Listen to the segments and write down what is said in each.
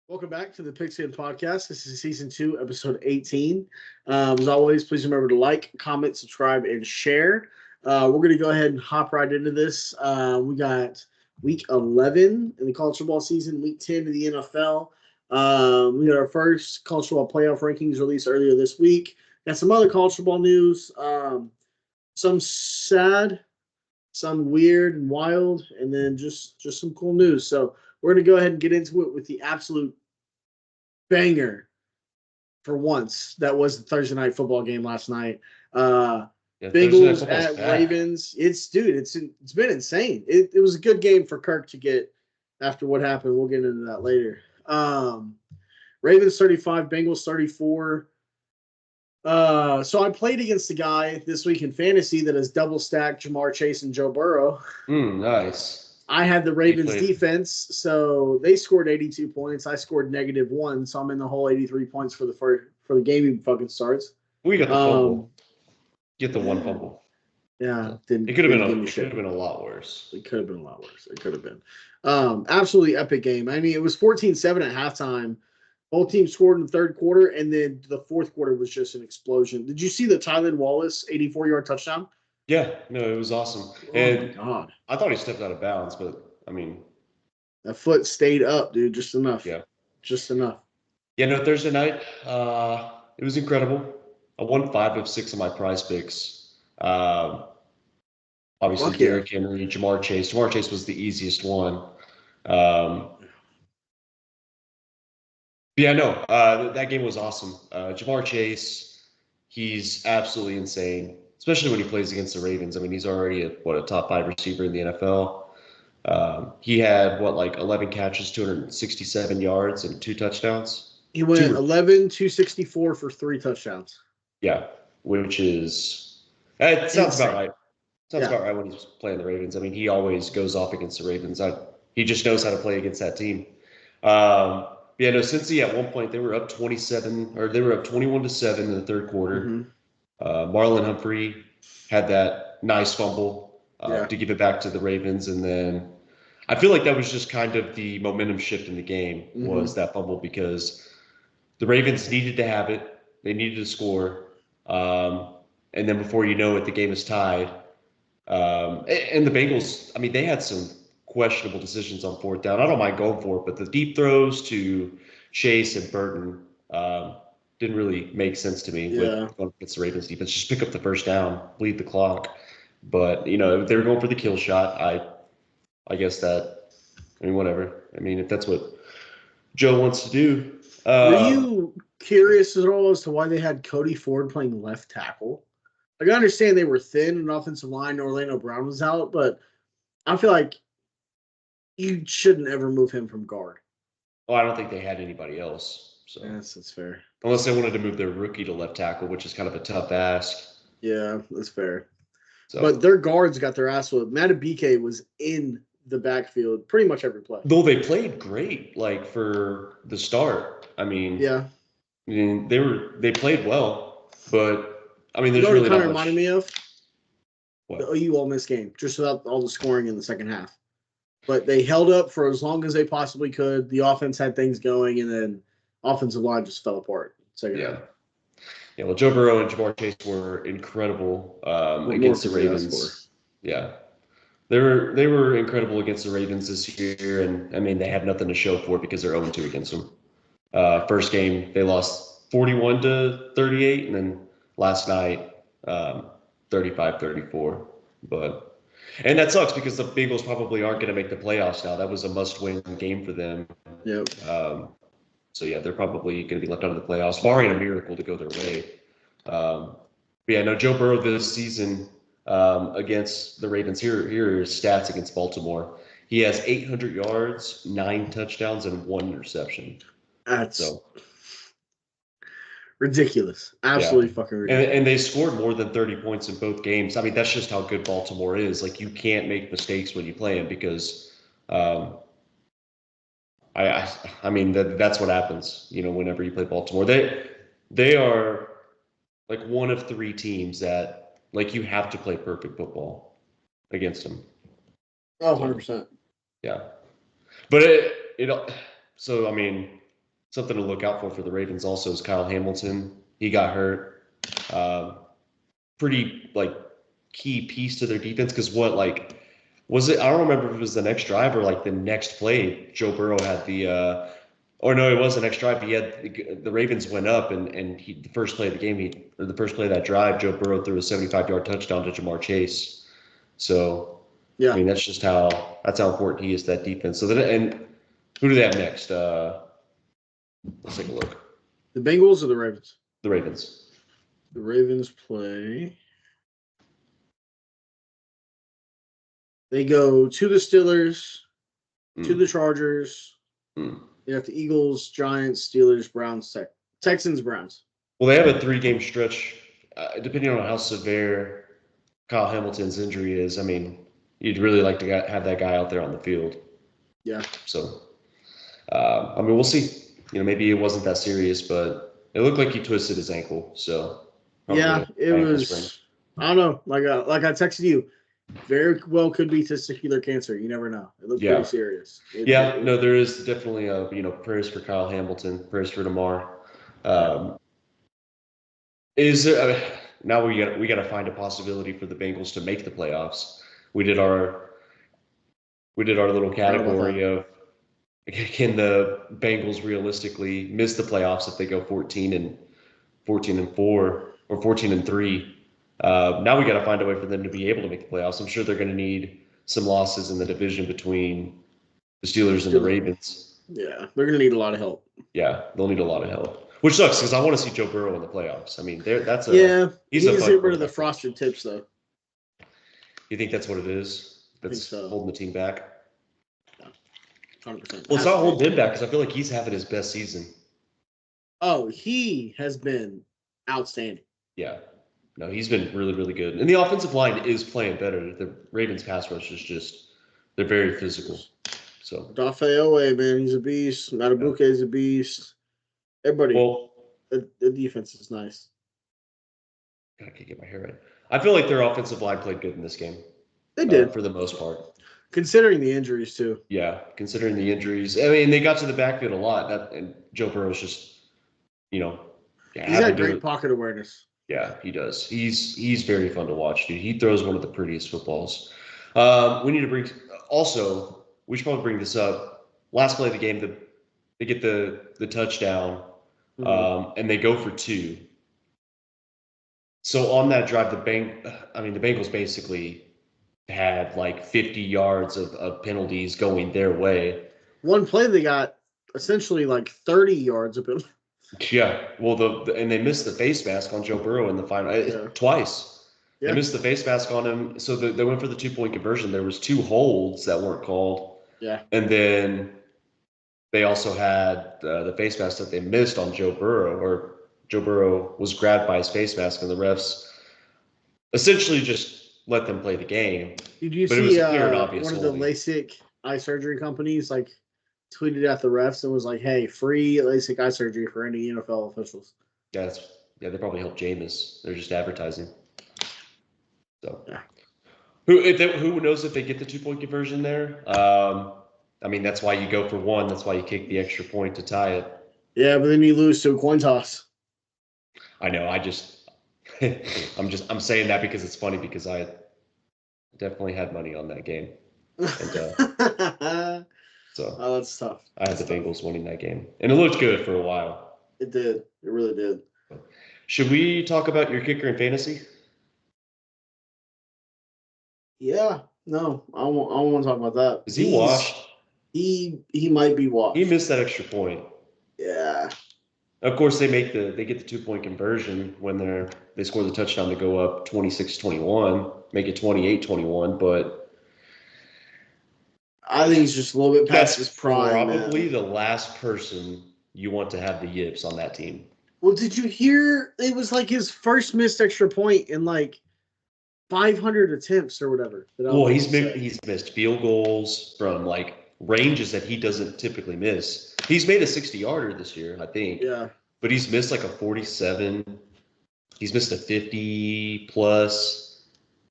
Welcome back to the PigSkin podcast. This is season 2, episode 18. As always, please remember to like, comment, subscribe, and share. We're going to go ahead and hop right into this. We got week 11 in the college football season, week 10 in the NFL. We got our first college football playoff rankings released earlier this week. Got some other college football news, some sad, some weird and wild, and then just some cool news. So we're going to go ahead and get into it with the absolute banger for once. That was the Thursday night football game last night. Bengals at Ravens. It's been insane. It was a good game for Kirk to get after what happened. We'll get into that later. Ravens 35, Bengals 34. So I played against a guy this week in fantasy that has double stacked Jamar Chase and Joe Burrow. Nice. I had the Ravens defense, so they scored 82 points. I scored -1, so I'm in the whole 83 points for the game even fucking starts. We got the fumble. Get the one fumble. Yeah, it could have been a lot worse. It could have been a lot worse. It could have been. Absolutely epic game. I mean, it was 14-7 at halftime. Both teams scored in the third quarter, and then the fourth quarter was just an explosion. Did you see the Tylan Wallace 84-yard touchdown? Yeah, no, it was awesome. My God. I thought he stepped out of bounds, but I mean, that foot stayed up, dude, just enough. Yeah. Just enough. Yeah, no, Thursday night, it was incredible. I won 5 of 6 of my prize picks. Obviously, Derrick Henry, Jamar Chase. Jamar Chase was the easiest one. That game was awesome. Jamar Chase, he's absolutely insane, especially when he plays against the Ravens. I mean, he's already a top 5 receiver in the NFL. He had 11 catches, 267 yards, and 2 touchdowns. He went 11, 264 for 3 touchdowns. Yeah, which is it sounds about right. Sounds about right when he's playing the Ravens. I mean, he always goes off against the Ravens. He just knows how to play against that team. Cincy at one point they were up 21-7 in the third quarter. Mm-hmm. Marlon Humphrey had that nice fumble to give it back to the Ravens, and then I feel like that was just kind of the momentum shift in the game was that fumble because the Ravens needed to have it. They needed to score, and then before you know it, the game is tied. And the Bengals, I mean, they had some questionable decisions on fourth down. I don't mind going for it, but the deep throws to Chase and Burton didn't really make sense to me with going against the Ravens defense. Just pick up the first down, bleed the clock. But, they were going for the kill shot. I guess whatever. I mean, if that's what Joe wants to do. Were you curious at all as to why they had Cody Ford playing left tackle? Like, I understand they were thin in offensive line. Orlando Brown was out, but I feel like you shouldn't ever move him from guard. Oh, I don't think they had anybody else. So yes, that's fair. Unless they wanted to move their rookie to left tackle, which is kind of a tough ask. Yeah, that's fair. So, but their guards got their ass whooped. Madubuike was in the backfield pretty much every play. Though they played great, for the start. I mean, they played well, but I mean, there's really not much. Reminded me of the OU Ole Miss game, just without all the scoring in the second half. But they held up for as long as they possibly could. The offense had things going, and then offensive line just fell apart. Yeah, well, Joe Burrow and Jamar Chase were incredible against the Ravens. Yeah, they were incredible against the Ravens this year, and I mean they have nothing to show for it because they're 0-2 against them. First game they lost 41-38, and then last night 35-34. And that sucks because the Bengals probably aren't going to make the playoffs now. That was a must-win game for them. Yep. So, they're probably going to be left out of the playoffs, barring a miracle to go their way. Joe Burrow this season against the Ravens. Here are his stats against Baltimore. He has 800 yards, 9 touchdowns, and 1 interception. That's ridiculous. Absolutely fucking ridiculous. And they scored more than 30 points in both games. I mean, that's just how good Baltimore is. You can't make mistakes when you play them because I mean that's what happens, whenever you play Baltimore. They are one of 3 teams that you have to play perfect football against them. Oh, 100%. Yeah. But so I mean, something to look out for the Ravens also is Kyle Hamilton. He got hurt. Pretty like key piece to their defense because was it? I don't remember if it was the next drive or like the next play. Joe Burrow had or no, it was the next drive. He had the Ravens went up and the first play of the game, the first play of that drive, Joe Burrow threw a 75-yard touchdown to Jamar Chase. So yeah, I mean that's how important he is to that defense. So then, and who do they have next? Let's take a look. The Bengals or the Ravens? The Ravens. The Ravens play. They go to the Steelers, to the Chargers. They got the Eagles, Giants, Steelers, Browns, Texans, Browns. Well, they have a 3-game stretch, depending on how severe Kyle Hamilton's injury is. I mean, you'd really like to have that guy out there on the field. Yeah. So, I mean, we'll see. Maybe it wasn't that serious, but it looked like he twisted his ankle. So, yeah, it was. Sprain. I don't know. Like I texted you, very well could be testicular cancer. You never know. It looked pretty serious. No, there is definitely prayers for Kyle Hamilton, prayers for Damar. Is there now we got to find a possibility for the Bengals to make the playoffs. We did our little category of can the Bengals realistically miss the playoffs if they go 14-4 or 14-3. Now we got to find a way for them to be able to make the playoffs. I'm sure they're going to need some losses in the division between the Steelers and the Ravens. Yeah, they're going to need a lot of help. Yeah, they'll need a lot of help, which sucks because I want to see Joe Burrow in the playoffs. I mean, he's a get rid of the frosted tips though. You think that's what it is? That's holding the team back. 100%. Well, it's not holding him back because I feel like he's having his best season. Oh, he has been outstanding. Yeah. No, he's been really, really good. And the offensive line is playing better. The Ravens pass rush is they're very physical. So Dafeoe, man, he's a beast. Matabuke is a beast. Everybody. Well, the defense is nice. I can't get my hair right. I feel like their offensive line played good in this game. They did. For the most part. Considering the injuries, too. Yeah, considering the injuries. I mean, they got to the backfield a lot. And Joe Burrow's just, he's got great pocket awareness. Yeah, he does. He's very fun to watch, dude. He throws one of the prettiest footballs. We need to we should probably bring this up. Last play of the game, they get the touchdown, and they go for 2. So on that drive, the Bengals basically had like 50 yards of penalties going their way. One play they got essentially like 30 yards of penalties. Yeah, well, and they missed the face mask on Joe Burrow in the final twice. Yeah. They missed the face mask on him, so they went for the 2-point conversion. There was 2 holds that weren't called. Yeah, and then they also had the face mask that they missed on Joe Burrow, or Joe Burrow was grabbed by his face mask, and the refs essentially just let them play the game. Did you see one of the LASIK eye surgery companies tweeted at the refs and was like, "Hey, free LASIK eye surgery for any NFL officials." Yeah, they probably help Jameis. They're just advertising. So, yeah. Who knows if they get the 2-point conversion there? I mean, that's why you go for 1. That's why you kick the extra point to tie it. Yeah, but then you lose to a coin toss. I know. I'm saying that because it's funny because I definitely had money on that game. And, so that's tough. I had the Bengals winning that game, and it looked good for a while. It did. It really did. Should we talk about your kicker in fantasy? Yeah. No, I don't want to talk about that. Is he washed? He might be washed. He missed that extra point. Yeah. Of course, they get the 2-point conversion when they score the touchdown to go up 26-21, make it 28-21, but. I think he's just a little bit past his prime. Probably the last person you want to have the yips on that team. Well, did you hear? It was like his first missed extra point in 500 attempts or whatever. Well, he's missed field goals from ranges that he doesn't typically miss. He's made a 60-yarder this year, I think. Yeah. But he's missed a 47. He's missed a 50 plus.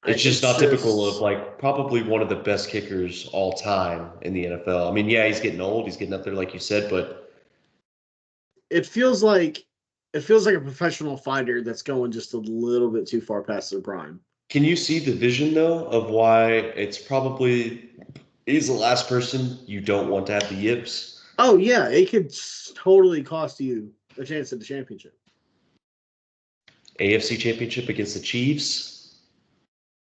It's just not typical of probably one of the best kickers all time in the NFL. I mean, yeah, he's getting old. He's getting up there, like you said, but it feels like a professional fighter that's going just a little bit too far past their prime. Can you see the vision though of why it's probably he's the last person you don't want to have the yips? Oh yeah, it could totally cost you a chance at the championship. AFC Championship against the Chiefs.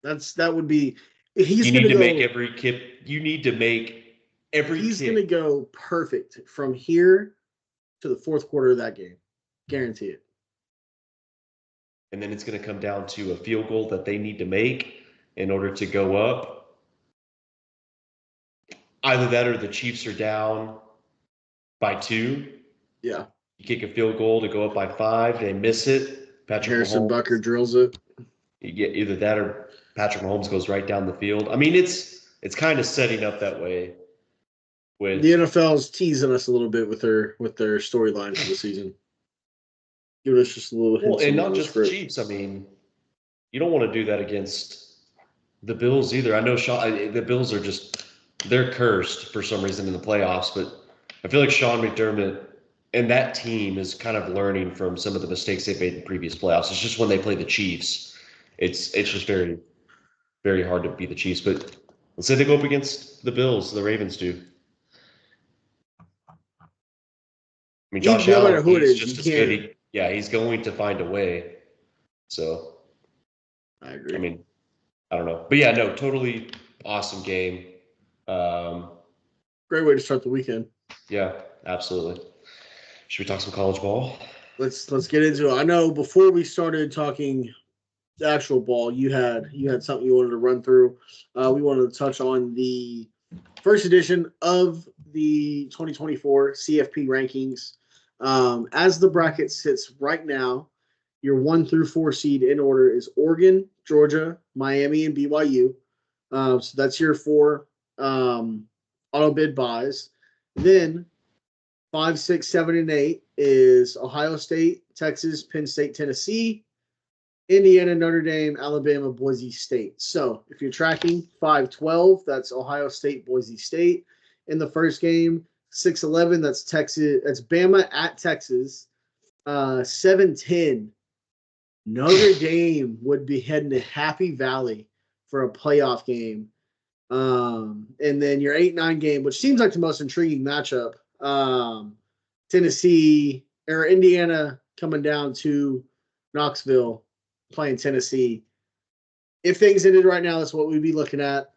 That would be. You need to make every kick. You need to make every. He's going to go perfect from here to the fourth quarter of that game, guarantee it. And then it's going to come down to a field goal that they need to make in order to go up. Either that or the Chiefs are down by 2. Yeah. You kick a field goal to go up by 5. They miss it. Patrick Harrison Bucker drills it. You get either that or Patrick Mahomes goes right down the field. I mean, it's kind of setting up that way. With the NFL's teasing us a little bit with their storyline for the season. Give us just a little hint. Well, and not just the Chiefs. I mean, you don't want to do that against the Bills either. I know the Bills are they're cursed for some reason in the playoffs, but I feel like Sean McDermott and that team is kind of learning from some of the mistakes they've made in previous playoffs. It's just when they play the Chiefs, it's just very, very hard to beat the Chiefs. But let's say they go up against the Bills, the Ravens do. I mean, Josh Allen, he's just as good. He's going to find a way. So, I agree. I mean, I don't know. But yeah, no, totally awesome game. Great way to start the weekend. Yeah, absolutely. Should we talk some college ball? Let's get into it. I know before we started talking the actual ball, you had something you wanted to run through. We wanted to touch on the first edition of the 2024 CFP rankings. As the bracket sits right now, your 1 through 4 seed in order is Oregon, Georgia, Miami, and BYU. So that's your 4 auto bid buys. Then 5, 6, 7, and 8 is Ohio State, Texas, Penn State, Tennessee, Indiana, Notre Dame, Alabama, Boise State. So if you're tracking 5-12, that's Ohio State, Boise State. In the first game, 6-11, that's Texas. That's Bama at Texas. 7-10, Notre Dame would be heading to Happy Valley for a playoff game. And then your 8-9 game, which seems like the most intriguing matchup, Tennessee or Indiana coming down to Knoxville playing Tennessee. If things ended right now, that's what we'd be looking at.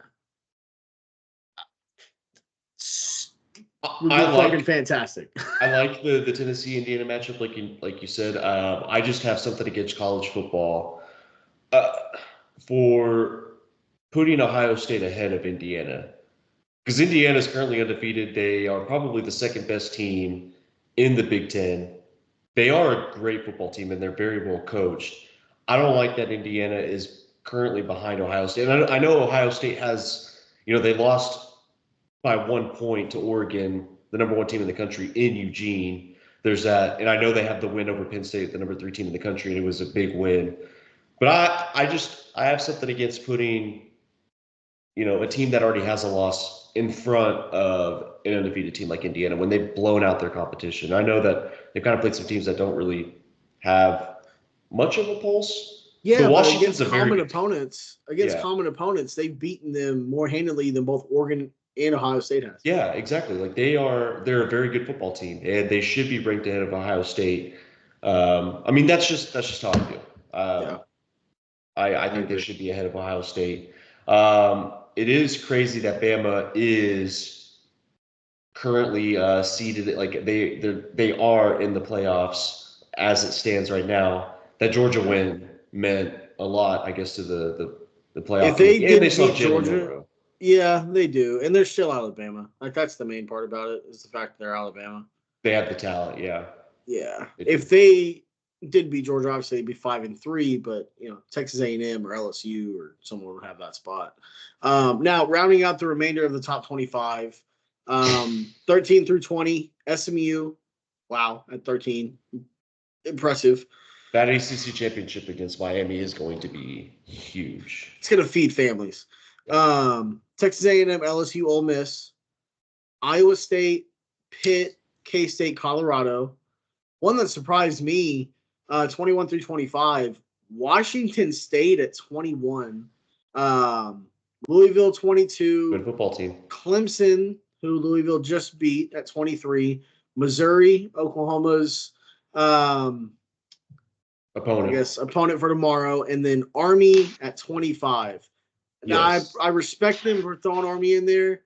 Would be fucking fantastic. I like the Tennessee Indiana matchup, like you said. I just have something against college football for putting Ohio State ahead of Indiana, because Indiana is currently undefeated. They are probably the second best team in the Big Ten. They are a great football team and they're very well coached. I don't like that Indiana is currently behind Ohio State. And I know Ohio State has, they lost by 1 point to Oregon, the number 1 team in the country in Eugene. There's that. And I know they have the win over Penn State, the number 3 team in the country, and it was a big win. But I have something against putting, a team that already has a loss in front of an undefeated team like Indiana when they've blown out their competition. I know that they've kind of played some teams that don't really have much of a pulse. Yeah, but Washington's common opponents, they've beaten them more handily than both Oregon and Ohio State has. Yeah, exactly. Like they're a very good football team, and they should be ranked ahead of Ohio State. I mean, that's just how I feel. I think they should be ahead of Ohio State. It is crazy that Bama is currently seeded, like they are in the playoffs as it stands right now. That Georgia win meant a lot, I guess, to the playoff. If they did beat Georgia, yeah, they do, and they're still Alabama. Like that's the main part about it is the fact that they're Alabama. They have the talent, yeah. Yeah, if they did beat Georgia, obviously they'd be 5-3, but Texas A&M or LSU or someone would have that spot. Now rounding out the remainder of the top 25, 13 through 20, SMU, wow, at 13, impressive. That ACC championship against Miami is going to be huge. It's going to feed families. Texas A&M, LSU, Ole Miss, Iowa State, Pitt, K-State, Colorado, one that surprised me, 21 through 25, Washington State at 21, Louisville 22, Good football team. Clemson, who Louisville just beat at 23, Missouri, Oklahoma's opponent for tomorrow, and then Army at 25. Yes. Now, I respect them for throwing Army in there,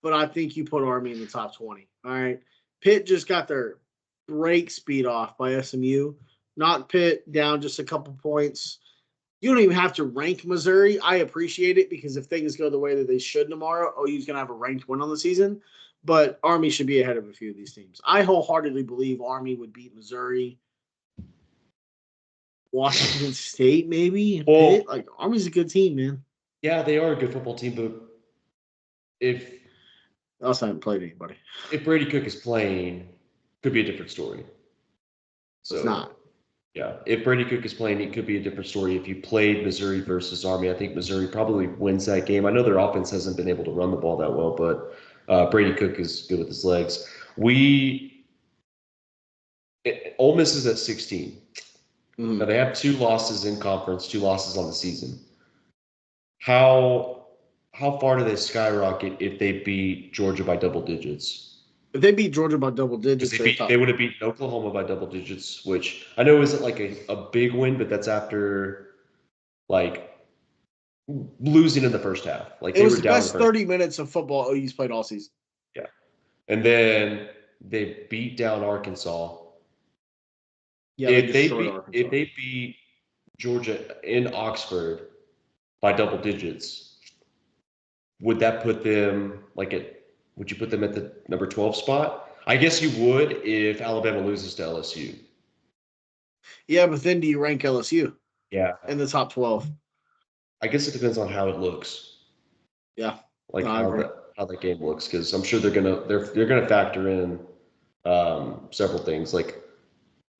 but I think you put Army in the top 20. All right. Pitt just got their break speed off by SMU. Knocked Pitt down just a couple points. You don't even have to rank Missouri. I appreciate it because if things go the way that they should tomorrow, OU's going to have a ranked win on the season. But Army should be ahead of a few of these teams. I wholeheartedly believe Army would beat Missouri. Washington State, maybe. Well, Pitt. Like, Army's a good team, man. Yeah, they are a good football team, but if I also haven't played anybody. If Brady Cook is playing, could be a different story. So it's not. Yeah, if Brady Cook is playing, it could be a different story. If you played Missouri versus Army, I think Missouri probably wins that game. I know their offense hasn't been able to run the ball that well, but Brady Cook is good with his legs. Ole Miss is at 16. Mm-hmm. Now they have 2 losses in conference, 2 losses on the season. How far do they skyrocket if they beat Georgia by double digits? If they beat Georgia by double digits, they would have beaten Oklahoma by double digits, which I know isn't like a big win, but that's after like losing in the first half. Like it was the best 30 minutes of football OU's played all season. Yeah, and then they beat down Arkansas. Yeah, if they beat Georgia in Oxford by double digits, would that put them would you put them at the number 12 spot? I guess you would if Alabama loses to LSU. Yeah, but then do you rank LSU? Yeah. In the top 12? I guess it depends on how it looks. Yeah. Like how that game looks, because I'm sure they're gonna factor in several things. Like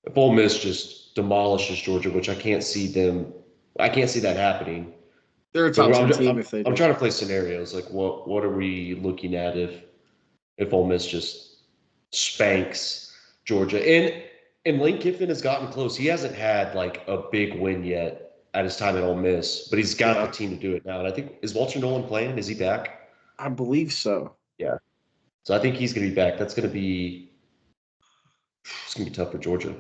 if Ole Miss just demolishes Georgia, which I can't see that happening. They're a top 10 team if they do. I'm trying to play scenarios. Like what are we looking at if Ole Miss just spanks Georgia? And Lane Kiffin has gotten close. He hasn't had like a big win yet at his time at Ole Miss, but he's got the team to do it now. And I think, is Walter Nolan playing? Is he back? I believe so. Yeah. So I think he's going to be back. It's going to be tough for Georgia.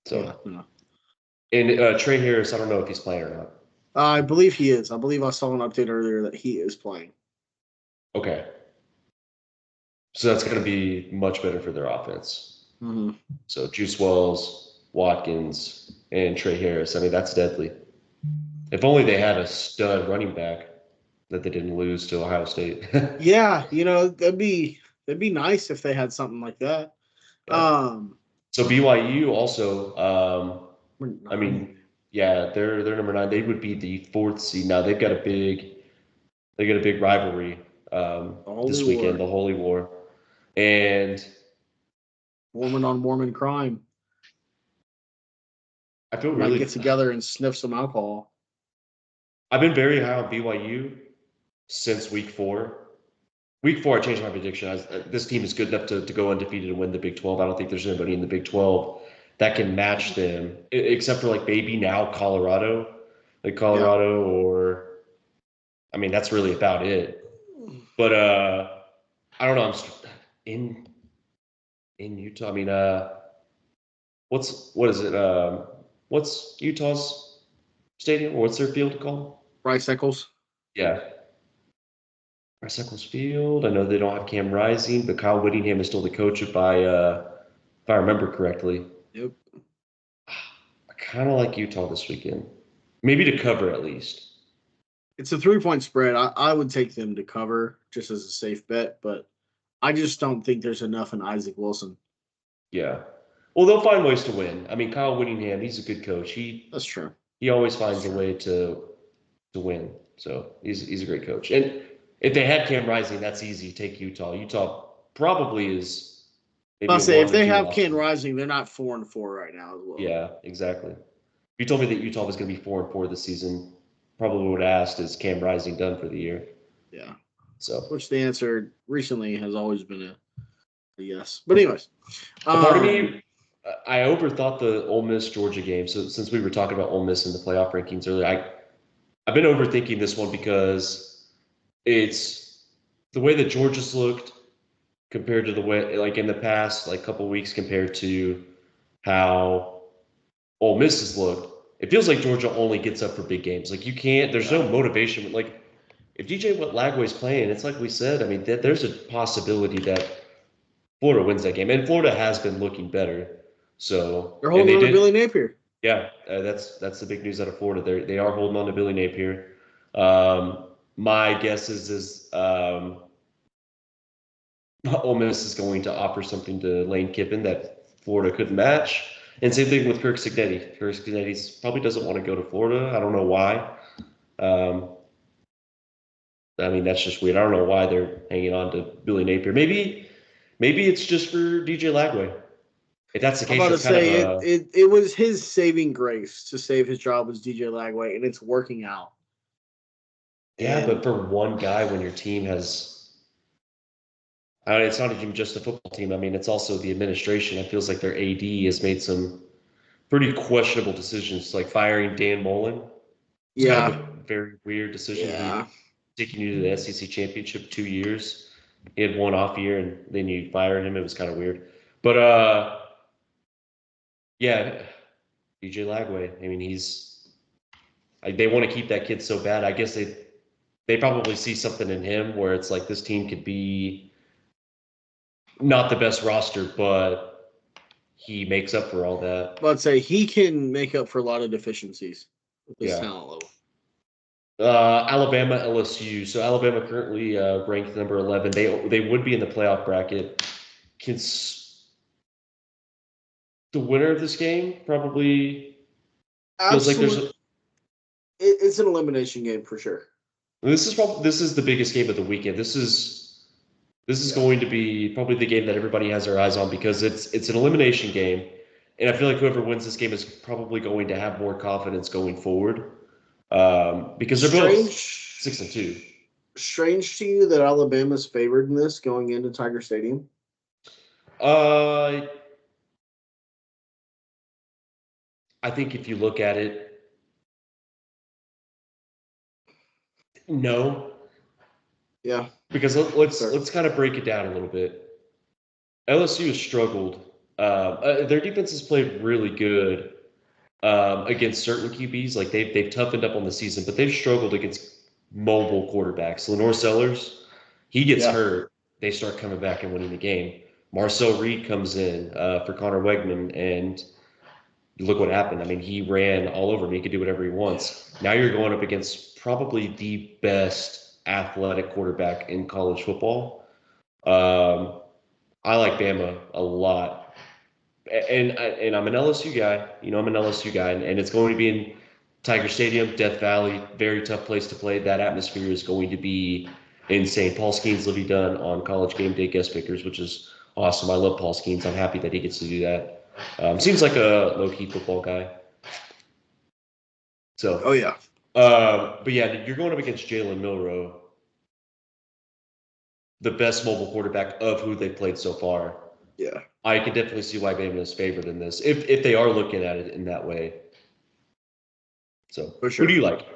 So. Yeah. And Trey Harris, I don't know if he's playing or not. I believe he is. I believe I saw an update earlier that he is playing. Okay. So that's going to be much better for their offense. Mm-hmm. So Juice Wells, Watkins, and Trey Harris. I mean, that's deadly. If only they had a stud running back that they didn't lose to Ohio State. Yeah, that'd be nice if they had something like that. Yeah. So BYU also. I mean, yeah, they're number 9. They would be the 4th seed. Now they've got a big rivalry this weekend, the Holy War, and Mormon on Mormon crime. I feel really get together and sniff some alcohol. I've been very high on BYU since week 4. Week 4, I changed my prediction. This team is good enough to go undefeated and win the Big 12. I don't think there's anybody in the Big 12 that can match them, except for like maybe now Colorado. Like Colorado or, I mean, that's really about it. But I don't know. I'm in Utah. I mean, what is it? What's Utah's stadium, or what's their field called? Rice Eccles. Yeah. Rice Eccles Field. I know they don't have Cam Rising, but Kyle Whittingham is still the coach if I remember correctly. Yep. I kind of like Utah this weekend. Maybe to cover at least. It's a 3-point spread. I would take them to cover just as a safe bet, but I just don't think there's enough in Isaac Wilson. Yeah. Well, they'll find ways to win. I mean, Kyle Whittingham, he's a good coach. That's true. He always finds a way to win. So he's a great coach. And if they had Cam Rising, that's easy. Take Utah. Utah probably is. I'll say if they have Cam Rising, they're not 4-4 right now as well. Yeah, exactly. If you told me that Utah was going to be 4-4 this season, probably would have asked, is Cam Rising done for the year? Yeah. So, which the answer recently has always been Yes. But anyways. Part of me, I overthought the Ole Miss Georgia game. So since we were talking about Ole Miss in the playoff rankings earlier, I've been overthinking this one because it's the way that Georgia's looked compared to the way, like in the past, like couple weeks compared to how Ole Miss has looked. It feels like Georgia only gets up for big games. Like there's no motivation. Like if DJ Lagway's playing, it's like we said. I mean, there's a possibility that Florida wins that game, and Florida has been looking better. So they're holding on to Billy Napier. Yeah, that's the big news out of Florida. They are holding on to Billy Napier. My guess is Ole Miss is going to offer something to Lane Kiffin that Florida couldn't match. And same thing with Kirk Cignetti. Kirk Cignetti probably doesn't want to go to Florida. I don't know why. I mean, that's just weird. I don't know why they're hanging on to Billy Napier. Maybe it's just for DJ Lagway. If that's the case, I'm about to say it was his saving grace to save his job as DJ Lagway, and it's working out. Yeah, but for one guy, when your team has, it's not even just the football team. I mean, it's also the administration. It feels like their AD has made some pretty questionable decisions, like firing Dan Mullen. It's kind of a very weird decision. Yeah. Taking you to the SEC championship 2 years. He had one off year, and then you fired him. It was kind of weird. But, yeah, DJ Lagway. I mean, they want to keep that kid so bad. I guess they probably see something in him where it's like this team could be not the best roster, but he makes up for all that. Let's say he can make up for a lot of deficiencies with his talent level. Alabama, LSU. So Alabama currently ranked number 11. They would be in the playoff bracket. The winner of this game probably feels like it's an elimination game for sure. This is the biggest game of the weekend. This is going to be probably the game that everybody has their eyes on because it's an elimination game, and I feel like whoever wins this game is probably going to have more confidence going forward because they're both 6-2. Strange to you that Alabama's favored in this going into Tiger Stadium? I think if you look at it, no. Yeah. Because let's kind of break it down a little bit. LSU has struggled. Their defense has played really good against certain QBs. Like they've toughened up on the season, but they've struggled against mobile quarterbacks. Lenore Sellers, he gets hurt. They start coming back and winning the game. Marcel Reed comes in for Connor Wegman, and look what happened. I mean, he ran all over him. He could do whatever he wants. Now you're going up against probably the best athletic quarterback in college football. I like Bama a lot. And I'm an LSU guy. I'm an LSU guy. And it's going to be in Tiger Stadium, Death Valley. Very tough place to play. That atmosphere is going to be insane. Paul Skeens will be done on College Game Day guest pickers, which is awesome. I love Paul Skeens. I'm happy that he gets to do that. Seems like a low-key football guy. So. Oh, yeah. But yeah, you're going up against Jalen Milroe, the best mobile quarterback of who they played so far. Yeah. I can definitely see why Bama is favored in this, if they are looking at it in that way. So, for sure. Who do you like?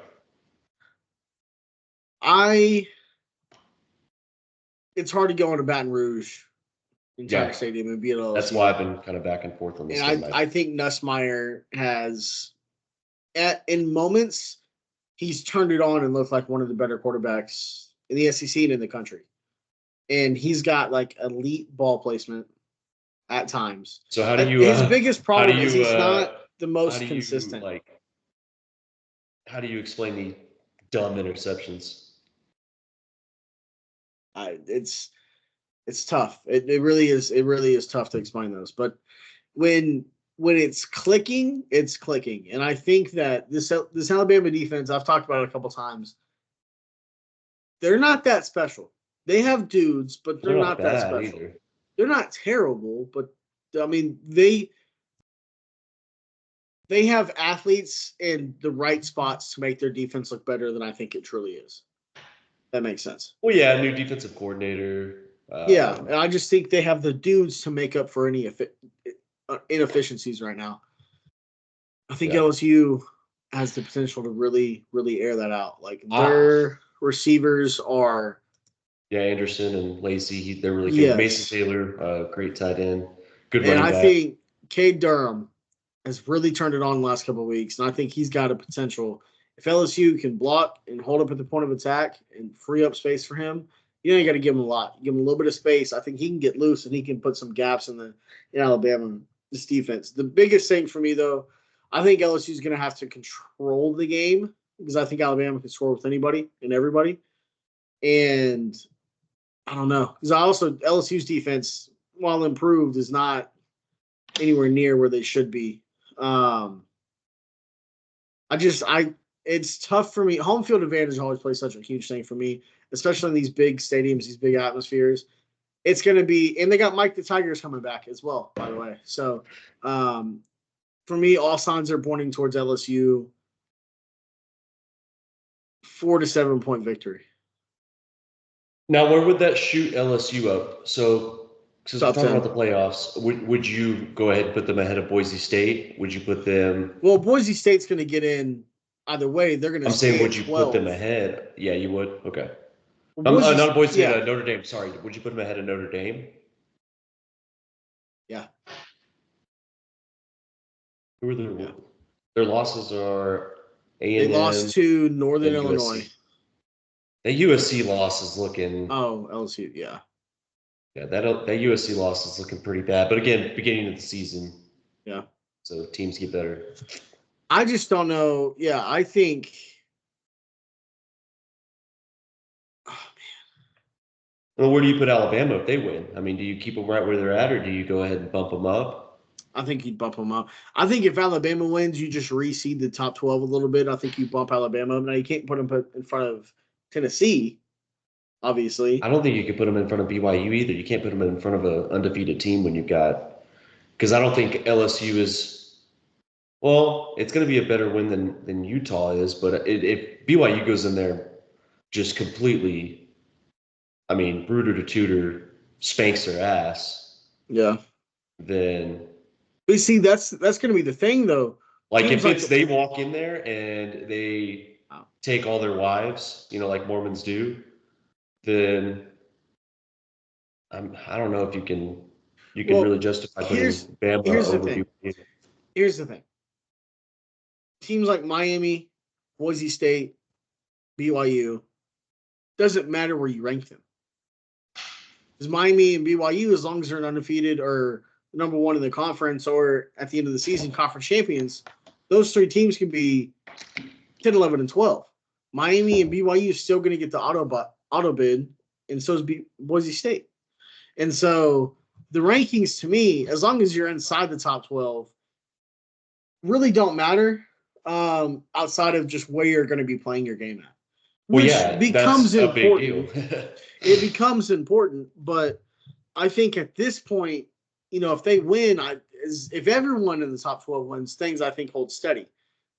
It's hard to go into Baton Rouge in Tiger Stadium and be at LSU. That's why I've been kind of back and forth on this. And I think Nussmeier has, in moments, he's turned it on and looked like one of the better quarterbacks in the SEC and in the country. And he's got like elite ball placement at times. So how do you? His biggest problem is he's not the most consistent. How do you explain the dumb interceptions? It's tough. It really is. It really is tough to explain those. But when it's clicking, it's clicking. And I think that this Alabama defense, I've talked about it a couple times. They're not that special. They have dudes, but they're not that special. Either. They're not terrible, but I mean they have athletes in the right spots to make their defense look better than I think it truly is. That makes sense. Well, yeah, new defensive coordinator. Yeah, and I just think they have the dudes to make up for any inefficiencies right now. I think LSU has the potential to really, really air that out. Like their receivers are. Yeah, Anderson and Lacey, they're really good. Mason Taylor, great tight end, good running back. And I think Cade Durham has really turned it on the last couple of weeks, and I think he's got a potential. If LSU can block and hold up at the point of attack and free up space for him, you ain't got to give him a lot. Give him a little bit of space. I think he can get loose and he can put some gaps in Alabama's defense. The biggest thing for me, though, I think LSU is going to have to control the game because I think Alabama can score with anybody and everybody. And I don't know. Because LSU's defense, while improved, is not anywhere near where they should be. It's tough for me. Home field advantage always plays such a huge thing for me, especially in these big stadiums, these big atmospheres. It's going to be, and they got Mike the Tigers coming back as well, by the way. So, for me, all signs are pointing towards LSU 4 to 7 point victory. Now, where would that shoot LSU up? So, since we're talking about the playoffs, would you go ahead and put them ahead of Boise State? Would you put them? Well, Boise State's going to get in either way. They're going to. I'm saying, would you put them ahead? Yeah, you would. Okay. Well, not Boise State, Notre Dame. Sorry, would you put them ahead of Notre Dame? Yeah. Who are their losses are A&M. They lost to Northern Illinois. The USC loss is looking. Oh, LSU, yeah. Yeah, that USC loss is looking pretty bad. But again, beginning of the season. Yeah. So teams get better. I just don't know. Yeah, I think. Oh man. Well, where do you put Alabama if they win? I mean, do you keep them right where they're at, or do you go ahead and bump them up? I think you'd bump them up. I think if Alabama wins, you just reseed the top 12 a little bit. I think you bump Alabama up. Now, you can't put them in front of Tennessee, obviously. I don't think you could put them in front of BYU either. You can't put them in front of an undefeated team when you've got – because I don't think LSU is – well, it's going to be a better win than Utah is, but if BYU goes in there just completely, I mean, Bruder to Tudor spanks their ass. Yeah. Then – but see, that's going to be the thing, though. Like if they walk in there and they take all their wives, like Mormons do, then I don't know if you can really justify putting Bama over BYU. Here's the thing. Teams like Miami, Boise State, BYU, doesn't matter where you rank them. Because Miami and BYU, as long as they're undefeated or number one in the conference or at the end of the season conference champions, those three teams can be 10, 11, and 12. Miami and BYU is still going to get the auto bid, and so is Boise State. And so the rankings, to me, as long as you're inside the top 12, really don't matter outside of just where you're going to be playing your game at. Which becomes that's important. A big deal. It becomes important, but I think at this point, if they win, if everyone in the top 12 wins, things I think hold steady.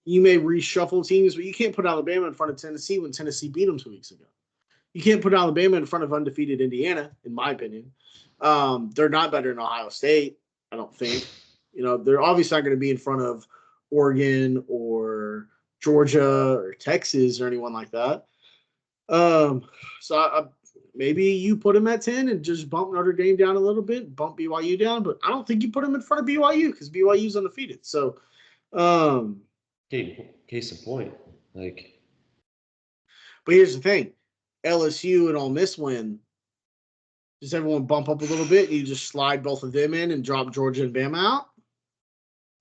You may reshuffle teams, but you can't put Alabama in front of Tennessee when Tennessee beat them 2 weeks ago. You can't put Alabama in front of undefeated Indiana, in my opinion. They're not better than Ohio State, I don't think. They're obviously not going to be in front of Oregon or Georgia or Texas or anyone like that. Maybe you put them at 10 and just bump Notre Dame down a little bit, bump BYU down, but I don't think you put them in front of BYU because BYU's undefeated. So, case in point, but here's the thing: LSU and Ole Miss win. Does everyone bump up a little bit? And you just slide both of them in and drop Georgia and Bama out.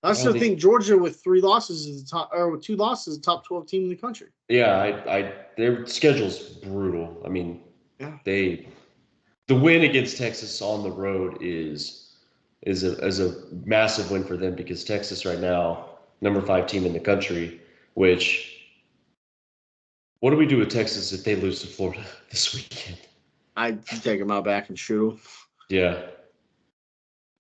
I still think Georgia with 3 losses is the top, or with 2 losses, is the top 12 team in the country. Yeah, their schedule's brutal. I mean. Yeah. The win against Texas on the road is a massive win for them because Texas right now, number 5 team in the country, which what do we do with Texas if they lose to Florida this weekend? I'd take them out back and shoot them. Yeah.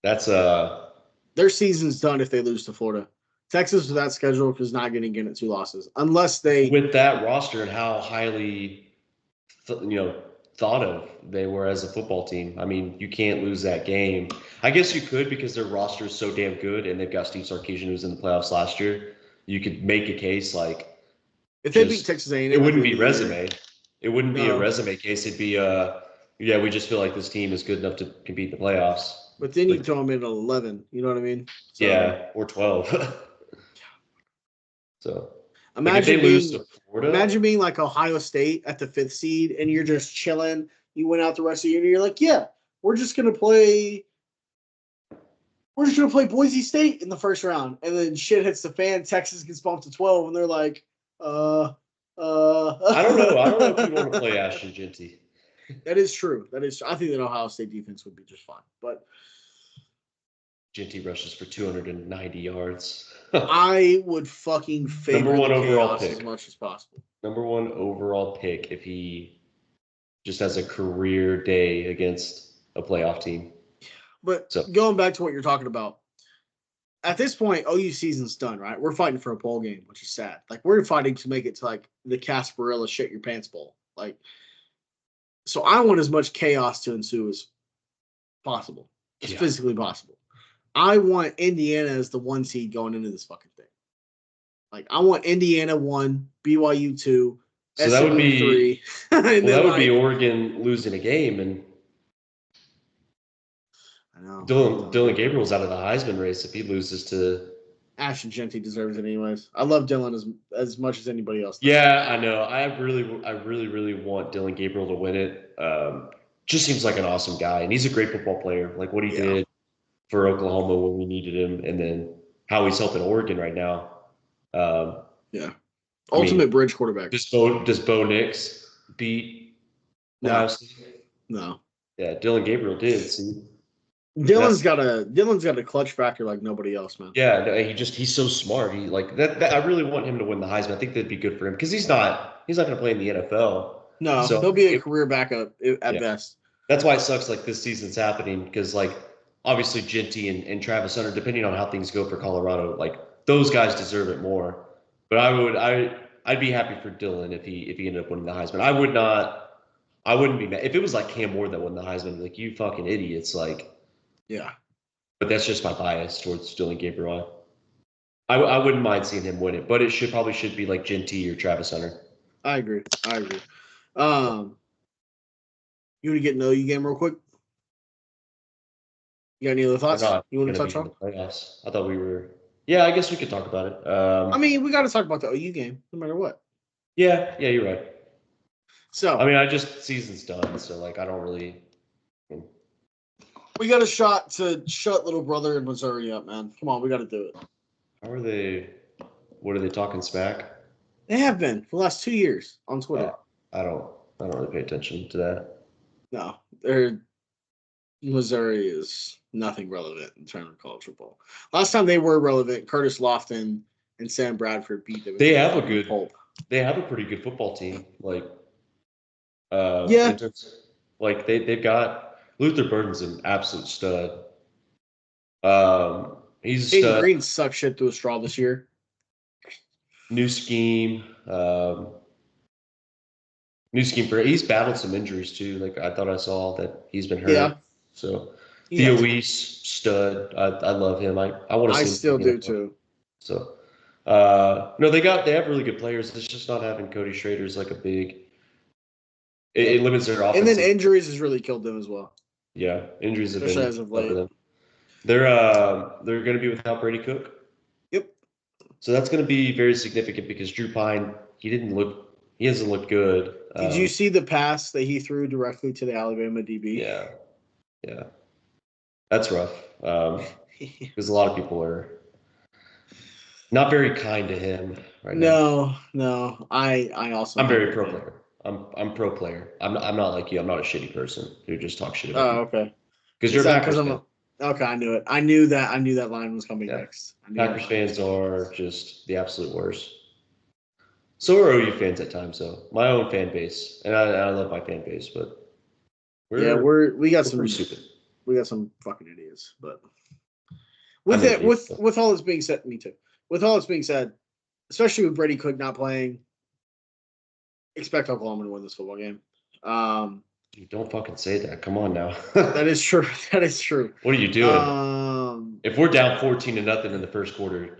That's their season's done if they lose to Florida. Texas with that schedule is not going to get 2 losses unless they with that roster and how highly thought of they were as a football team. I mean, you can't lose that game. I guess you could because their roster is so damn good, and they've got Steve Sarkisian who was in the playoffs last year. You could make a case like if they beat Texas A&M, it wouldn't be resume. It wouldn't be a No. resume case. It'd be yeah, we just feel like this team is good enough to compete in the playoffs. But then you throw them in at 11. You know what I mean? So, Yeah, or 12. So imagine if they lose to Florida, imagine being like Ohio State at the 5th seed, and you're just chilling. You went out the rest of the year, and you're like, yeah, we're just gonna play Boise State in the first round, and then shit hits the fan. Texas gets bumped to 12, and they're like, I don't know. I don't know if you want to play Ashton Jeanty. That is true. I think that Ohio State defense would be just fine. But Jeanty rushes for 290 yards. I would fucking favor Number 1 the overall chaos pick. as much as possible. Number 1 overall pick if he just has a career day against a playoff team. But going back to what you're talking about, at this point, OU season's done, right? We're fighting for a bowl game, which is sad. Like, we're fighting to make it to, like, the Casparilla shit your pants bowl. Like, so I want as much chaos to ensue as possible, as physically possible. I want Indiana as the 1 seed going into this fucking thing. Like, I want Indiana 1, BYU 2, so that would be 3. that would be Oregon losing a game, and I know. Dylan Gabriel's out of the Heisman race if he loses to Ashton Jeanty deserves it anyways. I love Dylan as much as anybody else does. Yeah, I know. I really want Dylan Gabriel to win it. Just seems like an awesome guy, and he's a great football player. Like what he did for Oklahoma when we needed him, and then how he's helping Oregon right now. Ultimate bridge quarterback. Does Bo Nix beat Ohio State? No. Yeah, Dylan Gabriel did. See, Dylan's got a clutch factor like nobody else, man. Yeah, no, he's so smart. He like that. I really want him to win the Heisman. I think that'd be good for him because he's not going to play in the NFL. No, so he'll be a career backup at best. That's why it sucks. Like this season's happening because like obviously Jeanty and Travis Hunter, depending on how things go for Colorado, like those guys deserve it more. But I'd be happy for Dylan if he ended up winning the Heisman. I wouldn't be mad if it was like Cam Ward that won the Heisman. Like you fucking idiots, like. Yeah. But that's just my bias towards Dylan Gabriel. I wouldn't mind seeing him win it, but it probably should be like Jeanty or Travis Hunter. I agree. You want to get an OU game real quick? You got any other thoughts you want to touch on? Playoffs. I thought we were. Yeah, I guess we could talk about it. I mean, we got to talk about the OU game, no matter what. Yeah, you're right. So I mean, season's done, so like I don't really. We got a shot to shut little brother in Missouri up, man. Come on, we got to do it. How are they? What are they talking smack? They have been for the last 2 years on Twitter. I don't really pay attention to that. No, Missouri is nothing relevant in terms of college football. Last time they were relevant, Curtis Lofton and Sam Bradford beat them. They have a pretty good football team. Like, like they've got. Luther Burden's an absolute stud. He's a stud. Green sucked shit through a straw this year. New scheme. He's battled some injuries too. Like I thought I saw that he's been hurt. Yeah. So Theo Weiss, stud. I love him. I want to see him. I still do too. So no, they have really good players. It's just not having Cody Schrader's like a big. It limits their offense. And then injuries has really killed them as well. Yeah, injuries have been as of late. Them. They're going to be without Brady Cook. Yep. So that's going to be very significant because Drew Pine, he hasn't looked good. Did you see the pass that he threw directly to the Alabama DB? Yeah. That's rough. Because a lot of people are not very kind to him right now. No. I'm very pro player. I'm pro player. I'm not like you. I'm not a shitty person who just talks shit about. Oh, okay. Because you're Packers fan. Okay, I knew it. I knew that line was coming next. Packers fans are just the absolute worst. So are OU fans at times. So my own fan base, and I love my fan base, but we got some stupid. We got some fucking idiots. But with all this being said, me too. With all this being said, especially with Brady Cook not playing. Expect Oklahoma to win this football game. You don't fucking say that. Come on now. That is true. That is true. What are you doing? If we're down 14-0 in the first quarter,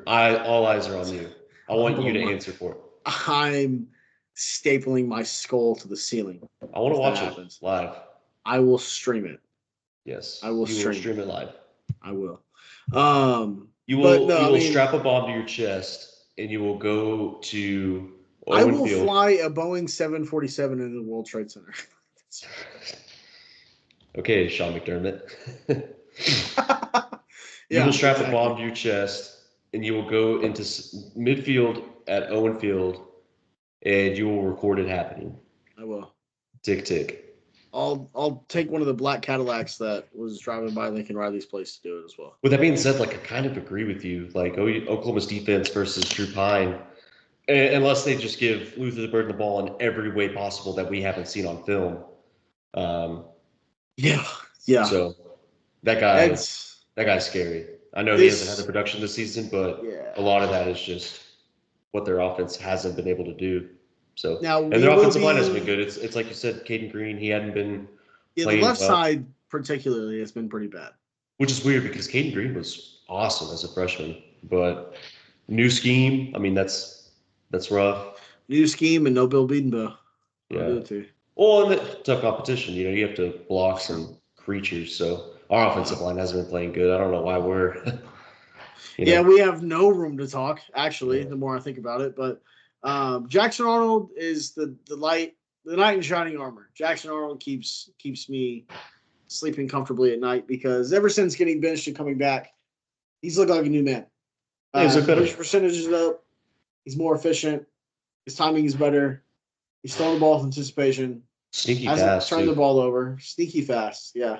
all eyes are on you. I want you to answer for it. I'm stapling my skull to the ceiling. I want to watch it live. I will stream it. Yes, I will stream it live. I will. You will strap a bomb to your chest and you will go to I will fly a Boeing 747 into the World Trade Center. Okay, Sean McDermott. You will strap a bomb to your chest and you will go into midfield at Owen Field and you will record it happening. I will. Tick, tick. I'll take one of the black Cadillacs that was driving by Lincoln Riley's place to do it as well. With that being said, like I kind of agree with you. Like Oklahoma's defense versus Drew Pine, unless they just give Luther the Bird the ball in every way possible that we haven't seen on film. Yeah. So that guy's scary. I know he hasn't had the production this season, but a lot of that is just what their offense hasn't been able to do. So and their offensive line has been good. It's like you said, Caden Green. He hadn't been playing the left side particularly has been pretty bad. Which is weird because Caden Green was awesome as a freshman, but new scheme. I mean, that's rough. New scheme and no Bill Bedenbaugh. Yeah. Well, and tough competition. You know, you have to block some creatures. So our offensive line hasn't been playing good. I don't know why we're. Yeah, we have no room to talk. Actually, the more I think about it, but. Jackson Arnold is the knight in shining armor. Jackson Arnold keeps me sleeping comfortably at night because ever since getting benched and coming back, he's looked like a new man. His percentage is up. He's more efficient. His timing is better. He's throwing the ball with anticipation. Sneaky fast. Turned the ball over. Sneaky fast. Yeah.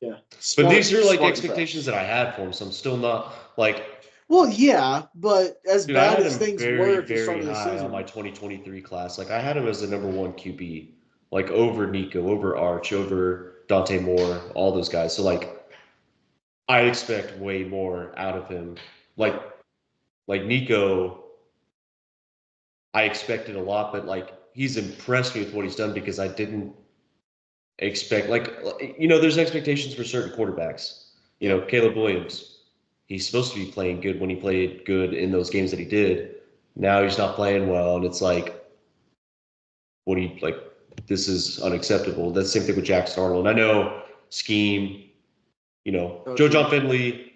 But these are like expectations that I had for him, so I'm still not like. Well, yeah, but bad as things were at the start of the season, on my 2023 class, like I had him as the number 1 QB, like over Nico, over Arch, over Dante Moore, all those guys. So like, I expect way more out of him. Like Nico, I expected a lot, but like he's impressed me with what he's done because I didn't expect there's expectations for certain quarterbacks. You know, Caleb Williams. He's supposed to be playing good when he played good in those games that he did. Now he's not playing well, and it's like, this is unacceptable. That's the same thing with Jackson Arnold. And I know scheme, Joe John Finley,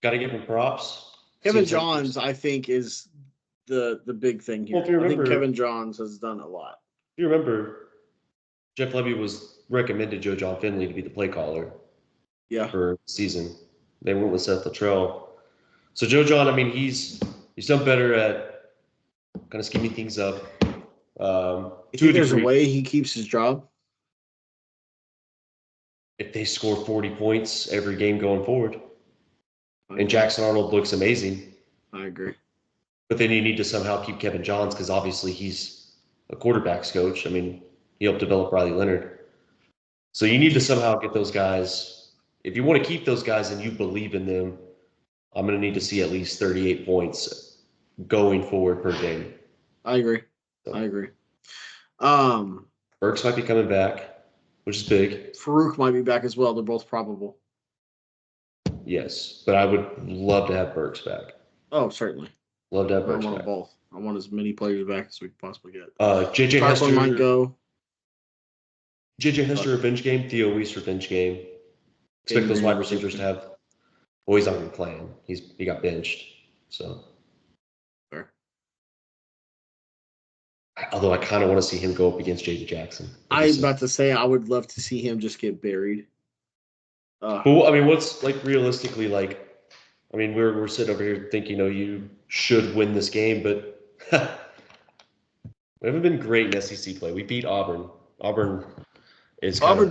got to give him props. Kevin Johns, I think, is the big thing here. Well, I think Kevin Johns has done a lot. If you remember, Jeff Levy was recommended Joe John Finley to be the play caller for the season. They went with Seth Luttrell. So Joe John, I mean, he's done better at kind of scheming things up. You think there's a way he keeps his job? If they score 40 points every game going forward. And Jackson Arnold looks amazing. I agree. But then you need to somehow keep Kevin Johns because obviously he's a quarterback's coach. I mean, he helped develop Riley Leonard. So you need to somehow get those guys. If you want to keep those guys and you believe in them, I'm going to need to see at least 38 points going forward per game. I agree. Burks might be coming back, which is big. Farouk might be back as well. They're both probable. Yes, but I would love to have Burks back. Oh, certainly. Love to have Burks back. I want both. I want as many players back as we can possibly get. JJ Hester might go. JJ Hester revenge game. Theo Weiss revenge game. Expect those wide receivers to have. Well, he's not going to be playing. He got benched. So. Fair. Although I kind of want to see him go up against J.J. Jackson. I was about to say I would love to see him just get buried. But I mean, what's like realistically like? I mean, we're sitting over here thinking, you should win this game, but we haven't been great in SEC play. We beat Auburn. Auburn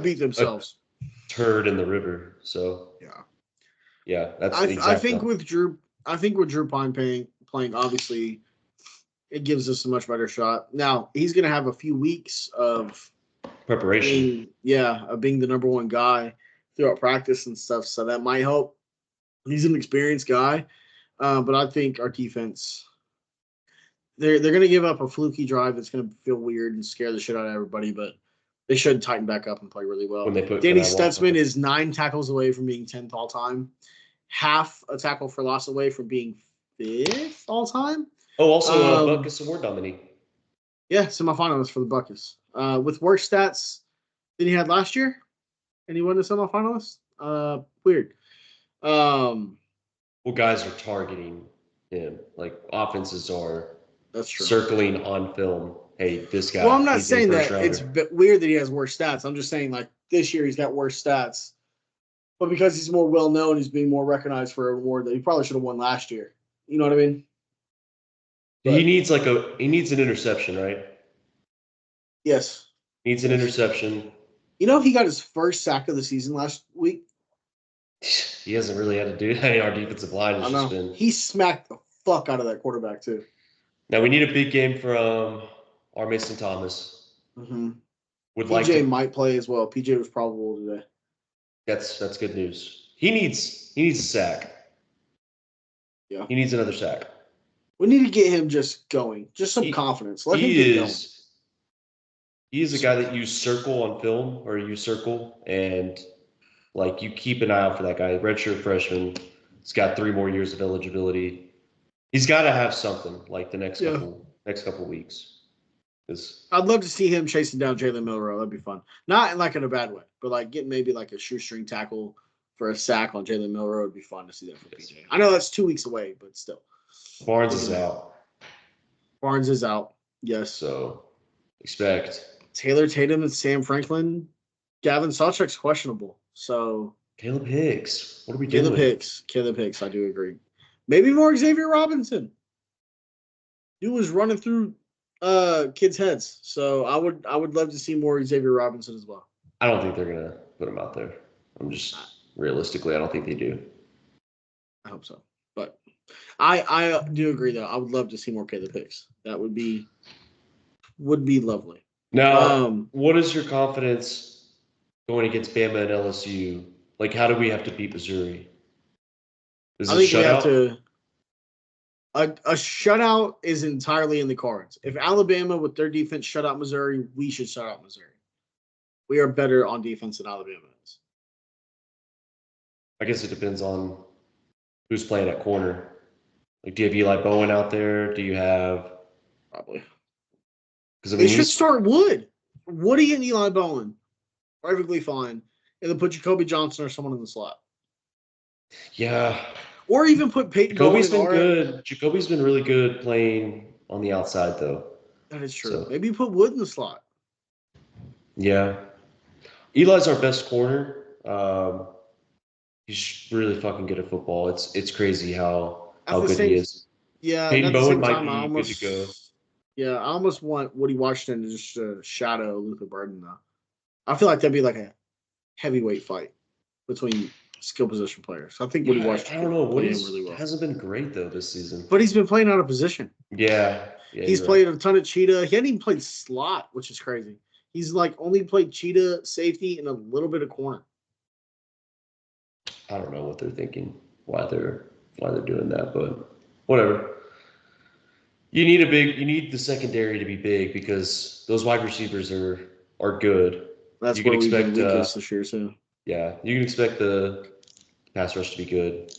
beat themselves. Turd in the river. So that's I think with Drew Pine playing, obviously it gives us a much better shot. Now he's going to have a few weeks of preparation. Being the number 1 guy throughout practice and stuff. So that might help. He's an experienced guy, but I think our defense. They're going to give up a fluky drive that's going to feel weird and scare the shit out of everybody, but They should tighten back up and play really well. when they put Danny Kanawa on Stutzman it. is 9 tackles away from being 10th all time, half a tackle for loss away from being 5th all time. Oh, also Buckus Award nominee. Yeah, semifinalist for the Buckus. With worse stats than he had last year, and he won the semifinalist. Weird. Well, guys are targeting him. Like offenses are That's true. circling on film. Hey, this guy. Well, I'm not he's saying a that first rounder. it's weird that he has worse stats. I'm just saying like this year he's got worse stats, but because he's more well known, he's being more recognized for an award that he probably should have won last year. You know what I mean? He needs an interception, right? Yes. Needs an interception. You know, he got his first sack of the season last week. He hasn't really had to do that. Our defensive line has just been. He smacked the fuck out of that quarterback too. Now we need a big game from our Mason Thomas. Mm-hmm. PJ might play as well. PJ was probable today. That's good news. He needs a sack. Yeah. He needs another sack. We need to get him just going. Just some confidence. Let him get going. He is a guy that you circle on film or you circle and like you keep an eye out for that guy. Redshirt freshman. He's got 3 more years of eligibility. He's got to have something like the next couple weeks. I'd love to see him chasing down Jalen Milroe. That'd be fun. Not in a bad way, but like getting maybe like a shoestring tackle for a sack on Jalen Milroe would be fun to see that from PJ. I know that's 2 weeks away, but still. Barnes is out. Barnes is out. Yes. So expect Taylor Tatum and Sam Franklin. Gavin Sawchuk's questionable. So Caleb Hicks. What are we doing? Caleb Hicks. I do agree. Maybe more Xavier Robinson. He was running through kids' heads. So I would love to see more Xavier Robinson as well. I don't think they're gonna put him out there. I'm just realistically, I don't think they do. I hope so. But I do agree though. I would love to see more Caleb Hicks. That would be lovely. Now, what is your confidence going against Bama and LSU? Like, how do we have to beat Missouri? Is it a shutout? We have to. A shutout is entirely in the cards. If Alabama with their defense shut out Missouri, we should shut out Missouri. We are better on defense than Alabama is. I guess it depends on who's playing at corner. Like, do you have Eli Bowen out there? Do you have probably? Because they should start Woody and Eli Bowen, perfectly fine, and then put Jacoby Johnson or someone in the slot. Yeah. Or even put Peyton Jacoby's been good. Jacoby's been really good playing on the outside, though. That is true. So, maybe put Wood in the slot. Yeah. Eli's our best corner. He's really fucking good at football. It's crazy how good he is. Yeah. Peyton Bowen might be good to go. Yeah, I almost want Woody Washington to just shadow Luther Burden, though. I feel like that'd be like a heavyweight fight between skill position players. I think Woody Washington. I don't know. Woody's really well. Hasn't been great though this season. But he's been playing out of position. Yeah. He's played a ton of cheetah. He hadn't even played slot, which is crazy. He's like only played cheetah, safety, and a little bit of corner. I don't know what they're thinking, why they're doing that, but whatever. You need the secondary to be big because those wide receivers are good. That's what we expect this year too. Yeah, you can expect the pass rush to be good.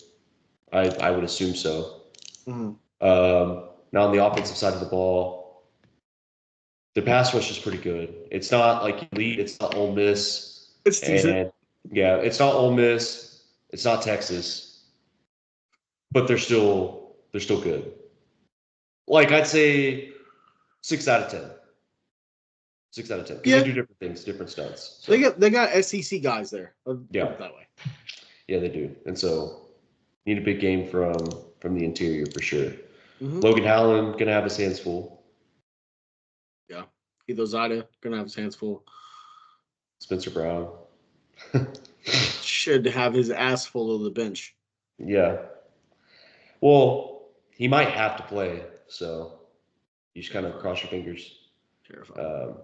I would assume so. Mm-hmm. Now on the offensive side of the ball, the pass rush is pretty good. It's not like elite. It's not Ole Miss. It's decent. Yeah, it's not Ole Miss. It's not Texas. But they're still good. Like I'd say 6 out of 10. 6 out of 10. Because they do different things, different stunts. So. They got SEC guys there. Yeah. That way. Yeah, they do. And so need a big game from the interior for sure. Mm-hmm. Logan Howland gonna have his hands full. Yeah. Edo Zida gonna have his hands full. Spencer Brown. Should have his ass full of the bench. Yeah. Well, he might have to play, so you just kind of cross your fingers. Terrifying.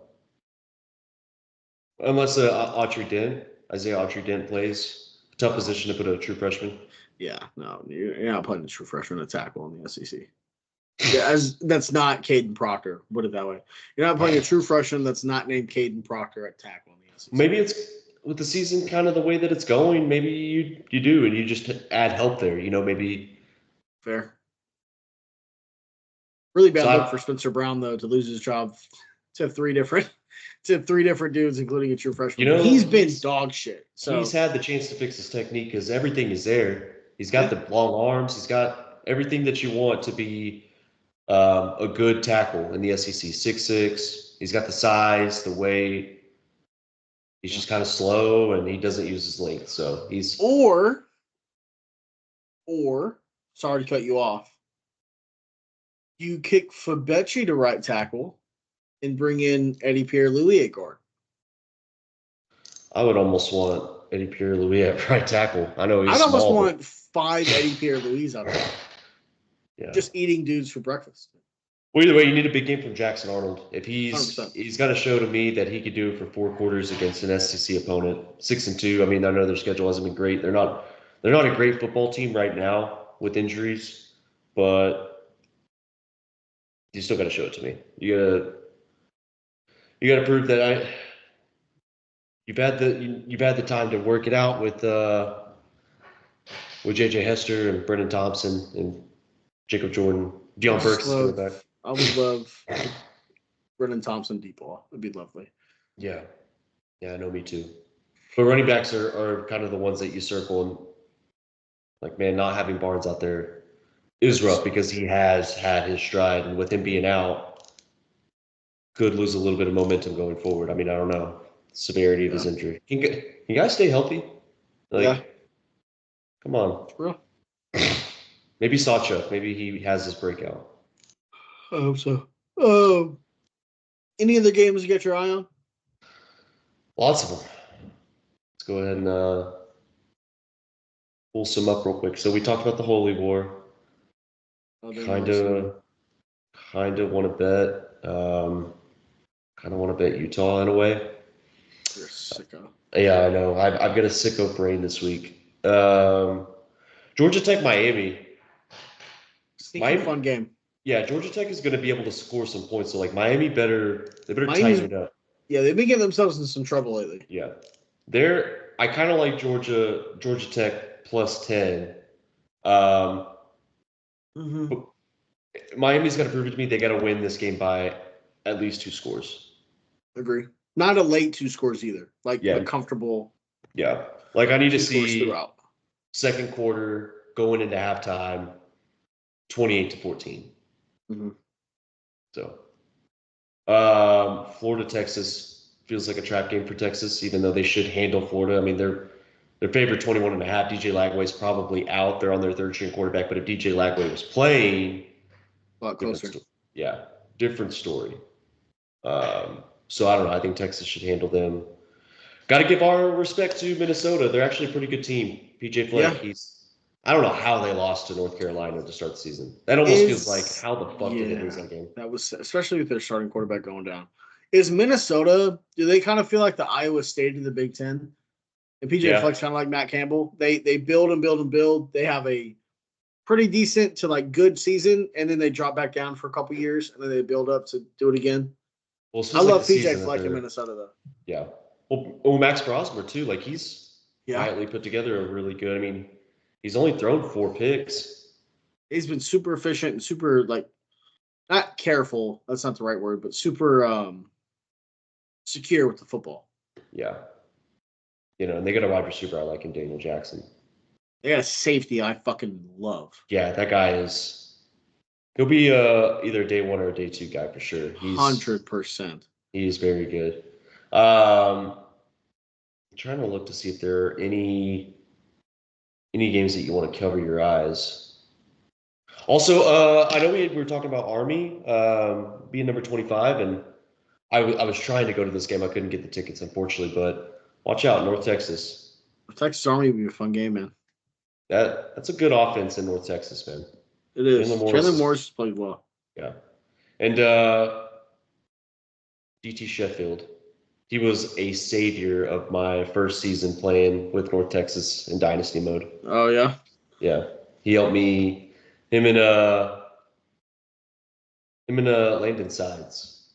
Unless Isaiah Autry Dent plays. Tough position to put a true freshman. Yeah, no, you're not putting a true freshman at tackle in the SEC. Yeah, that's not Caden Proctor. Put it that way. You're not putting a true freshman that's not named Caden Proctor at tackle in the SEC. Maybe it's with the season kind of the way that it's going. Maybe you do, and you just add help there. Maybe fair. Really bad look for Spencer Brown though to lose his job to three different dudes, including a true freshman. He's been dog shit. So he's had the chance to fix his technique because everything is there. He's got the long arms. He's got everything that you want to be a good tackle in the SEC. 6'6". He's got the size, the weight. He's just kind of slow, and he doesn't use his length. So he's or sorry to cut you off. You kick Fabechi to right tackle and bring in Eddie Pierre-Louis at guard. I would almost want Eddie Pierre-Louis at right tackle. I know he's I'd almost small, want 5 Eddie Pierre-Louis out there. Yeah. Just eating dudes for breakfast. Well, either way, you need a big game from Jackson Arnold. If he's 100%. got to show to me that he could do it for 4 quarters against an SEC opponent. 6-2. I mean, I know their schedule hasn't been great. They're not a great football team right now with injuries, but you still got to show it to me. You got to prove that you've had the time to work it out with JJ Hester and Brendan Thompson and Jacob Jordan, Deion Burks is coming back. I would love Brendan Thompson deep ball. It'd be lovely. Yeah, I know, me too. But running backs are kind of the ones that you circle, and like, man, not having Barnes out there is rough because he has had his stride, and with him being out, could lose a little bit of momentum going forward. I mean, I don't know severity of his injury. Can you guys stay healthy? Come on. For real. Maybe Sawchuk. Maybe he has his breakout. I hope so. Any other games you got your eye on? Lots of them. Let's go ahead and pull some up real quick. So we talked about the Holy War. Kind of want to bet. Kind of want to bet Utah in a way. You're a sicko. Yeah, I know. I've got a sicko brain this week. Georgia Tech, Miami. Sneaky fun game. Yeah, Georgia Tech is going to be able to score some points. So, like, Miami better tighten it up. Yeah, they've been getting themselves in some trouble lately. Yeah. I kind of like Georgia Tech plus 10. Miami's got to prove it to me they got to win this game by at least 2 scores. Agree. Not a late 2 scores either. Like a comfortable. Yeah. Like, I need to see throughout. Second quarter going into halftime 28-14. So, Florida, Texas feels like a trap game for Texas, even though they should handle Florida. I mean, they're favored 21.5. DJ Lagway's probably out. They're on their 3rd-string quarterback, but if DJ Lagway was playing, a lot closer. Different story. So I don't know. I think Texas should handle them. Got to give our respect to Minnesota. They're actually a pretty good team. PJ Fleck, I don't know how they lost to North Carolina to start the season. That almost feels like, how the fuck did they lose that game? That was, especially with their starting quarterback going down. Is Minnesota, do they kind of feel like the Iowa State of the Big Ten? And PJ Fleck's kind of like Matt Campbell. They build and build and build. They have a pretty decent to like good season, and then they drop back down for a couple years, and then they build up to do it again. Well, I love PJ Fleck in Minnesota, though. Yeah. Well, Max Crosby, too. Like, he's quietly put together a really good. I mean, he's only thrown 4 picks. He's been super efficient and super, like, not careful. That's not the right word, but super secure with the football. Yeah. And they got a wide receiver I like in Daniel Jackson. They got a safety I fucking love. Yeah, that guy he'll be either a day 1 or a day 2 guy for sure. 100%. He's very good. I'm trying to look to see if there are any games that you want to cover your eyes. Also, I know we were talking about Army being number 25, and I was trying to go to this game. I couldn't get the tickets, unfortunately, but watch out, North Texas. Texas Army would be a fun game, man. That's a good offense in North Texas, man. It is. Chandler Morris played well. Yeah. And DT Sheffield. He was a savior of my first season playing with North Texas in Dynasty mode. Oh, yeah? Yeah. He helped me. Him and I'm in Landon Sides.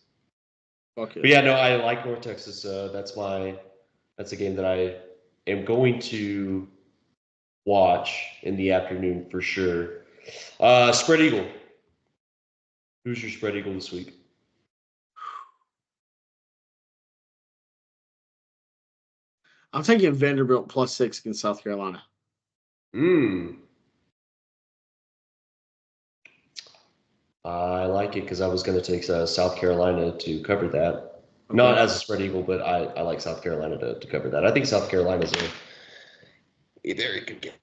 Okay. But yeah, no, I like North Texas. That's a game that I am going to watch in the afternoon for sure. Spread Eagle. Who's your spread Eagle this week? I'm taking Vanderbilt +6 against South Carolina. I like it because I was going to take South Carolina to cover that. Okay. Not as a spread Eagle, but I like South Carolina to cover that. I think South Carolina's a very good game.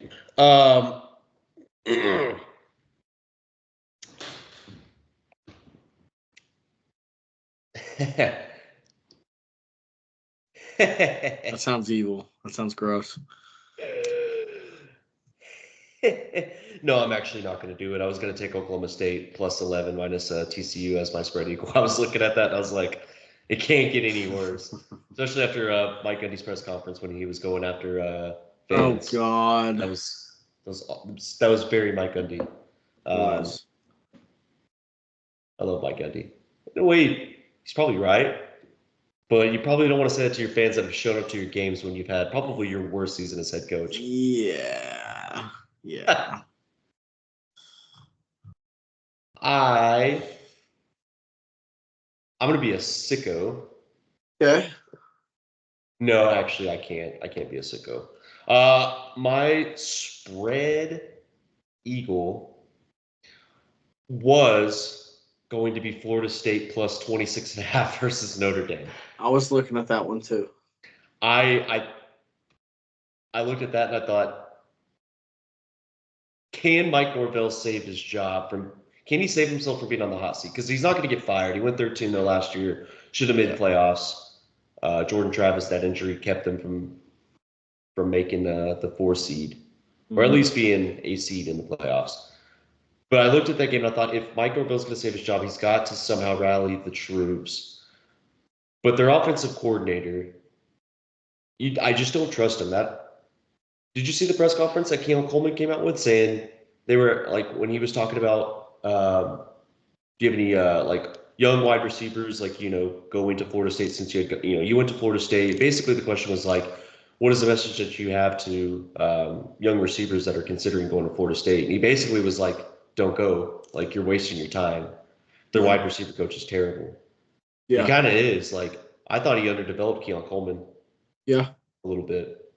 That sounds evil. That sounds gross. No, I'm actually not going to do it. I was going to take Oklahoma State +11 minus TCU as my spread equal. I was looking at that and I was like, it can't get any worse. Especially after Mike Gundy's press conference when he was going after fans. Oh God, that was very Mike Gundy. I love Mike Gundy. In a way, he's probably right. But you probably don't want to say that to your fans that have shown up to your games when you've had probably your worst season as head coach. Yeah. I'm gonna be a sicko. Okay. No, actually, I can't. I can't be a sicko. My spread Eagle was going to be Florida State +26.5 versus Notre Dame. I was looking at that one too. I looked at that and I thought, can Mike Norvell save his job from? Can he save himself from being on the hot seat? Because he's not going to get fired. He went 13-0 last year. Should have made the playoffs. Jordan Travis, that injury kept them from making the 4 seed, or at least being a seed in the playoffs. But I looked at that game and I thought, if Mike Norvell's going to save his job, he's got to somehow rally the troops. But their offensive coordinator, I just don't trust him. Did you see the press conference that Keon Coleman came out with saying they were like when he was talking about do you have any like young wide receivers going to Florida State since you went to Florida State? Basically, the question was like, what is the message that you have to young receivers that are considering going to Florida State? And he basically was like, don't go. Like, you're wasting your time. Their wide receiver coach is terrible. Yeah. He kind of is. Like, I thought he underdeveloped Keon Coleman. Yeah. A little bit.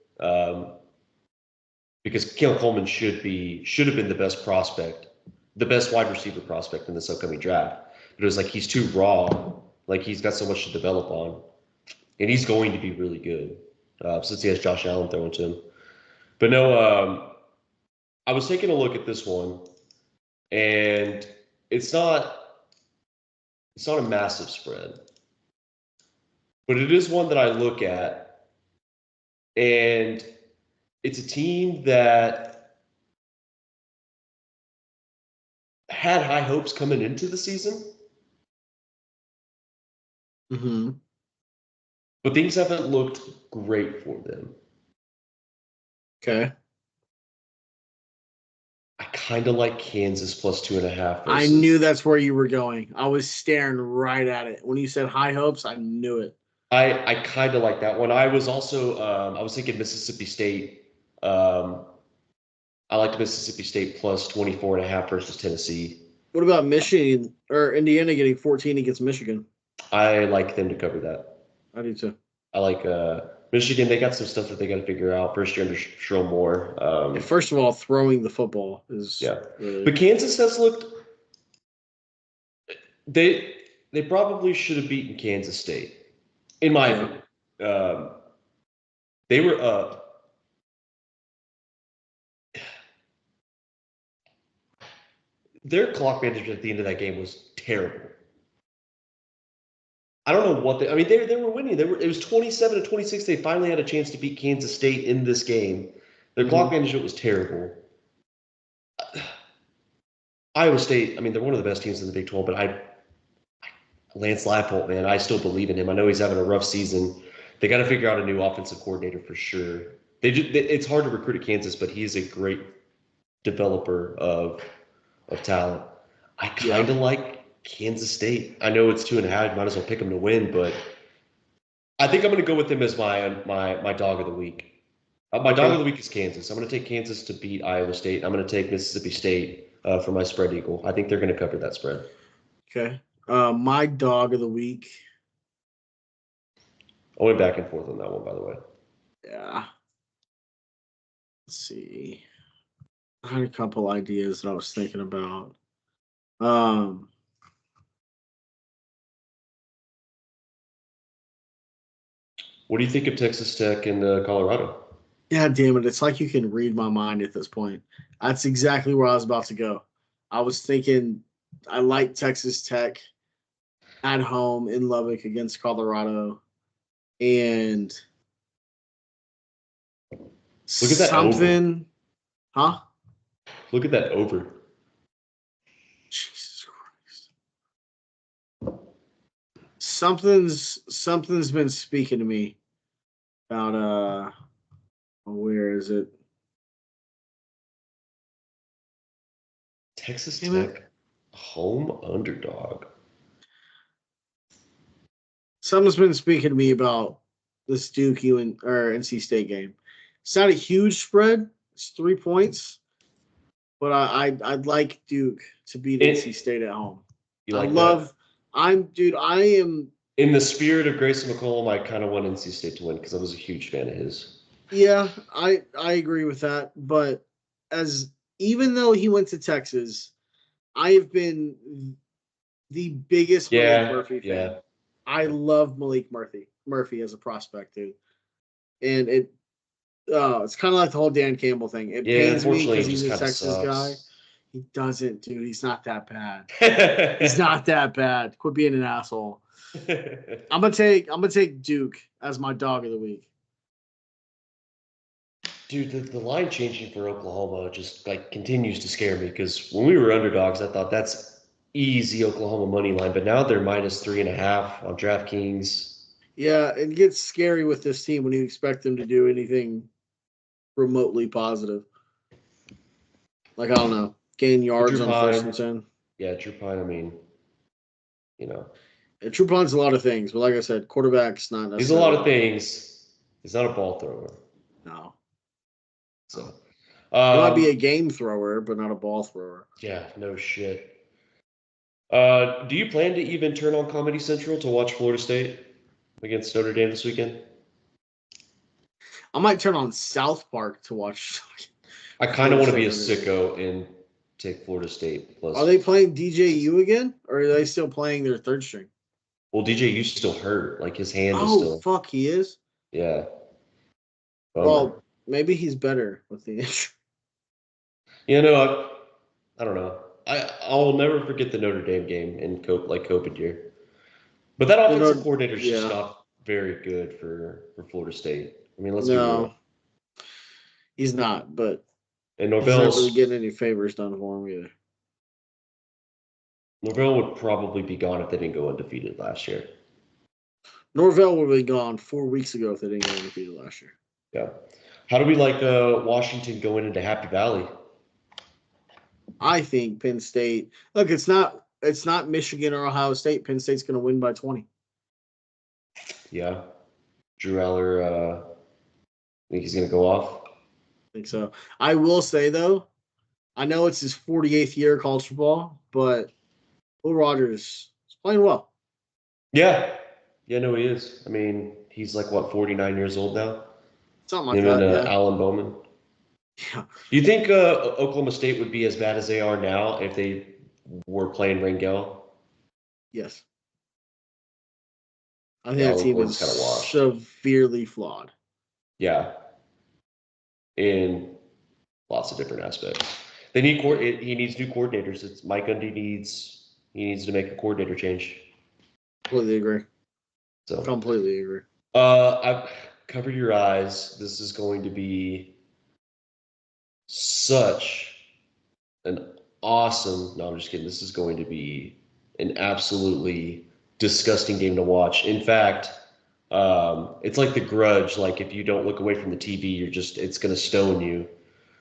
Because Keon Coleman should have been the best prospect, the best wide receiver prospect in this upcoming draft. But it was like he's too raw. Like, he's got so much to develop on. And he's going to be really good since he has Josh Allen throwing to him. But no, I was taking a look at this one, and it's not a massive spread. But it is one that I look at, and it's a team that had high hopes coming into the season. Mm-hmm. But things haven't looked great for them. Okay. I kind of like Kansas +2.5. I knew that's where you were going. I was staring right at it. When you said high hopes, I knew it. I kind of like that one. I was also I was thinking Mississippi State. I liked Mississippi State +24.5 versus Tennessee. What about Michigan or Indiana getting 14 against Michigan? I like them to cover that. I do too. I like Michigan. They got some stuff that they got to figure out. First year under Sherrell Moore. First of all, throwing the football is really... But Kansas has looked. They probably should have beaten Kansas State, in my opinion. They were up. Their clock management at the end of that game was terrible. I don't know what they were winning. It was 27-26. They finally had a chance to beat Kansas State in this game. Their clock management was terrible. Iowa State, they're one of the best teams in the Big 12, but Lance Leipold, man, I still believe in him. I know he's having a rough season. They got to figure out a new offensive coordinator for sure. It's hard to recruit at Kansas, but he is a great developer of talent. I kind of like Kansas State. I know it's 2.5. Might as well pick them to win, but I think I'm going to go with them as my dog of the week. My dog of the week is Kansas. I'm going to take Kansas to beat Iowa State. I'm going to take Mississippi State for my spread eagle. I think they're going to cover that spread. Okay. My dog of the week. I went back and forth on that one, by the way. Yeah. Let's see. I had a couple ideas that I was thinking about. What do you think of Texas Tech and Colorado? Yeah, damn it. It's like you can read my mind at this point. That's exactly where I was about to go. I was thinking I like Texas Tech at home in Lubbock against Colorado. And look at that something. Over. Huh? Look at that over. Jesus Christ. Something's been speaking to me about where is it? Texas Tech home underdog. Something's been speaking to me about this Duke or NC State game. It's not a huge spread. It's 3 points, but I'd like Duke to beat NC State at home. I am in the spirit of Grayson McCollum. I kind of want NC State to win because I was a huge fan of his. Yeah, I agree with that. But even though he went to Texas, I have been the biggest Malik Murphy fan. Yeah. I love Malik Murphy as a prospect, dude. And it's kind of like the whole Dan Campbell thing. It pains me because he's a Texas guy. He doesn't, dude. He's not that bad. He's not that bad. Quit being an asshole. I'm gonna take Duke as my dog of the week. Dude, the line changing for Oklahoma just continues to scare me because when we were underdogs, I thought that's easy Oklahoma money line, but now they're -3.5 on DraftKings. Yeah, it gets scary with this team when you expect them to do anything remotely positive. Like, I don't know, gain yards on 1st and 10. Yeah, Drew Pine, I mean, Yeah, Drew Pine's a lot of things, but like I said, quarterback's not necessarily. He's a lot of things. He's not a ball thrower. No. So, he might be a game thrower, but not a ball thrower. Yeah, no shit. Do you plan to even turn on Comedy Central to watch Florida State against Notre Dame this weekend? I might turn on South Park to watch. I kind of want to be a sicko and take Florida State plus. Are they playing DJU again, or are they still playing their third string? Well, DJU's still hurt. Like, his hand is still. Oh, fuck, he is? Yeah. Bummer. Well, maybe he's better with the injury. I don't know. I'll never forget the Notre Dame game in COVID year. But that offensive coordinator is just not very good for Florida State. I mean, let's be real. He's not, but and he's not really getting any favors done for him either. Norvell would probably be gone if they didn't go undefeated last year. Norvell would be gone 4 weeks ago if they didn't go undefeated last year. Yeah. How do we like Washington going into Happy Valley? I think Penn State. Look, it's not Michigan or Ohio State. Penn State's going to win by 20. Yeah. Drew Aller, think he's going to go off? I think so. I will say, though, I know it's his 48th year of college football, but Will Rogers is playing well. Yeah. Yeah, no, he is. I mean, he's 49 years old now? Something like that, and Alan Bowman. Yeah. Do you think Oklahoma State would be as bad as they are now if they were playing Rangel? Yes. I think that team is severely flawed. Yeah. In lots of different aspects. They need he needs new coordinators. It's Mike Gundy he needs to make a coordinator change. Completely agree. Completely agree. I've covered your eyes. This is going to be such an awesome. No, I'm just kidding. This is going to be an absolutely disgusting game to watch. In fact, it's like The Grudge. Like, if you don't look away from the TV, it's going to stone you.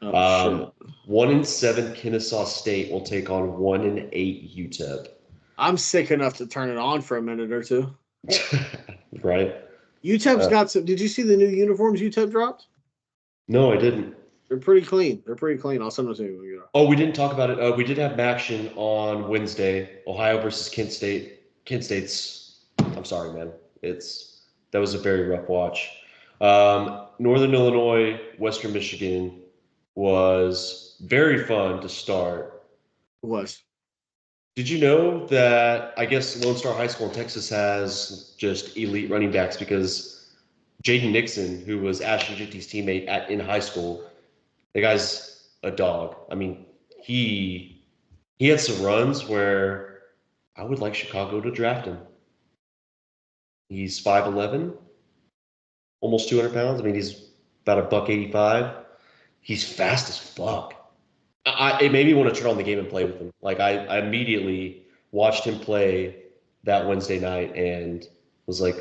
1-7 Kennesaw State will take on 1-8 UTEP. I'm sick enough to turn it on for a minute or two. Right. UTEP's got some. Did you see the new uniforms UTEP dropped? No, I didn't. They're pretty clean. I'll send them to you. Oh, we didn't talk about it. We did have action on Wednesday. Ohio versus Kent State. Kent State's. I'm sorry, man. That was a very rough watch. Northern Illinois, Western Michigan was very fun to start. It was. Did you know that I guess Lone Star High School in Texas has just elite running backs because Jaden Nixon, who was Ashton Jitty's teammate in high school, the guy's a dog. I mean, he had some runs where I would like Chicago to draft him. He's 5'11", almost 200 pounds. I mean, he's about $185. He's fast as fuck. It made me want to turn on the game and play with him. Like I immediately watched him play that Wednesday night and was like,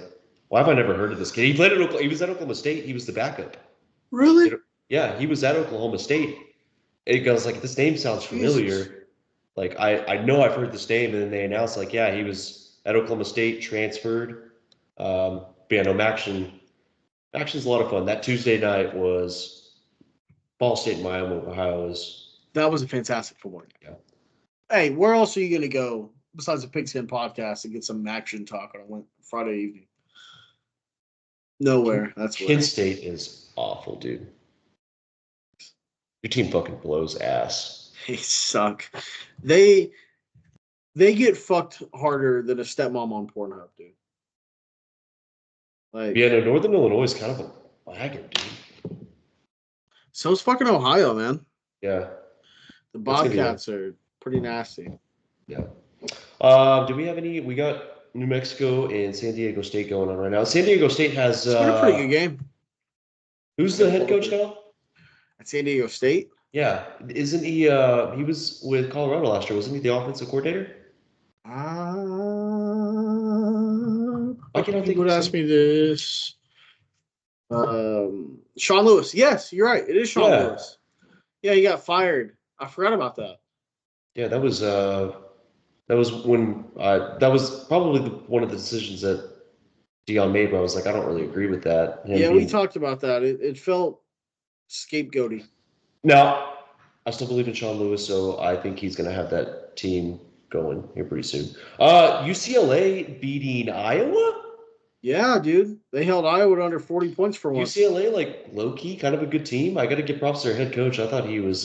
why have I never heard of this kid? He was at Oklahoma State. He was the backup. Really? Yeah, he was at Oklahoma State. It goes like, this name sounds familiar. Jesus. Like I know I've heard this name, and then they announced like, yeah, he was at Oklahoma State, transferred. But yeah, no, action's a lot of fun. That Tuesday night was Ball State and Miami, Ohio That was a fantastic football game. Yeah. Hey, where else are you going to go besides the PigSkin podcast and get some action talk on a Friday evening? Nowhere. That's Kent State is awful, dude. Your team fucking blows ass. They suck. They get fucked harder than a stepmom on Pornhub, dude. Like, yeah, no, Northern Illinois is kind of a wagon, dude. So is fucking Ohio, man. Yeah. The Bobcats are pretty nasty. Yeah. Do we have any? We got New Mexico and San Diego State going on right now. San Diego State has. It's been a pretty good game. Who's the head coach now? At San Diego State? Yeah. Isn't he? He was with Colorado last year. Wasn't he the offensive coordinator? Why can't I think? Would ask me this. Sean Lewis. Yes, you're right. It is Sean Lewis. Yeah, he got fired. I forgot about that. Yeah, that was when that was probably one of the decisions that Dion made. Where I was like, I don't really agree with that. We talked about that. It felt scapegoaty. No, I still believe in Sean Lewis, so I think he's going to have that team going here pretty soon. UCLA beating Iowa. Yeah, dude. They held Iowa to under 40 points for once. UCLA, like, low-key, kind of a good team. I got to give props to their head coach. I thought he was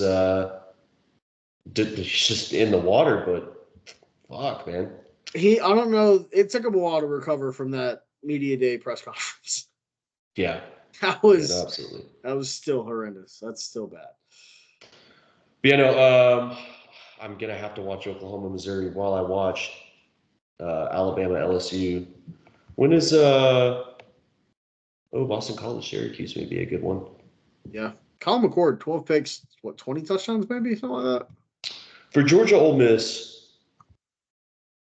just in the water, but fuck, man. I don't know. It took him a while to recover from that media day press conference. Yeah. Absolutely. That was still horrendous. That's still bad. But, I'm going to have to watch Oklahoma, Missouri while I watch Alabama, LSU. When is Boston College, Syracuse may be a good one. Yeah. Colin McCord, 12 picks, 20 touchdowns maybe? Something like that. For Georgia Ole Miss,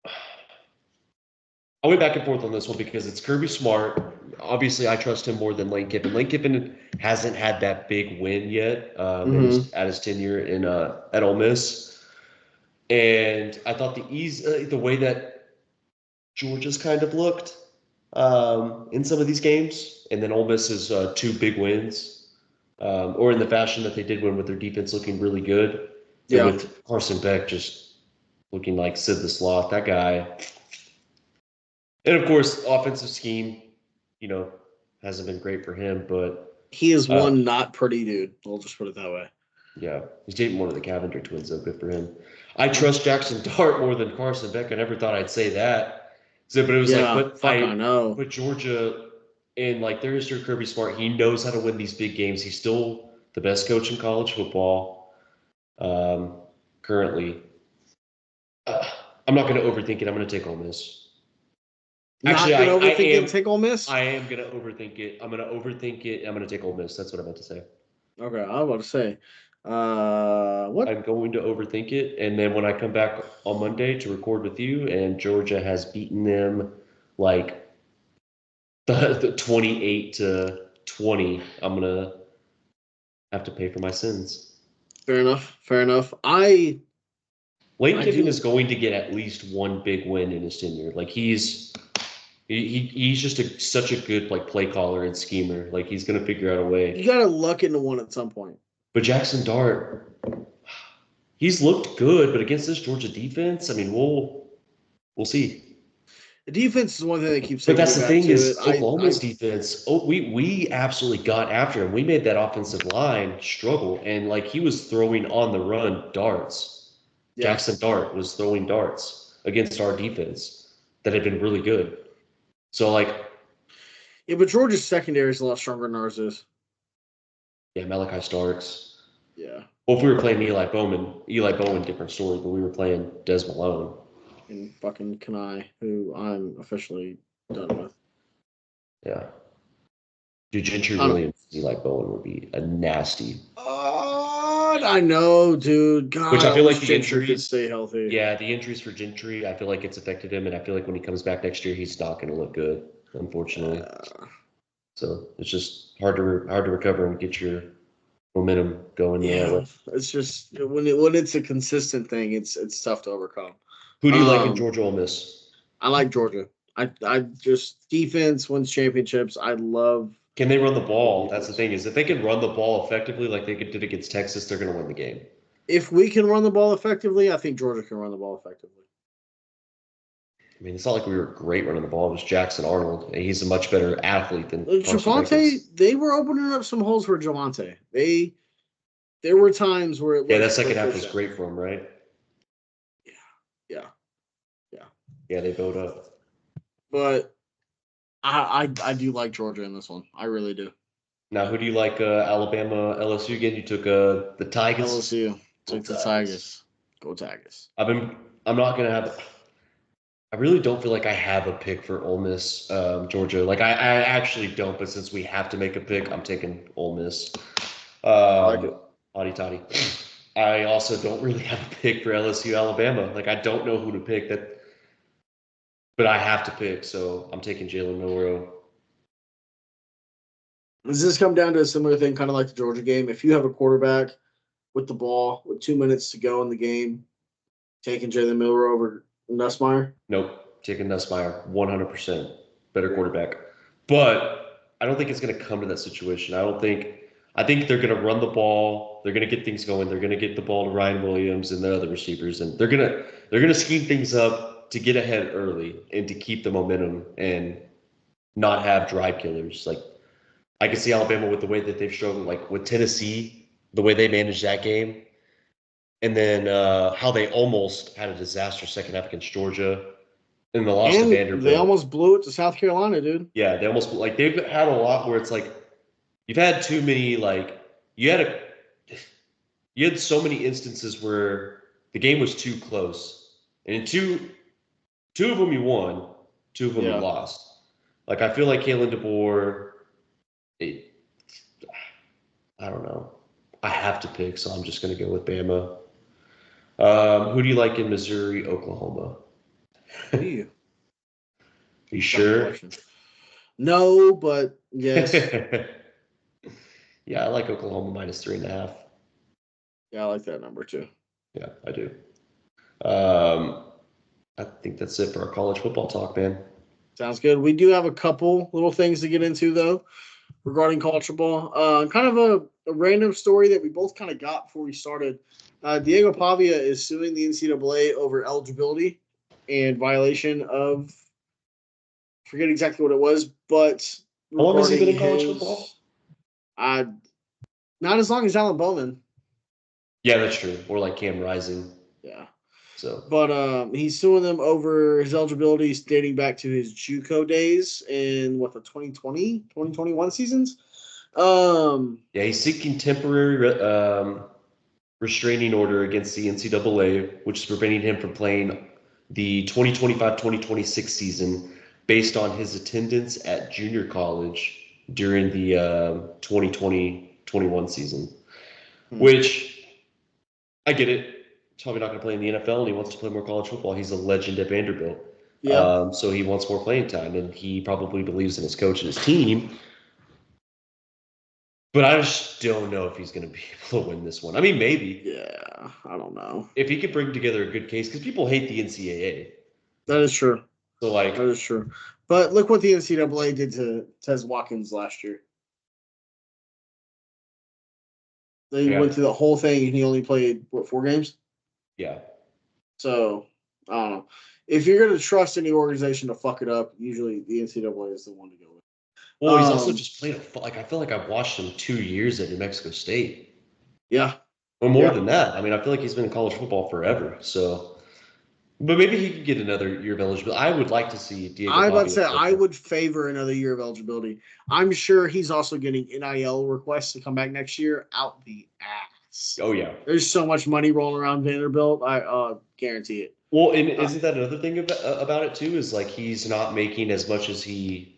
I went back and forth on this one because it's Kirby Smart. Obviously, I trust him more than Lane Kiffin. Lane Kiffin hasn't had that big win yet at his tenure at Ole Miss. And I thought the way that Georgia's kind of looked in some of these games, and then Ole Miss's 2 big wins, or in the fashion that they did win with their defense looking really good. Yeah. And with Carson Beck just looking like Sid the Sloth, that guy. And of course, offensive scheme, hasn't been great for him, but he is one not pretty dude. We'll just put it that way. Yeah, he's dating one of the Cavender twins, so good for him. I trust Jackson Dart more than Carson Beck. I never thought I'd say that. So, but it was I know. But Georgia, in like their history of Kirby Smart, he knows how to win these big games. He's still the best coach in college football currently. I'm not going to overthink it. I'm going to take Ole Miss. Actually, I am. Take Ole Miss? I am going to overthink it. I'm going to overthink it. I'm going to take Ole Miss. That's what I meant to say. Okay, I was about to say. What? I'm going to overthink it, and then when I come back on Monday to record with you, and Georgia has beaten them like the 28-20, I'm gonna have to pay for my sins. Fair enough. I Lane Kiffin is going to get at least one big win in his tenure. Like he's just such a good like play caller and schemer. Like he's going to figure out a way. You got to luck into one at some point. But Jackson Dart, he's looked good, but against this Georgia defense, I mean, we'll see. The defense is one thing that keeps. But that's the thing is Oklahoma's defense. Oh, we absolutely got after him. We made that offensive line struggle, and like he was throwing on the run darts. Yeah. Jackson Dart was throwing darts against our defense that had been really good. So like, yeah, but Georgia's secondary is a lot stronger than ours is. Yeah, Malachi Starks. Yeah. Well, if we were playing Eli Bowman, different story. But we were playing Des Malone. And fucking Kanai, who I'm officially done with. Yeah. Dude, Gentry Williams, Eli Bowen would be a nasty. I know, dude. God, which I feel like the Gentry injuries stay healthy. Yeah, the injuries for Gentry, I feel like it's affected him, and I feel like when he comes back next year, he's not going to look good, unfortunately. So it's just hard to recover and get your momentum going. Yeah, it's just when it's a consistent thing, it's tough to overcome. Who do you like in Georgia Ole Miss? I like Georgia. I just defense wins championships. I love. Can they run the ball? That's the thing is if they can run the ball effectively like they did against Texas, they're going to win the game. If we can run the ball effectively, I think Georgia can run the ball effectively. I mean, it's not like we were great running the ball. It was Jackson Arnold. And he's a much better athlete than Javonte. They were opening up some holes for Javonte. There were times where that second half was great for him, right? Yeah, they built up. But I do like Georgia in this one. I really do. Now, who do you like? Alabama, LSU again? You took the Tigers. LSU took the Tigers. Go Tigers. I'm not gonna have. I really don't feel like I have a pick for Ole Miss, Georgia. Like I actually don't. But since we have to make a pick, I'm taking Ole Miss. Hotty toddy. I also don't really have a pick for LSU, Alabama. Like I don't know who to pick. But I have to pick, so I'm taking Jalen Milroe. Does this come down to a similar thing, kind of like the Georgia game? If you have a quarterback with the ball with 2 minutes to go in the game, taking Jalen Milroe over Nussmeier? Nope, taking Nussmeier, 100% better quarterback. But I don't think it's going to come to that situation. I think they're going to run the ball. They're going to get things going. They're going to get the ball to Ryan Williams and the other receivers, and they're going to scheme things up to get ahead early and to keep the momentum and not have drive killers. Like I can see Alabama with the way that they've struggled, like with Tennessee, the way they managed that game. And then how they almost had a disastrous second half against Georgia and the loss to Vanderbilt. They almost blew it to South Carolina, dude. Yeah, they almost they've had a lot where it's like you've had too many you had so many instances where the game was too close. And two of them you won, two of them you lost. Like I feel like Kalen DeBoer, I don't know. I have to pick, so I'm just going to go with Bama. Who do you like in Missouri, Oklahoma? Who do you? Are you sure? No, but yes. Yeah, I like Oklahoma -3.5. Yeah, I like that number too. Yeah, I do. I think that's it for our college football talk, man. Sounds good. We do have a couple little things to get into, though, regarding college football. Kind of a random story that we both kind of got before we started. Diego Pavia is suing the NCAA over eligibility and violation of, forget exactly what it was, but how long has he been in college football? Not as long as Alan Bowman. Yeah, that's true. Or like Cam Rising. Yeah. So, but he's suing them over his eligibility dating back to his JUCO days in the 2020, 2021 seasons. Yeah, he's seeking temporary restraining order against the NCAA, which is preventing him from playing the 2025-2026 season based on his attendance at junior college during the 2020-21 season, which I get it. He's probably not going to play in the NFL, and he wants to play more college football. He's a legend at Vanderbilt. Yeah. So he wants more playing time, and he probably believes in his coach and his team. But I just don't know if he's going to be able to win this one. I mean, maybe. Yeah, I don't know. If he could bring together a good case, because people hate the NCAA. That is true. So, like. That is true. But look what the NCAA did to Tez Watkins last year. They went through the whole thing, and he only played, 4 games? Yeah. So, I don't know. If you're going to trust any organization to fuck it up, usually the NCAA is the one to go with. Well, he's also just played I feel like I've watched him 2 years at New Mexico State. Yeah. Or more than that. I mean, I feel like he's been in college football forever. So, but maybe he could get another year of eligibility. I would like to see Diego. I would say I would favor another year of eligibility. I'm sure he's also getting NIL requests to come back next year out the ass. Oh yeah, there's so much money rolling around Vanderbilt. I guarantee it. Well, and isn't that another thing about it too? Is like he's not making as much as he.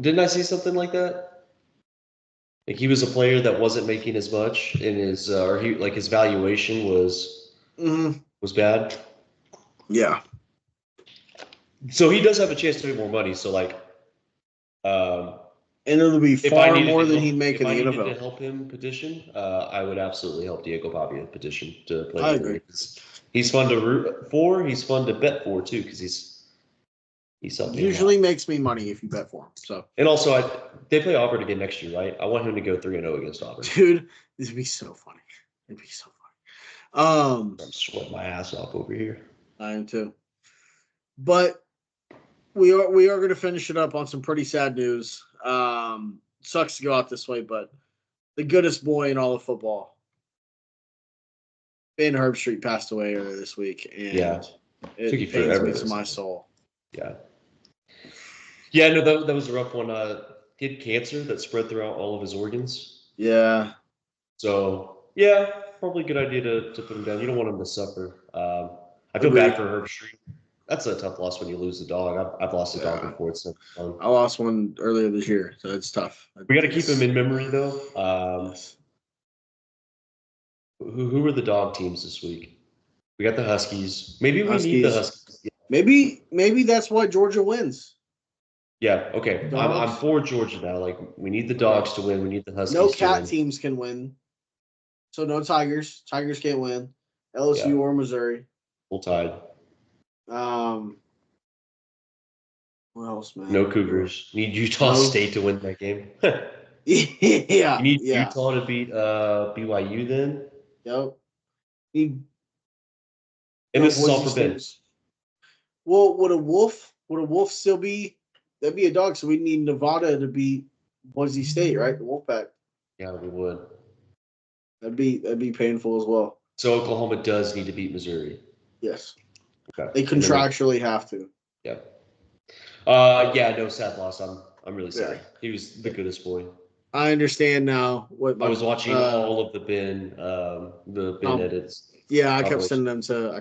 Didn't I see something like that? Like he was a player that wasn't making as much in his, or he like his valuation was bad. Yeah. So he does have a chance to make more money. So like, and it'll be far more than he'd make in the NFL. If I needed to help him petition, I would absolutely help Diego Pavia petition to play. I agree. He's fun to root for. He's fun to bet for too because he's something. Usually makes me money if you bet for him. So and also they play Auburn again next year, right? I want him to go 3-0 against Auburn. Dude, this would be so funny. It'd be so funny. I'm sweating my ass off over here. I am too. But we are going to finish it up on some pretty sad news. Sucks to go out this way, but the goodest boy in all of football, Ben Herbstreit, passed away earlier this week, and it pains me to my soul. Yeah, no, that was a rough one. He had cancer that spread throughout all of his organs. Yeah. So probably a good idea to put him down. You don't want him to suffer. I feel bad for Herbstreit. That's a tough loss when you lose a dog. I've lost a dog before. It's so fun. I lost one earlier this year, so it's tough. We got to keep him in memory, though. Who were the dog teams this week? We got the Huskies. Maybe we need the Huskies. Yeah. Maybe that's why Georgia wins. Yeah. Okay. I'm for Georgia now. Like we need the dogs to win. We need the Huskies. No cat teams can win. So no Tigers. Tigers can't win. LSU or Missouri. Full tide. What else, man? No Cougars. Need Utah State to win that game. Yeah. You need Utah to beat BYU then. Yep. And this is all for Ben. Well, would a wolf still be? That'd be a dog. So we need Nevada to beat Boise State, right? The Wolfpack. Yeah, we would. That'd be painful as well. So Oklahoma does need to beat Missouri. Yes. Okay. They contractually have to. Yeah. No, sad loss. I'm really sorry. Yeah. He was the goodest boy. I understand now. I was watching all of the Ben edits. Yeah, I kept sending them to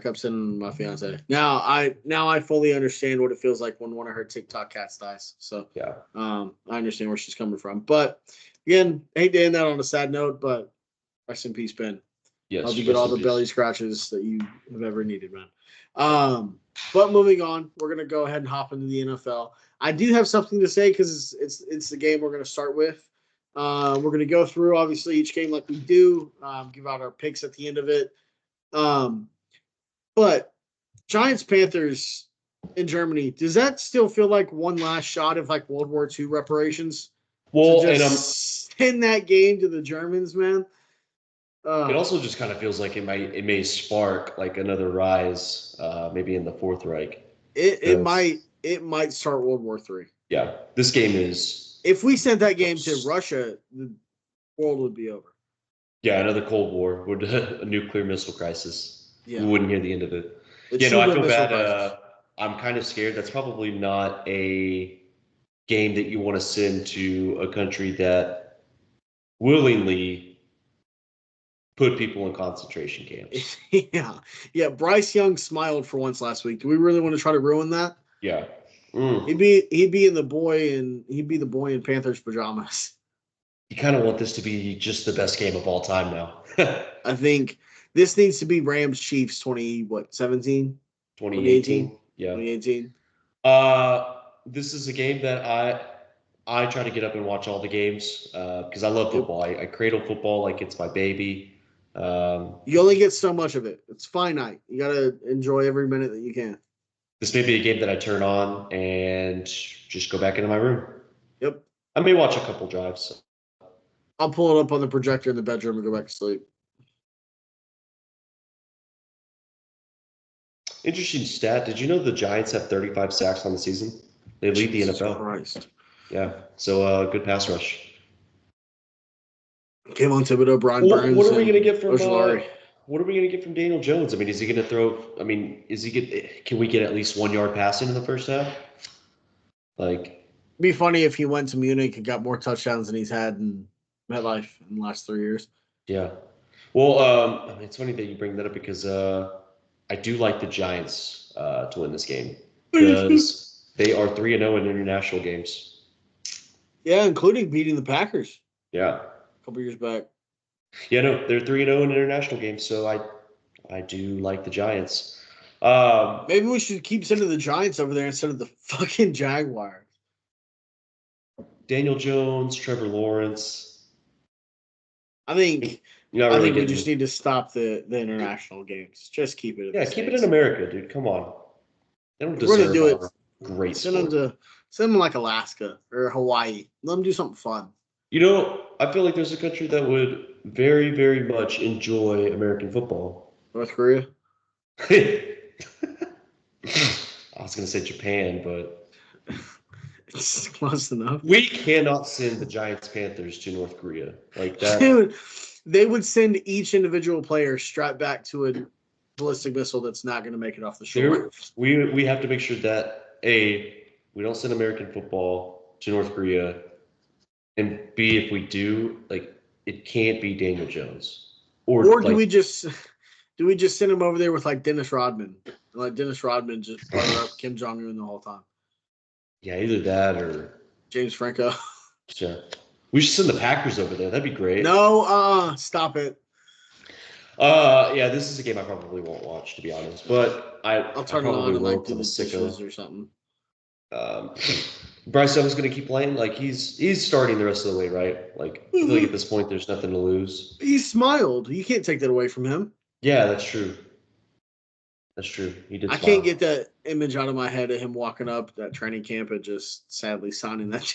my fiance. Now I fully understand what it feels like when one of her TikTok cats dies. So I understand where she's coming from. But again, I hate to end that on a sad note, but rest in peace, Ben. Yes. Hope you get all the belly scratches that you have ever needed, man. But moving on, we're gonna go ahead and hop into the NFL. I do have something to say because it's the game we're gonna start with. We're gonna go through obviously each game like we do, give out our picks at the end of it. But Giants Panthers in Germany, does that still feel like one last shot of like World War II reparations? Well, and send that game to the Germans, man. It also just kind of feels like it may spark like another rise, maybe in the Fourth Reich. It might start World War III. Yeah, this game is. If we sent that game to Russia, the world would be over. Yeah, another Cold War, a nuclear missile crisis. Yeah. We wouldn't hear the end of it. I feel bad. I'm kind of scared. That's probably not a game that you want to send to a country that willingly put people in concentration camps. Yeah. Bryce Young smiled for once last week. Do we really want to try to ruin that? Yeah. He'd be the boy in Panthers pajamas. You kind of want this to be just the best game of all time now. I think this needs to be Rams Chiefs 2018? Yeah. 2018. This is a game that I try to get up and watch all the games because I love football. I cradle football like it's my baby. You only get so much of it. It's finite. You got to enjoy every minute that you can. This may be a game that I turn on and just go back into my room. Yep. I may watch a couple drives. I'll pull it up on the projector in the bedroom and go back to sleep. Interesting stat. Did you know the Giants have 35 sacks on the season? They lead the NFL. Christ. Yeah. So good pass rush. Came on Thibodeau, Brian Burns. What are we going to get from Ojulari? What are we going to get from Daniel Jones? I mean, is he going to throw? I mean, can we get at least 1 yard passing in the first half? Like, it'd be funny if he went to Munich and got more touchdowns than he's had in MetLife in the last 3 years. Yeah. Well, I mean, it's funny that you bring that up because I do like the Giants to win this game because they are 3-0 in international games. Yeah, including beating the Packers. Yeah. A couple years back. Yeah, no, they're 3-0 in international games, so I do like the Giants. Maybe we should keep sending the Giants over there instead of the fucking Jaguars. Daniel Jones, Trevor Lawrence. I think we just need to stop the international games. Just keep it. Yeah, keep it in America, dude. Come on. They don't deserve to do it. Great. Send them like Alaska or Hawaii. Let them do something fun. You know, I feel like there's a country that would very, very much enjoy American football. North Korea. I was going to say Japan, but it's close enough. We cannot send the Giants Panthers to North Korea like that. Dude, they would send each individual player strapped back to a ballistic missile that's not going to make it off the shore. We have to make sure that A, we don't send American football to North Korea, and B, if we do, like, it can't be Daniel Jones. Or do we just send him over there with like Dennis Rodman? Like Dennis Rodman just butter up Kim Jong-un the whole time. Yeah, either that or James Franco. Yeah. We should send the Packers over there. That'd be great. No, stop it. Yeah, this is a game I probably won't watch, to be honest. But I'll turn it on and like do the dishes or something. Bryce Young's going to keep playing. Like he's starting the rest of the way, right? Like I feel like at this point there's nothing to lose. He smiled. You can't take that away from him. Yeah, that's true. That's true. He did. I can't get that image out of my head of him walking up that training camp and just sadly signing that.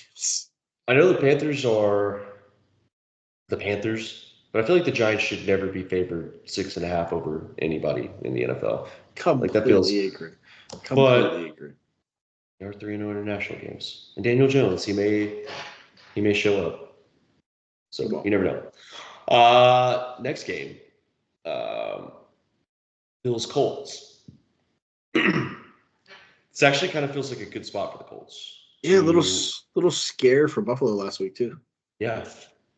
I know the Panthers are the Panthers, but I feel like the Giants should never be favored 6.5 over anybody in the NFL. Completely agree. Completely agree. There are 3-0 international games, and Daniel Jones, he may show up. So you never know. Next game, Bills Colts. This actually kind of feels like a good spot for the Colts. Yeah, a little scare for Buffalo last week too. Yeah.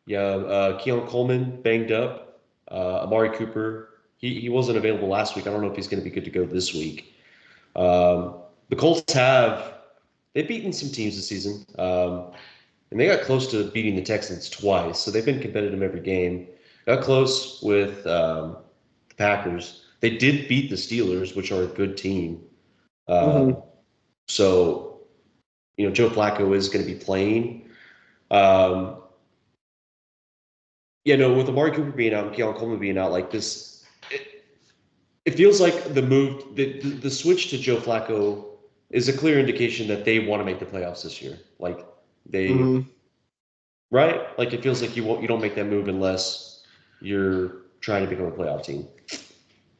Keon Coleman banged up. Amari Cooper, he wasn't available last week. I don't know if he's going to be good to go this week. The Colts they've beaten some teams this season, and they got close to beating the Texans twice. So they've been competitive every game. Got close with the Packers. They did beat the Steelers, which are a good team. So, Joe Flacco is going to be playing. With Amari Cooper being out and Keon Coleman being out like this, it feels like the move, the switch to Joe Flacco is a clear indication that they want to make the playoffs this year. Like right? Like it feels like you don't make that move unless you're trying to become a playoff team.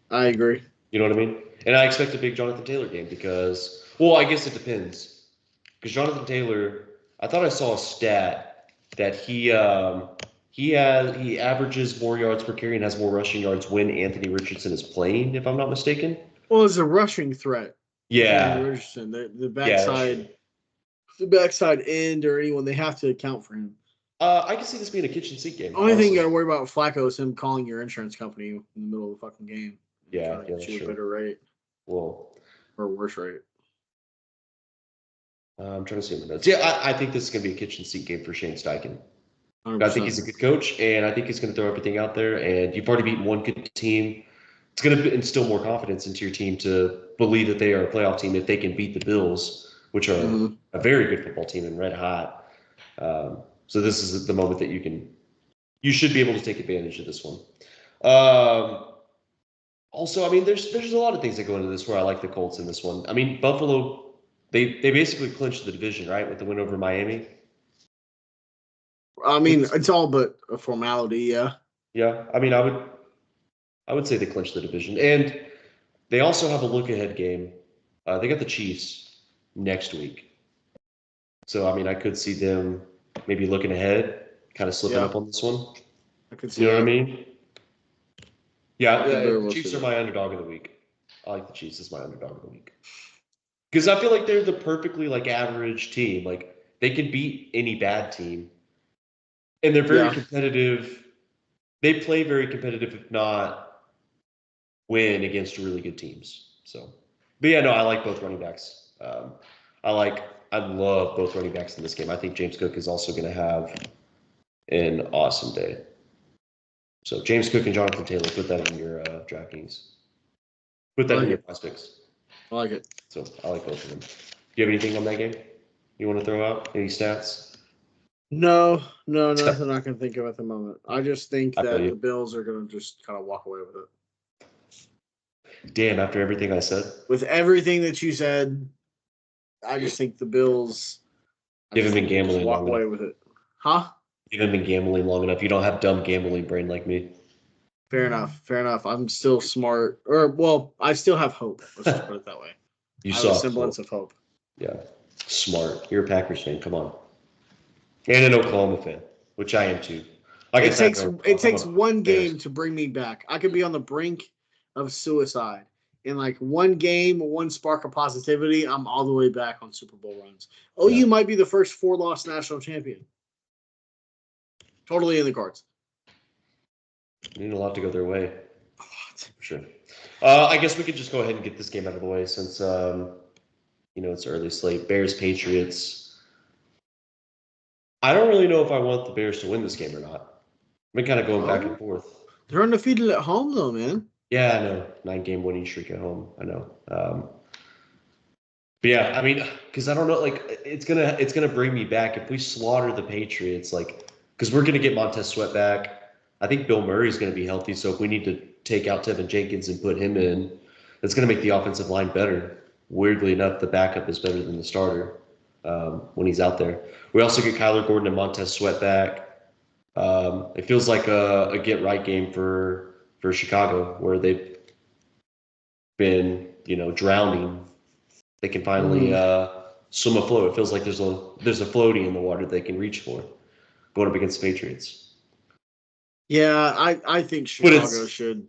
I agree. You know what I mean? And I expect a big Jonathan Taylor game because, I guess it depends. Because Jonathan Taylor, I thought I saw a stat that he averages more yards per carry and has more rushing yards when Anthony Richardson is playing, if I'm not mistaken. Well, it's a rushing threat. Yeah. Richardson, the backside end or anyone, they have to account for him. I can see this being a kitchen sink game. Only thing you got to worry about with Flacco is him calling your insurance company in the middle of the fucking game. Yeah, that's true. A better rate. Well, or worse rate. I'm trying to see the notes. Yeah, I think this is going to be a kitchen sink game for Shane Steichen. 100%. I think he's a good coach, and I think he's going to throw everything out there. And you've already beaten one good team. It's going to instill more confidence into your team to believe that they are a playoff team if they can beat the Bills, which are a very good football team and red hot. So this is the moment that you should be able to take advantage of this one. Also, I mean, there's a lot of things that go into this where I like the Colts in this one. I mean, Buffalo, they basically clinched the division, right, with the win over Miami. I mean, it's all but a formality, yeah. Yeah, I mean, I would say they clinched the division, and they also have a look-ahead game. They got the Chiefs next week, so I mean, I could see them maybe looking ahead, kind of slipping up on this one. I could see You know that. what I mean? Yeah, very the well Chiefs see are that. my underdog of the week. I like the Chiefs as my underdog of the week because I feel like they're the perfectly like average team. Like they can beat any bad team, and they're very competitive. They play very competitive, if not win against really good teams. So, but yeah, no, I like both running backs. I love both running backs in this game. I think James Cook is also going to have an awesome day. So James Cook and Jonathan Taylor, put that in your DraftKings. Put that in your prospects. I like it. So I like both of them. Do you have anything on that game you want to throw out? Any stats? No, nothing I can think of at the moment. I just think I feel that you. the Bills are going to just kind of walk away with it. Damn, after everything I said. With everything that you said, I just think the Bills. You haven't been gambling walk long away enough. with it, huh? You haven't been gambling long enough. You don't have dumb gambling brain like me. Fair enough. I'm still smart, I still have hope. Let's just put it that way. You I have a saw semblance of hope. Yeah, smart. You're a Packers fan. Come on, and an Oklahoma fan, which I am too. It takes one game to bring me back. I could be on the brink of suicide. In like one game, one spark of positivity, I'm all the way back on Super Bowl runs. OU might be the first 4-loss national champion. Totally in the cards. Need a lot to go their way. A lot, for sure. I guess we could just go ahead and get this game out of the way since it's early slate. Bears Patriots. I don't really know if I want the Bears to win this game or not. I've been kind of going back and forth. They're undefeated at home, though, man. Yeah, I know. 9-game winning streak at home. I know. But yeah, I mean, because I don't know, like it's gonna bring me back if we slaughter the Patriots, like because we're gonna get Montez Sweat back. I think Bill Murray's gonna be healthy, so if we need to take out Tevin Jenkins and put him in, that's gonna make the offensive line better. Weirdly enough, the backup is better than the starter when he's out there. We also get Kyler Gordon and Montez Sweat back. It feels like a get right game for Chicago, where they've been drowning. They can finally swim afloat. It feels like there's a floaty in the water they can reach for going up against the Patriots. Yeah, I think Chicago should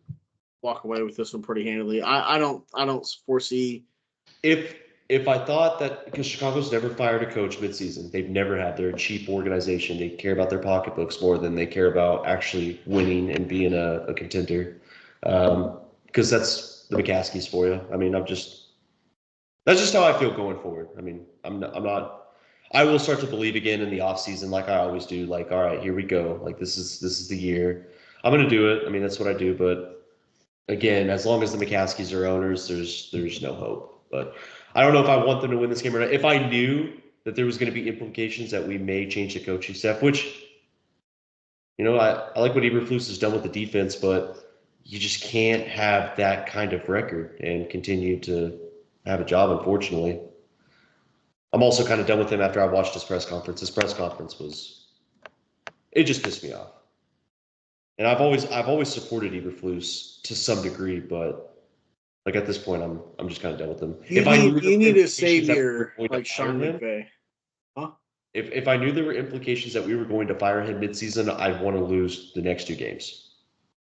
walk away with this one pretty handily. I don't foresee if I thought that, because Chicago's never fired a coach midseason. They've never had. They're a cheap organization. They care about their pocketbooks more than they care about actually winning and being a contender. Because that's the McCaskies for you. I mean, that's just how I feel going forward. I mean, I'm not. I will start to believe again in the offseason like I always do. Like, all right, here we go. Like this is the year. I'm gonna do it. I mean, that's what I do. But again, as long as the McCaskies are owners, there's no hope. But I don't know if I want them to win this game or not. If I knew that there was going to be implications that we may change the coaching staff, which I like what Eberflus has done with the defense, but you just can't have that kind of record and continue to have a job, unfortunately. I'm also kind of done with him after I watched his press conference. His press conference it just pissed me off. And I've always supported Eberflus to some degree, but like at this point, I'm just kind of done with him. You need a savior like Sean McVay. Huh? If I knew there were implications that we were going to fire him midseason, I'd want to lose the next 2 games,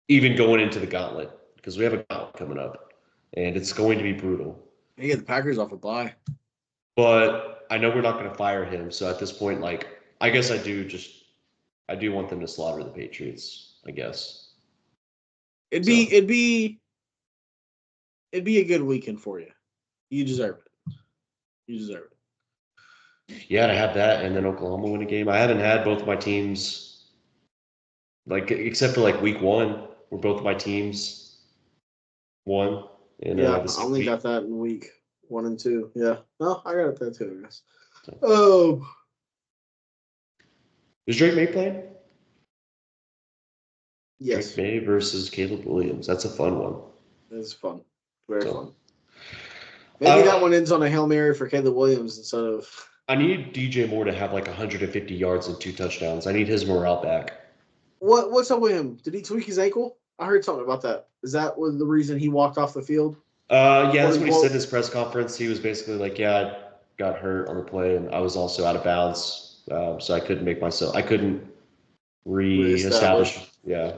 even going into the gauntlet, because we have a gauntlet coming up, and it's going to be brutal. You get the Packers off a bye. But I know we're not going to fire him, so at this point, like, I guess I do want them to slaughter the Patriots, I guess. It'd be a good weekend for you. You deserve it. Yeah, to have that and then Oklahoma win a game. I haven't had both of my teams, like, except for like week 1, where both of my teams won. And, I only got that in week 1 and 2. Yeah. No, I got that too, I guess. Oh. Is Drake May playing? Yes. Drake May versus Caleb Williams. That's a fun one. It's fun. Very fun. Maybe that one ends on a Hail Mary for Caleb Williams instead of. I need DJ Moore to have like 150 yards and 2 touchdowns. I need his morale back. What's up with him? Did he tweak his ankle? I heard something about that. Is that the reason he walked off the field? Yeah, that's what he said in his press conference. He was basically like, yeah, I got hurt on the play, and I was also out of bounds, so I couldn't reestablish. Yeah.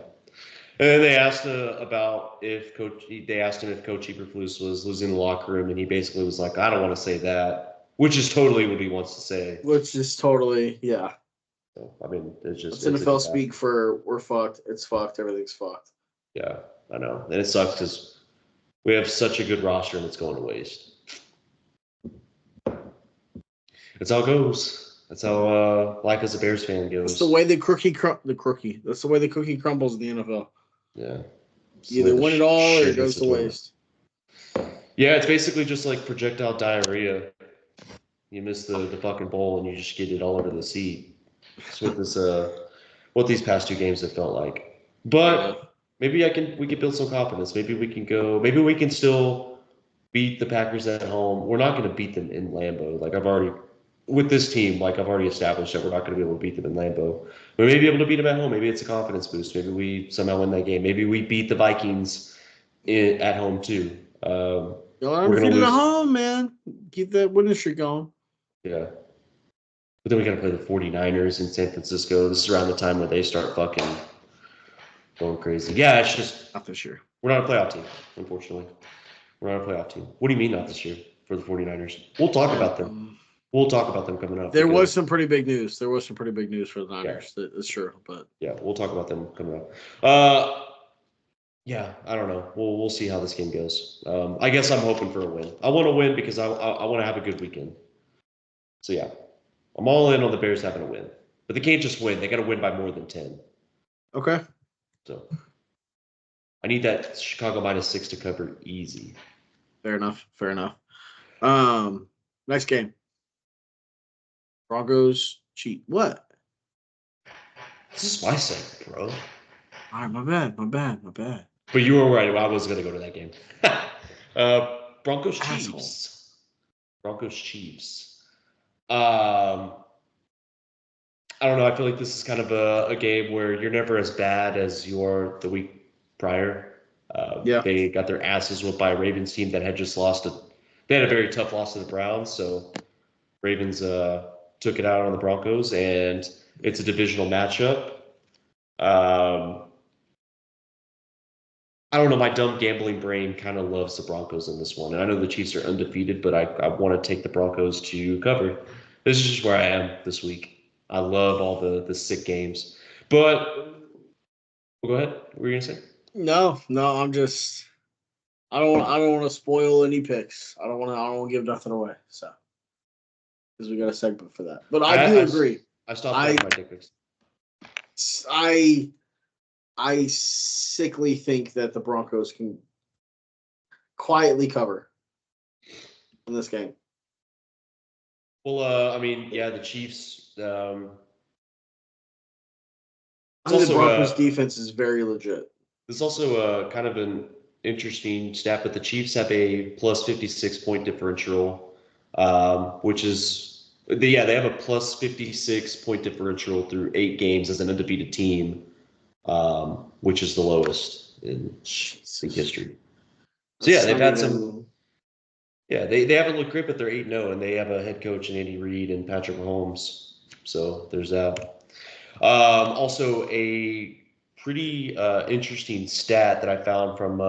And then they asked about if Coach Eberflus was losing the locker room, and he basically was like, I don't want to say that, which is totally what he wants to say. Which is totally, yeah. So, I mean, it's NFL speak for we're fucked. It's fucked. Everything's fucked. Yeah, I know. And it sucks because we have such a good roster and it's going to waste. That's how it goes. That's how life as a Bears fan goes. That's the way the cookie That's the way the cookie crumbles in the NFL. Yeah. You either win it all or it goes to waste. Yeah, it's basically just like projectile diarrhea. You miss the fucking bowl and you just get it all over the seat. That's what these past 2 games have felt like. But maybe we can build some confidence. Maybe we can still beat the Packers at home. We're not going to beat them in Lambeau. With this team, I've already established that we're not going to be able to beat them in Lambeau. We may be able to beat them at home. Maybe it's a confidence boost. Maybe we somehow win that game. Maybe we beat the Vikings at home too. We're going to lose at home, man. Keep that winning streak going. Yeah. But then we got to play the 49ers in San Francisco. This is around the time where they start fucking going crazy. Yeah, it's just not this year. We're not a playoff team, unfortunately. We're not a playoff team. What do you mean not this year for the 49ers? We'll talk about them. We'll talk about them coming up. There was some pretty big news. For the Niners. Yeah. That's true. But yeah, we'll talk about them coming up. Yeah, I don't know. We'll see how this game goes. I guess I'm hoping for a win. I want to win because I want to have a good weekend. So yeah, I'm all in on the Bears having a win. But they can't just win. They got to win by more than 10. Okay. So I need that Chicago -6 to cover easy. Fair enough. Next game. Broncos cheat. What? This is my segment, bro. All right, my bad. But you were right. I was going to go to that game. Broncos Chiefs. Broncos Chiefs. I don't know. I feel like this is kind of a game where you're never as bad as you are the week prior. They got their asses whooped by a Ravens team that had just lost. They had a very tough loss to the Browns. So Ravens took it out on the Broncos, and it's a divisional matchup. I don't know. My dumb gambling brain kind of loves the Broncos in this one. And I know the Chiefs are undefeated, but I want to take the Broncos to cover. This is just where I am this week. I love all the sick games. But go ahead. What were you going to say? No, I'm just I don't want to spoil any picks. I don't want to give nothing away. So because we got a segment for that. But I do agree. I stopped my dick pics. I sickly think that the Broncos can quietly cover in this game. Well, I mean, yeah, the Chiefs. I think the Broncos' defense is very legit. There's also kind of an interesting stat, but the Chiefs have a plus 56 point differential, which is they have a plus 56 point differential through 8 games as an undefeated team. Which is the lowest in history. So yeah, they've had some. Yeah, they haven't looked great, but they're 8-0, and they have a head coach in Andy Reid and Patrick Mahomes. So there's that. Also, a pretty interesting stat that I found from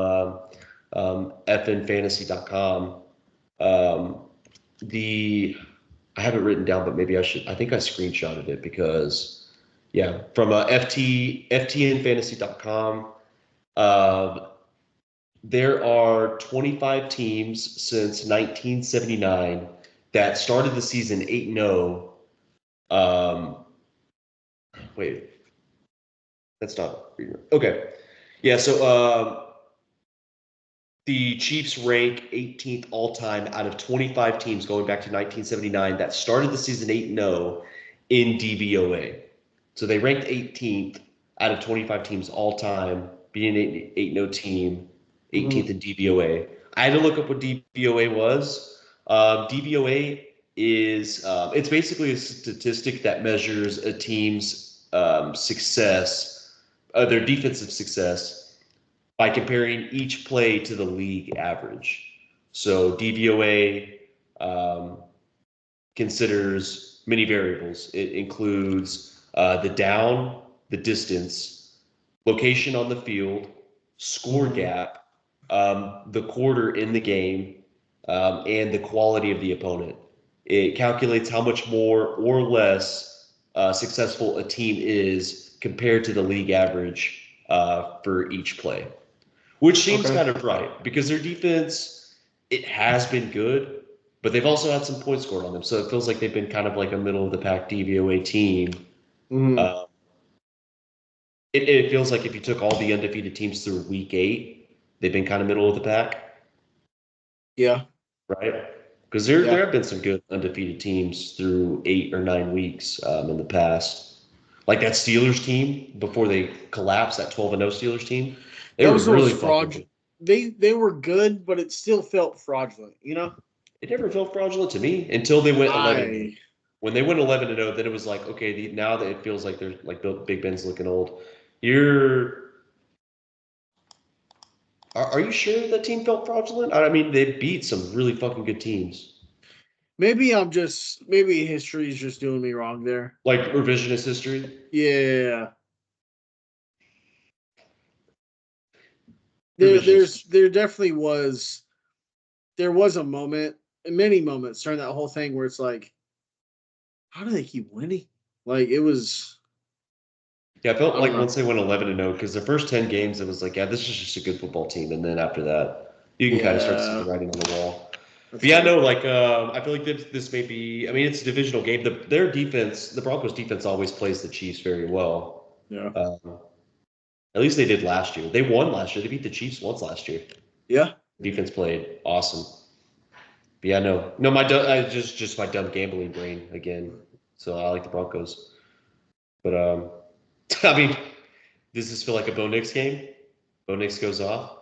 fnfantasy.com. I have it written down, but maybe I should. I think I screenshotted it because. Yeah, from ftnfantasy.com. There are 25 teams since 1979 that started the season 8-0. Wait, that's not okay. Yeah, so the Chiefs rank 18th all time out of 25 teams going back to 1979 that started the season 8-0 in DVOA. So they ranked 18th out of 25 teams all time, being an 8-0 team, 18th in DVOA. I had to look up what DVOA was. DVOA is it's basically a statistic that measures a team's success, their defensive success, by comparing each play to the league average. So DVOA considers many variables. It includes the down, the distance, location on the field, score gap, the quarter in the game, and the quality of the opponent. It calculates how much more or less successful a team is compared to the league average for each play, which seems kind of right because their defense, it has been good, but they've also had some points scored on them. So it feels like they've been kind of like a middle of the pack DVOA team. It feels like if you took all the undefeated teams through week 8, they've been kind of middle of the pack. Yeah. Right? Because there have been some good undefeated teams through 8 or 9 weeks in the past. Like that Steelers team before they collapsed, that 12-0 Steelers team. They were really fraudulent. They were good, but it still felt fraudulent, you know? It never felt fraudulent to me until they went 11-0. When they went 11-0, then it was like, okay, now that it feels like they're like Big Ben's looking old. Are you sure that team felt fraudulent? I mean, they beat some really fucking good teams. Maybe history is just doing me wrong there. Like revisionist history? Yeah. There definitely was a moment, many moments during that whole thing where it's like, how do they keep winning? Like it was. Yeah, I felt like once they went 11-0, because the first 10 games, it was like, yeah, this is just a good football team. And then after that, you can kind of start seeing the writing on the wall. But yeah, no, like, I feel like this may be, I mean, it's a divisional game. Their defense, the Broncos defense always plays the Chiefs very well. Yeah. At least they did last year. They won last year. They beat the Chiefs once last year. Yeah. Defense played awesome. But yeah, no, just my dumb gambling brain again. So I like the Broncos. But, I mean, does this feel like a Bo Nix game? Bo Nix goes off?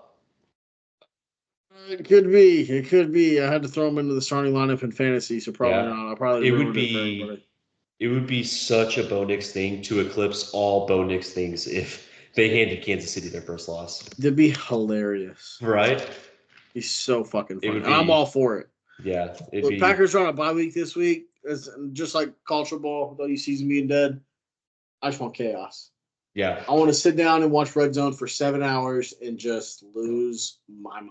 It could be. It could be. I had to throw him into the starting lineup in fantasy, so probably not. I'll probably ruin it for everybody. It would be such a Bo Nix thing to eclipse all Bo Nix things if they handed Kansas City their first loss. It'd be hilarious. Right? He's so fucking funny. I'm all for it. Yeah. The Packers are on a bye week this week. It's just like college football, though you season being dead. I just want chaos. Yeah. I want to sit down and watch Red Zone for 7 hours and just lose my mind.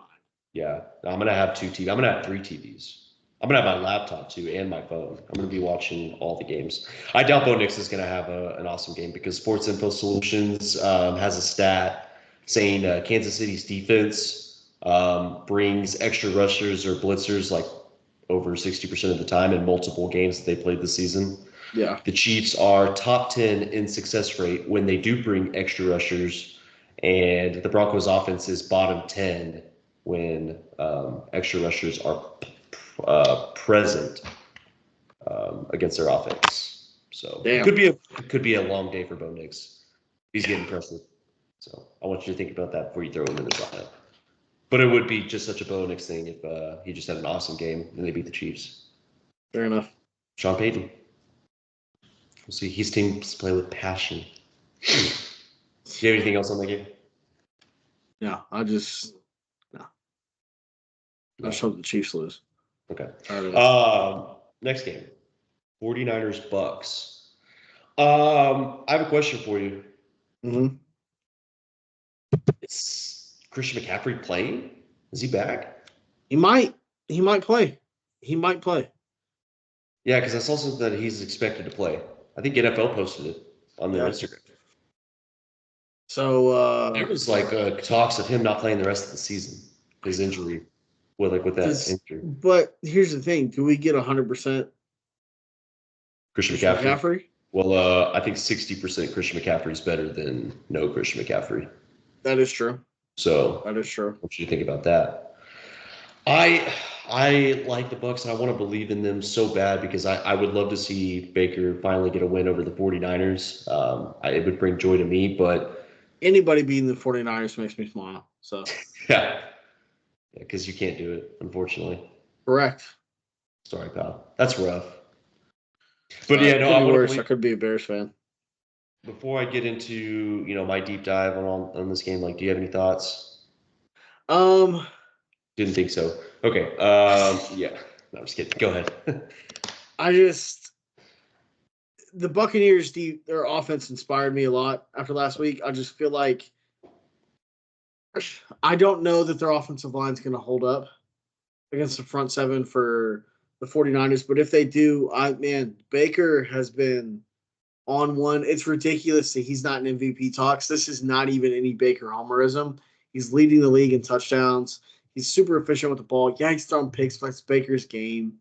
Yeah. I'm going to have 2 TVs. I'm going to have 3 TVs. I'm going to have my laptop, too, and my phone. I'm going to be watching all the games. I doubt Bo Nix is going to have an awesome game because Sports Info Solutions has a stat saying Kansas City's defense brings extra rushers or blitzers like over 60% of the time in multiple games that they played this season. Yeah. The Chiefs are top 10 in success rate when they do bring extra rushers, and the Broncos offense is bottom 10 when extra rushers are present against their offense. So it could be a long day for Bo Nix. He's getting pressured. So I want you to think about that before you throw him in the lineup. But it would be just such a Bo Nix thing if he just had an awesome game and they beat the Chiefs. Fair enough. Sean Payton. We'll see. His teams play with passion. Do you have anything else on the game? No, I just hope the Chiefs lose. Okay. Next game. 49ers Bucks. I have a question for you. Mm-hmm. Is Christian McCaffrey playing? Is he back? He might play. Yeah, because I saw something that he's expected to play. I think NFL posted it on their Instagram. So there was like talks of him not playing the rest of the season. His injury, with that injury. But here's the thing: do we get 100% Christian McCaffrey? Well, I think 60% Christian McCaffrey is better than no Christian McCaffrey. That is true. So that is true. What do you think about that? I I like the Bucs, and I want to believe in them so bad because I would love to see Baker finally get a win over the 49ers. It would bring joy to me, but anybody beating the 49ers makes me smile. So yeah, because you can't do it, unfortunately. Correct. Sorry, pal. That's rough. But yeah, no, could I be want to worse. believe. I could be a Bears fan. Before I get into my deep dive on this game, like, do you have any thoughts? Didn't think so. Okay. Yeah. No, I'm just kidding. Go ahead. The Buccaneers, their offense inspired me a lot after last week. I just feel like I don't know that their offensive line is going to hold up against the front seven for the 49ers. But if they do, Baker has been on one. It's ridiculous that he's not in MVP talks. This is not even any Baker homerism. He's leading the league in touchdowns. He's super efficient with the ball. Yeah, he's throwing picks, but it's Baker's game.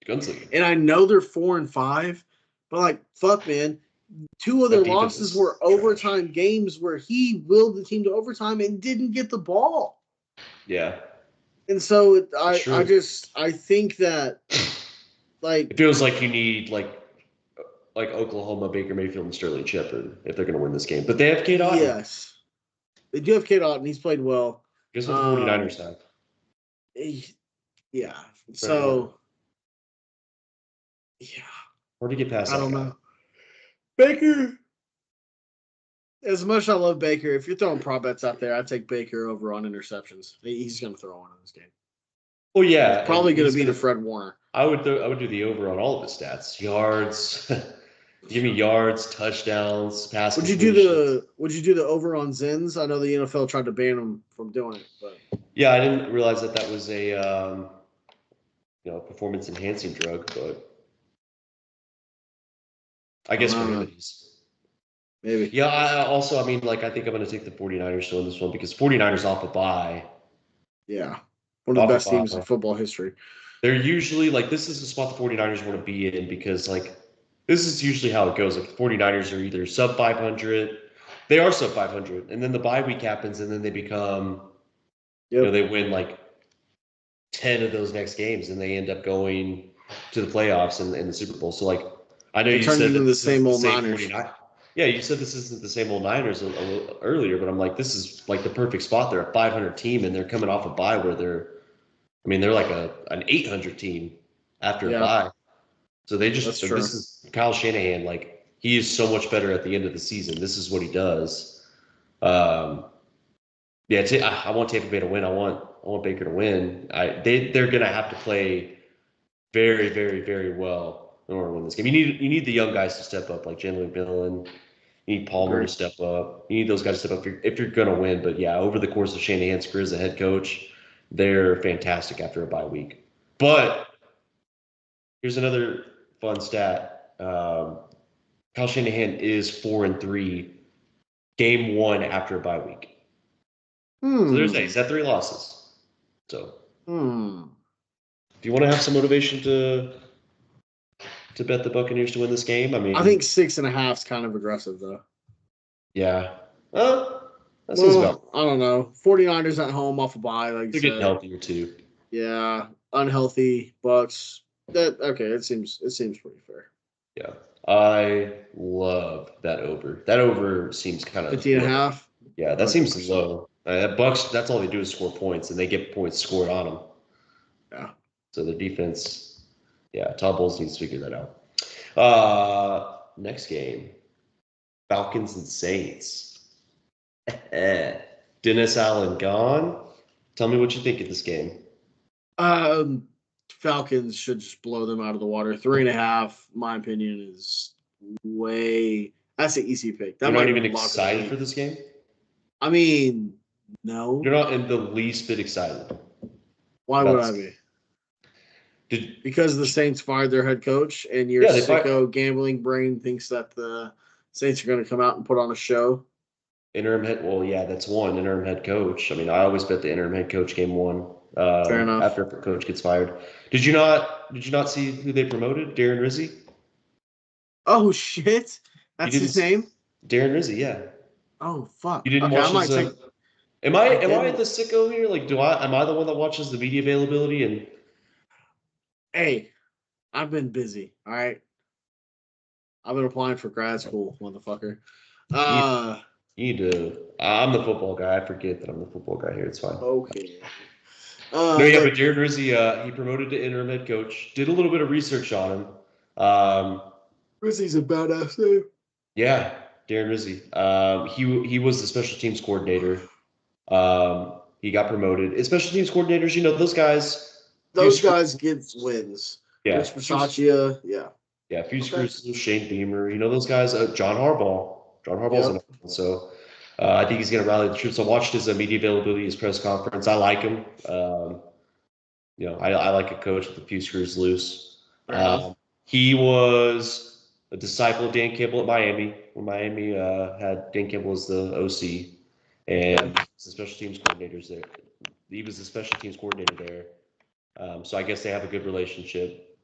Gunslinger. And I know they're 4-5, but like, fuck, man. 2 of their losses were overtime games where he willed the team to overtime and didn't get the ball. Yeah. And so I think that like it feels like you need like Oklahoma, Baker Mayfield, and Sterling Shepard if they're going to win this game. But they have Cade Otton. Yes. They do have Cade Otton. He's played well. Guess what the 49ers have? Yeah. So, yeah. Hard to get past I that don't guy. know. Baker, as much as I love Baker, if you're throwing prop bets out there, I'd take Baker over on interceptions. He's going to throw one in this game. Well, yeah. He's probably going to be the Fred Warner. I would do the over on all of his stats. Yards. Give me yards, touchdowns, pass. Would you do the over on Zins? I know the NFL tried to ban him from doing it, but yeah, I didn't realize that was a performance enhancing drug, but I guess maybe. Yeah, I think I'm going to take the 49ers to win this one because 49ers off a bye. Yeah. One of the best teams in football history. They're usually this is the spot the 49ers want to be in because this is usually how it goes. Like the 49ers are either sub 500, they are sub 500, and then the bye week happens, and then they become, they win 10 of those next games, and they end up going to the playoffs and the Super Bowl. So I know you said that the same old Niners. Yeah, you said this isn't the same old Niners a little earlier, but I'm this is the perfect spot. They're a 500 team, and they're coming off a bye where they're like an 800 team after a bye. So they just this is Kyle Shanahan. He is so much better at the end of the season. This is what he does. I want Tampa Bay to win. I want Baker to win. They're gonna have to play very, very, very well in order to win this game. You need the young guys to step up, like Jalen McMillan. You need Palmer to step up. You need those guys to step up if you're gonna win. But yeah, over the course of Shanahan's career as a head coach, they're fantastic after a bye week. But here's another fun stat. Kyle Shanahan is 4-3, game 1 after a bye week. So there's he's had 3 losses. So if you want to have some motivation to bet the Buccaneers to win this game, I think 6.5 is kind of aggressive though. Yeah. That seems about. I don't know. 49ers at home off a bye, they're getting healthier too. Yeah, unhealthy Bucks. It seems pretty fair. Yeah, I love that over. That over seems kind of 50.5. Yeah, that 100%. Seems low. Bucks. That's all they do is score points, and they get points scored on them. Yeah. So the defense, Todd Bowles needs to figure that out. Next game, Falcons and Saints. Dennis Allen gone. Tell me what you think of this game. Falcons should just blow them out of the water. 3.5, my opinion, is way. That's an easy pick. You're not even excited for this game? No. You're not in the least bit excited. Why would I be? Because the Saints fired their head coach, and your sicko gambling brain thinks that the Saints are going to come out and put on a show. Interim head. Well, yeah, that's one interim head coach. I always bet the interim head coach game 1. Fair enough. After a coach gets fired. Did you not see who they promoted? Darren Rizzi. Oh shit! That's his name. Darren Rizzi, yeah. Oh fuck! You didn't watch his. Am I the sicko here? Am I the one that watches the media availability and Hey, I've been busy. All right. I've been applying for grad school, motherfucker. You need to. I'm the football guy. I forget that I'm the football guy here. It's fine. Okay. No, yeah, but Darren Rizzi, he promoted to interim head coach. Did a little bit of research on him. Rizzi's a badass name. Yeah, Darren Rizzi. He was the special teams coordinator. He got promoted. Special teams coordinators, those guys. Those guys get wins. Yeah. Rich Bisaccia, yeah. Yeah, Fuse Cruz, Shane Beamer, those guys. John Harbaugh. John Harbaugh's another one. So I think he's going to rally the troops. I watched his media availability, his press conference. I like him. I like a coach with a few screws loose. He was a disciple of Dan Campbell at Miami when Miami had Dan Campbell as the OC, and the special teams coordinators there. He was the special teams coordinator there. So I guess they have a good relationship.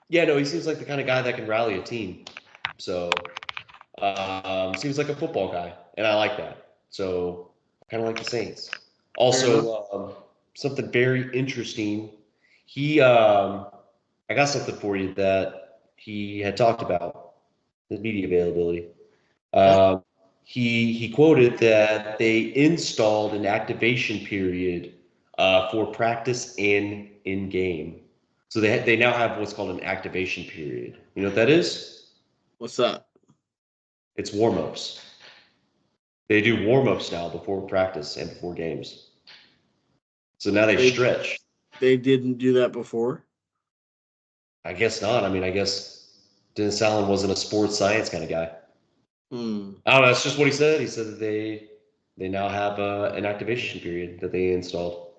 He seems like the kind of guy that can rally a team. So seems like a football guy, and I like that. So kind of like the Saints. Also, something very interesting. I got something for you that he had talked about the media availability. He quoted that they installed an activation period for practice and in game. So they now have what's called an activation period. You know what that is? What's that? It's warm-ups. They do warm-ups now before practice and before games. So now they stretch. They didn't do that before? I guess not. I mean, I guess Dennis Allen wasn't a sports science kind of guy. I don't know. That's just what he said. He said that they now have an activation period that they installed.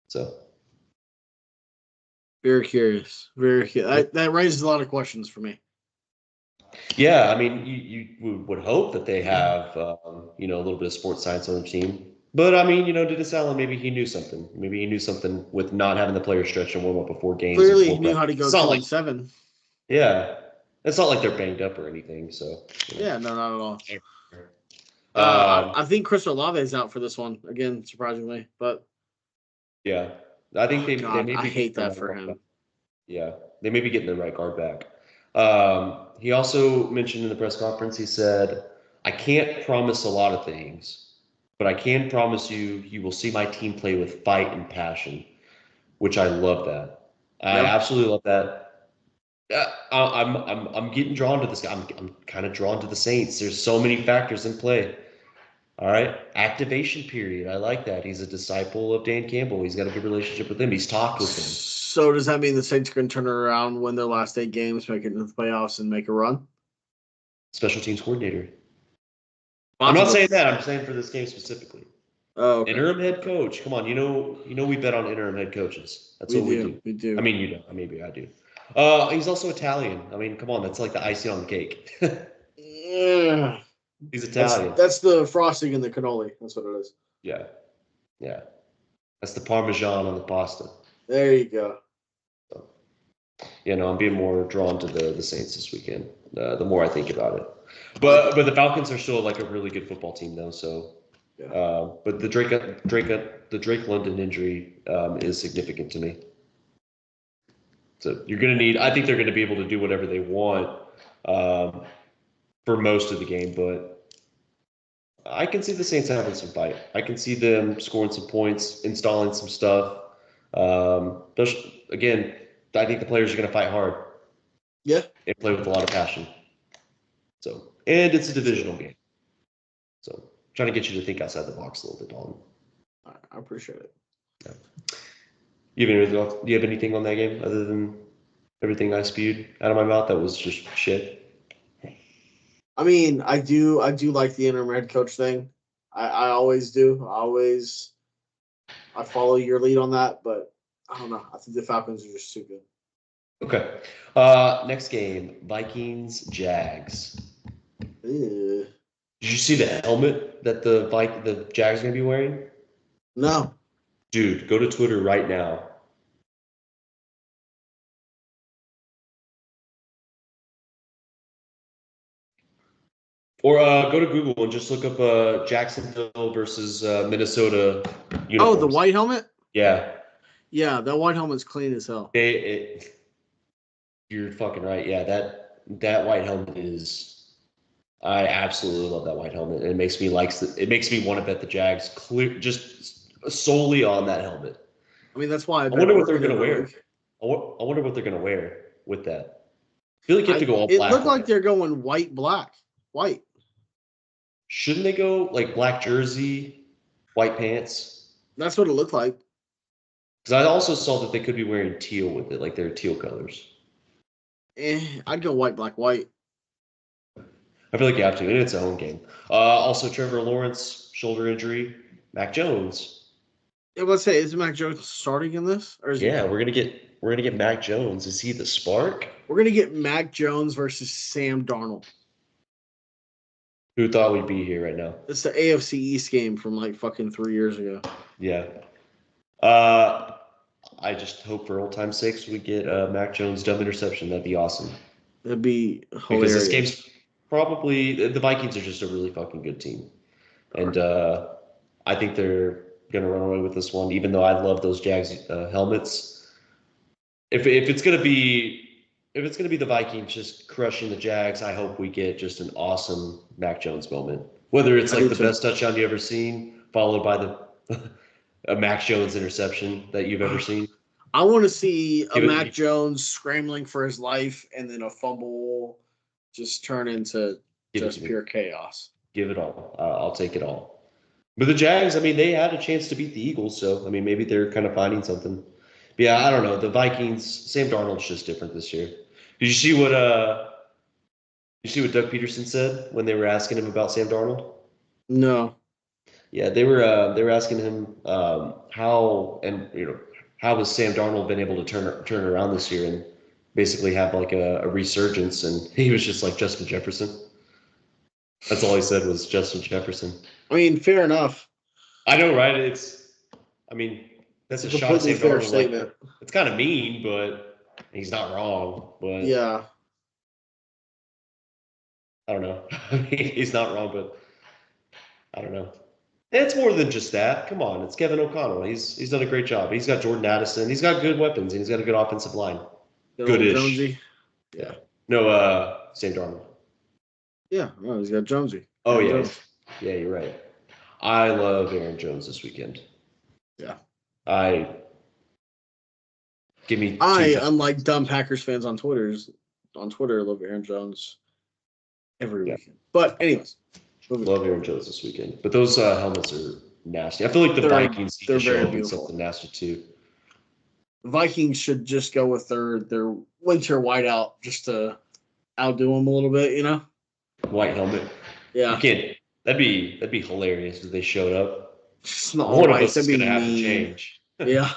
So very curious. Very curious. That raises a lot of questions for me. Yeah, I mean, you would hope that they have a little bit of sports science on the team. But I mean, Dennis Allen, maybe he knew something. Maybe he knew something with not having the players stretch and warm up before games. Clearly, he knew how to go 2-7. Yeah, it's not like they're banged up or anything. So yeah, no, not at all. I think Chris Olave is out for this one again, surprisingly. But yeah, I think they may be. I hate that for him. Back. Yeah, they may be getting the right guard back. He also mentioned in the press conference, he said, I can't promise a lot of things, but I can promise you will see my team play with fight and passion, which I love that. I absolutely love that. I'm getting drawn to this guy. I'm kind of drawn to the Saints. There's so many factors in play. All right. Activation period. I like that. He's a disciple of Dan Campbell. He's got a good relationship with him. He's talked with him. So does that mean the Saints can turn around, win their last 8 games, make it into the playoffs, and make a run? Special teams coordinator. I'm not saying that. I'm saying for this game specifically. Oh, okay. Interim head coach. Come on, we bet on interim head coaches. That's what we do. We do. I mean, you don't. Maybe I do. He's also Italian. I mean, come on, that's like the icing on the cake. Yeah. He's Italian. That's the frosting in the cannoli. That's what it is. Yeah. That's the Parmesan on the pasta. There you go. So, I'm being more drawn to the Saints this weekend. The more I think about it, but the Falcons are still like a really good football team, though. So, but the Drake London injury is significant to me. So you're going to need. I think they're going to be able to do whatever they want for most of the game, but I can see the Saints having some fight. I can see them scoring some points, installing some stuff. Again, I think the players are going to fight hard. Yeah. And play with a lot of passion. So, and it's a divisional game. So, trying to get you to think outside the box a little bit, Dalton. I appreciate it. Yeah. Do you have anything on that game other than everything I spewed out of my mouth that was just shit? I mean, I do like the interim head coach thing. I always do. I follow your lead on that, but I don't know. I think the Falcons are just too good. Okay. Next game, Vikings Jags. Ew. Did you see the helmet that the Jags are gonna be wearing? No. Dude, go to Twitter right now. Or go to Google and just look up Jacksonville versus Minnesota uniforms. Oh, the white helmet? Yeah. Yeah, that white helmet's clean as hell. You're fucking right. Yeah, that white helmet is. I absolutely love that white helmet. And it makes me want to bet the Jags clear just solely on that helmet. I mean, that's why I wonder what they're gonna wear. I wonder what they're gonna wear with that. I feel like you have to go all black. It looked like they're going white, black, white. Shouldn't they go like black jersey, white pants? That's what it looked like. Because I also saw that they could be wearing teal with it, like they're teal colors. I'd go white, black, white. I feel like you have to, and it's a home game. Also, Trevor Lawrence, shoulder injury. Mac Jones. Yeah, let's say, is Mac Jones starting in this? Or is we're gonna get Mac Jones. Is he the spark? We're gonna get Mac Jones versus Sam Darnold. Who thought we'd be here right now? It's the AFC East game from like fucking 3 years ago. Yeah. I just hope for old time's sakes we get Mac Jones dumb interception. That'd be awesome. That'd be hilarious. Because this game's probably the Vikings are just a really fucking good team, and I think they're gonna run away with this one. Even though I love those Jags helmets, if it's gonna be the Vikings just crushing the Jags, I hope we get just an awesome Mac Jones moment. Whether it's like the best touchdown you ever seen, followed by the a Mac Jones interception that you've ever seen. I want to see a Mac Jones scrambling for his life and then a fumble just turn into just pure chaos. Give it all. I'll take it all. But the Jags, I mean, they had a chance to beat the Eagles, so I mean, maybe they're kind of finding something. But yeah, I don't know. The Vikings, Sam Darnold's just different this year. Did you see what Doug Peterson said when they were asking him about Sam Darnold? No. Yeah, they were asking him how has Sam Darnold been able to turn around this year and basically have like a resurgence, and he was just like Justin Jefferson. That's all he said was Justin Jefferson. I mean, fair enough. I know, right? That's a shot at Sam fair Darnold. Statement. Like, it's kind of mean, but he's not wrong. But yeah, I don't know. He's not wrong, but I don't know. It's more than just that. Come on, it's Kevin O'Connell. He's done a great job. He's got Jordan Addison. He's got good weapons, and he's got a good offensive line. Goodish. Yeah. No, Sam Darnold. Yeah, no, he's got Jonesy. Oh, yeah. Jones. Yeah, you're right. I love Aaron Jones this weekend. Yeah. Unlike dumb Packers fans on Twitter, love Aaron Jones every weekend. But anyways. Love Aaron Jones this weekend. But those helmets are nasty. I feel like the Vikings need to show up with something nasty too. The Vikings should just go with their winter whiteout just to outdo them a little bit, you know? White helmet. Yeah. You can't. That'd be hilarious if they showed up. Just not one of us is gonna have to change. Yeah.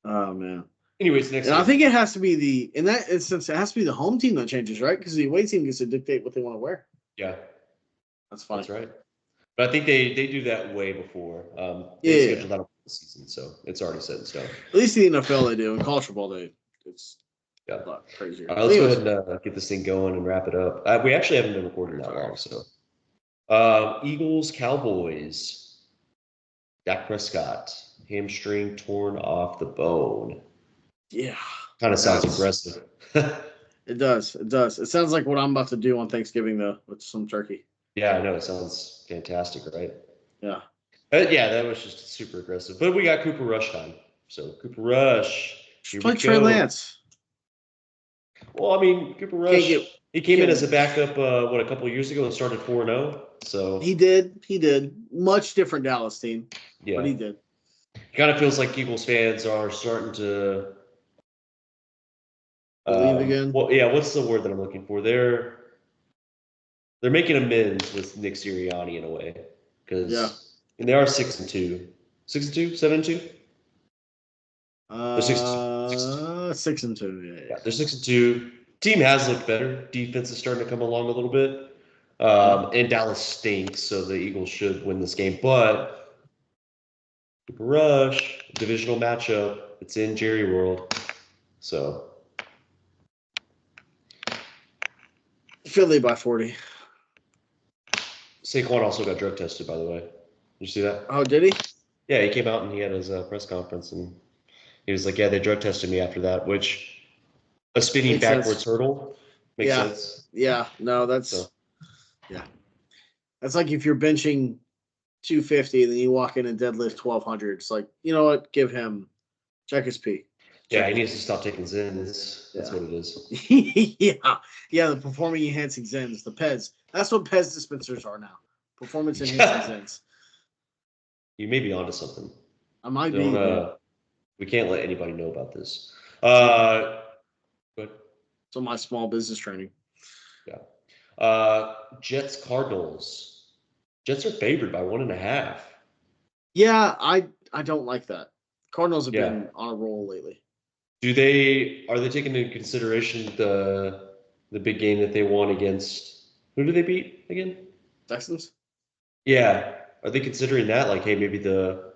Oh man. Anyways, next. And I think it has to be in that instance, it has to be the home team that changes, right? Because the away team gets to dictate what they want to wear. Yeah. That's fine. That's right. But I think they do that way before. They scheduled that the season, so it's already set in stone. At least in the NFL they do. In college football, it's a lot crazier. All right, let's go ahead and get this thing going and wrap it up. We actually haven't been recording that long, so. Eagles, Cowboys. Dak Prescott, hamstring torn off the bone. Yeah. Kind of sounds aggressive. It does. It sounds like what I'm about to do on Thanksgiving, though, with some turkey. Yeah, I know. It sounds fantastic, right? Yeah. Yeah, that was just super aggressive. But we got Cooper Rush time. So, Cooper Rush. Play Trey Lance. Well, I mean, Cooper Rush, he came in as a backup, a couple of years ago and started 4-0. So He did. Much different Dallas team. Yeah. But he did. It kind of feels like Eagles fans are starting to believe again. Well, yeah, what's the word that I'm looking for? They're making amends with Nick Sirianni in a way. Because they are 6-2. 6-2? 7-2? They're 6-2. Yeah, they're 6-2. Team has looked better. Defense is starting to come along a little bit. And Dallas stinks, so the Eagles should win this game. But Cooper Rush, divisional matchup. It's in Jerry World. So Philly by 40. Saquon also got drug tested, by the way. Did you see that? Oh, did he? Yeah, he came out and he had his press conference, and he was like, "Yeah, they drug tested me after that," which a spinning Makes backwards sense. hurdle makes Yeah. sense. Yeah. No, that's So yeah. That's like if you're benching 250 and then you walk in and deadlift 1200. It's like, you know what? Give him check his P. yeah, Check he his needs to stop taking Zins. That's Yeah. what it is. yeah. Yeah, the performing enhancing Zens, the Pez. That's what Pez dispensers are now. Performance enhancing Zens. You may be onto something. I might Don't be. we can't let anybody know about this. But So my small business training. yeah. Jets Cardinals. Jets are favored by 1.5. Yeah, I don't like that. Cardinals have Yeah. been on a roll lately. Are they taking into consideration the big game that they won against who did they beat again? Texans? Yeah. Are they considering that? Like, hey, maybe the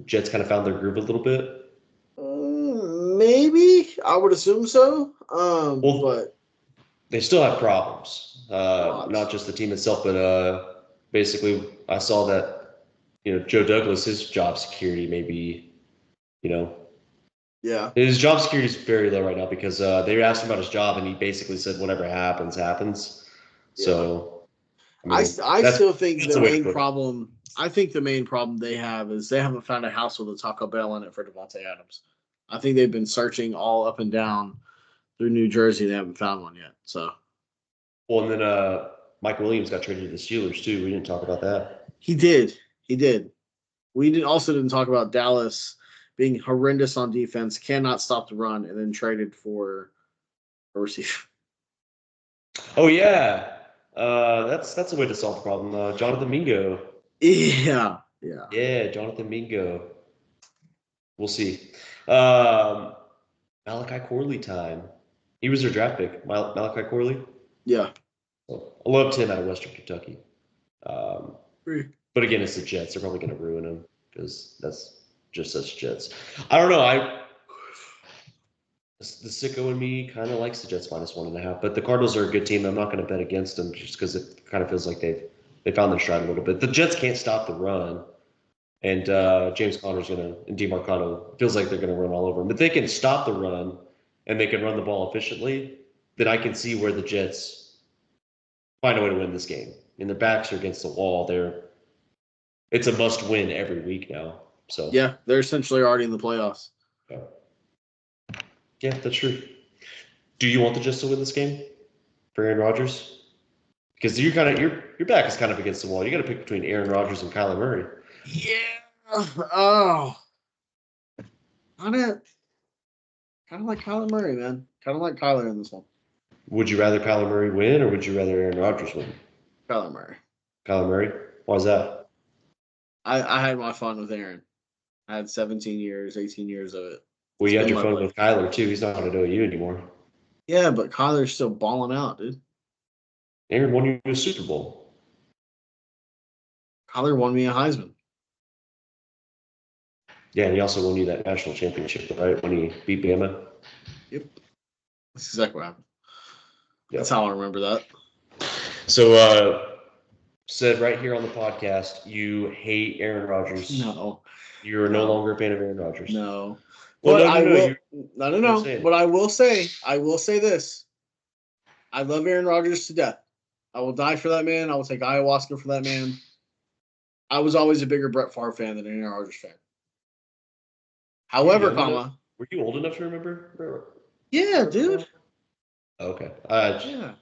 Jets kind of found their groove a little bit? Maybe. I would assume so. Well, But they still have problems. lots. Not just the team itself, but basically I saw that, Joe Douglas, his job security may be, Yeah. his job security is very low right now because they asked him about his job and he basically said whatever happens, happens. So, I mean, I still think that's the the way to main put it. problem I think the main problem they have is they haven't found a house with a Taco Bell in it for Devontae Adams. I think they've been searching all up and down through New Jersey. They haven't found one yet. So Well, and then Mike Williams got traded to the Steelers too. We didn't talk about that. he did. He did. Also didn't talk about Dallas being horrendous on defense, cannot stop the run, and then traded for a receiver. Oh yeah, that's a way to solve the problem. Jonathan Mingo. Yeah. Yeah. Yeah, Jonathan Mingo. We'll see. Um, Malachi Corley time. He was their draft pick, Malachi Corley. Yeah. So, I loved him out of Western Kentucky. Um, but again, it's the Jets. They're probably going to ruin him because that's just such Jets. I don't know. The sicko in me kind of likes the Jets -1.5, but the Cardinals are a good team. I'm not going to bet against them just because it kind of feels like they found their stride a little bit. The Jets can't stop the run, and James Conner's and DeMarcado feels like they're going to run all over them. But they can stop the run and they can run the ball efficiently, then I can see where the Jets find a way to win this game. And their backs are against the wall. It's a must-win every week now. So Yeah, they're essentially already in the playoffs. Yeah, that's true. Do you want the Jets to win this game for Aaron Rodgers? Because your back is kind of against the wall. You got to pick between Aaron Rodgers and Kyler Murray. Yeah. Oh. Kind of like Kyler Murray, man. Kind of like Kyler in this one. Would you rather Kyler Murray win or would you rather Aaron Rodgers win? Kyler Murray. Kyler Murray? Why is that? I had my fun with Aaron. I had 17 years, 18 years of it. Well, you had your fun with Kyler too. He's not going to do you anymore. Yeah, but Kyler's still balling out, dude. Aaron won you a Super Bowl. Kyler won me a Heisman. Yeah, and he also won you that national championship, right? When he beat Bama. Yep. That's exactly what happened. Yep. That's how I remember that. So, said right here on the podcast, you hate Aaron Rodgers. No. You're no longer a fan of Aaron Rodgers. No. Well, but no. But I will say this. I love Aaron Rodgers to death. I will die for that man. I will take ayahuasca for that man. I was always a bigger Brett Favre fan than an Aaron Rodgers fan. However, were you old enough to remember? Yeah, dude. Okay. Yeah.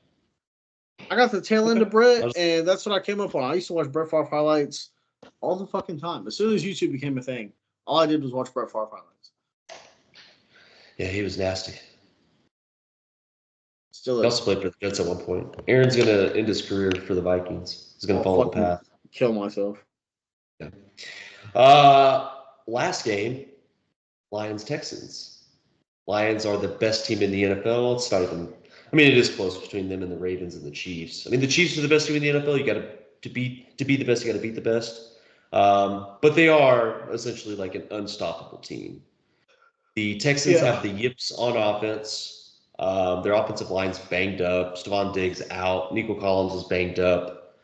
I got the tail end of Brett, and that's what I came up on. I used to watch Brett Favre highlights all the fucking time. As soon as YouTube became a thing, all I did was watch Brett Favre highlights. Yeah, he was nasty. Still He also played for the Jets at one point. Aaron's going to end his career for the Vikings. He's going to follow the path. Kill myself. Yeah. Last game, Lions-Texans. Lions are the best team in the NFL. It's not even. I mean, it is close between them and the Ravens and the Chiefs. I mean, the Chiefs are the best team in the NFL. You got to be the best. You got to beat the best. But they are essentially like an unstoppable team. The Texans have the yips on offense. Their offensive line's banged up. Stephon Diggs out. Nico Collins is banged up.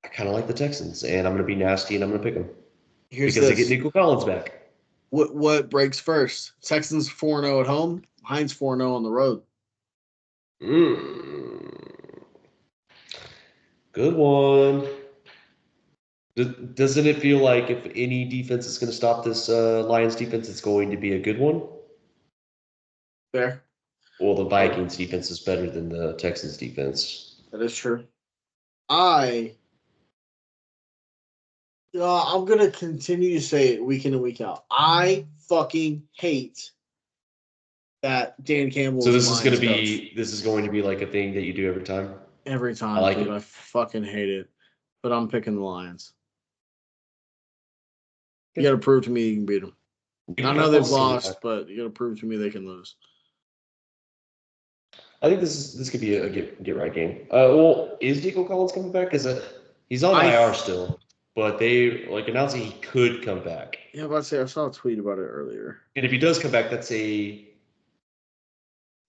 I kind of like the Texans, and I'm going to be nasty, and I'm going to pick them. Here's because they this. get Nico Collins back. What breaks first? Texans 4-0 at home. Heinz 4-0 on the road. Good one. Doesn't it feel like if any defense is going to stop this Lions defense, it's going to be a good one? Fair. Well, the Vikings defense is better than the Texans defense. That is true. I'm going to continue to say it week in and week out. I fucking hate that Dan Campbell. So this is going to be like a thing that you do every time? Every time, I like dude. it. I fucking hate it. But I'm picking the Lions. You got to prove to me you can beat them. I know they've lost, but you got to prove to me they can lose. I think this could be a get right game. Well, is Nico Collins coming back? He's on IR still, but they announcing he could come back. Yeah, I saw a tweet about it earlier. And if he does come back, that's a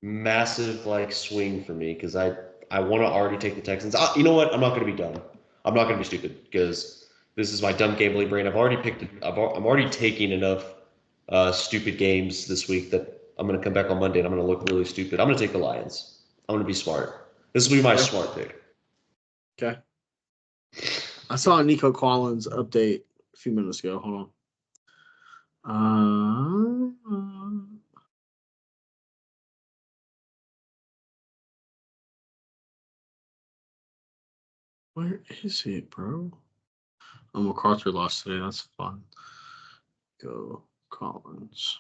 massive swing for me because I want to already take the Texans. You know what? I'm not going to be dumb. I'm not going to be stupid because this is my dumb gambling brain. I'm already taking enough stupid games this week that I'm going to come back on Monday and I'm going to look really stupid. I'm going to take the Lions. I'm going to be smart. This will be my smart pick. Okay. I saw a Nico Collins update a few minutes ago. Hold on. Where is it, bro? Oh, MacArthur lost today. That's fun. Go Collins.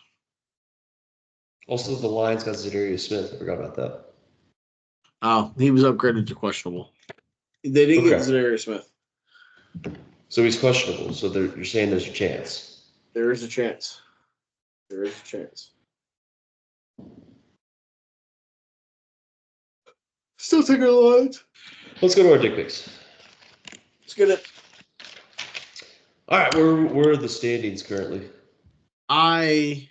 Also, the Lions got Zadarius Smith. I forgot about that. Oh, he was upgraded to questionable. They didn't get Zadarius Smith. So he's questionable. So you're saying there's a chance. There is a chance. There is a chance. Still taking the Lions. Let's go to our dick pics. Let's get it. All right, where are the standings currently? I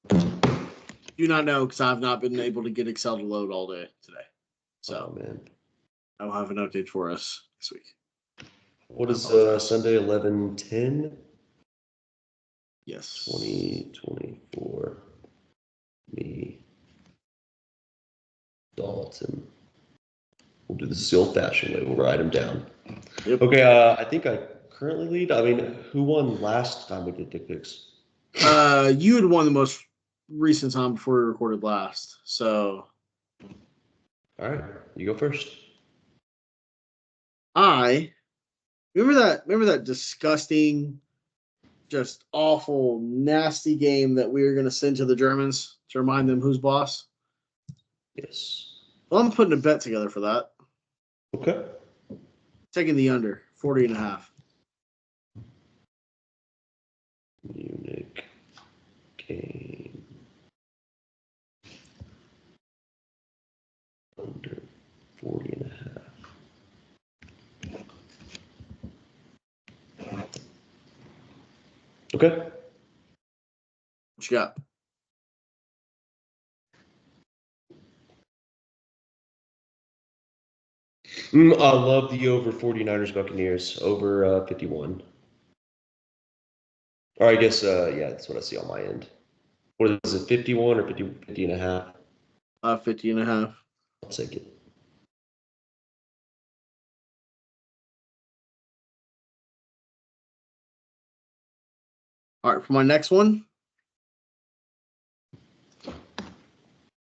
do not know because I've not been able to get Excel to load all day today. So, man, I will have an update for us this week. What is Sunday 11/10? Yes. 2024. Me, Dalton. We'll do this the old-fashioned way. We'll write them down. Yep. Okay. I think I currently lead. I mean, who won last time we did dick pics? You had won the most recent time before we recorded last. So. All right, you go first. Remember that disgusting, just awful, nasty game that we were going to send to the Germans to remind them who's boss? Yes. Well, I'm putting a bet together for that. Okay. Taking the under, 40.5. Munich game under 40.5. Okay. What you got? I love the over 49ers Buccaneers, over 51. Or I guess, yeah, that's what I see on my end. What is it, 51 or 50 and a half? 50.5. I'll take it. All right, for my next one,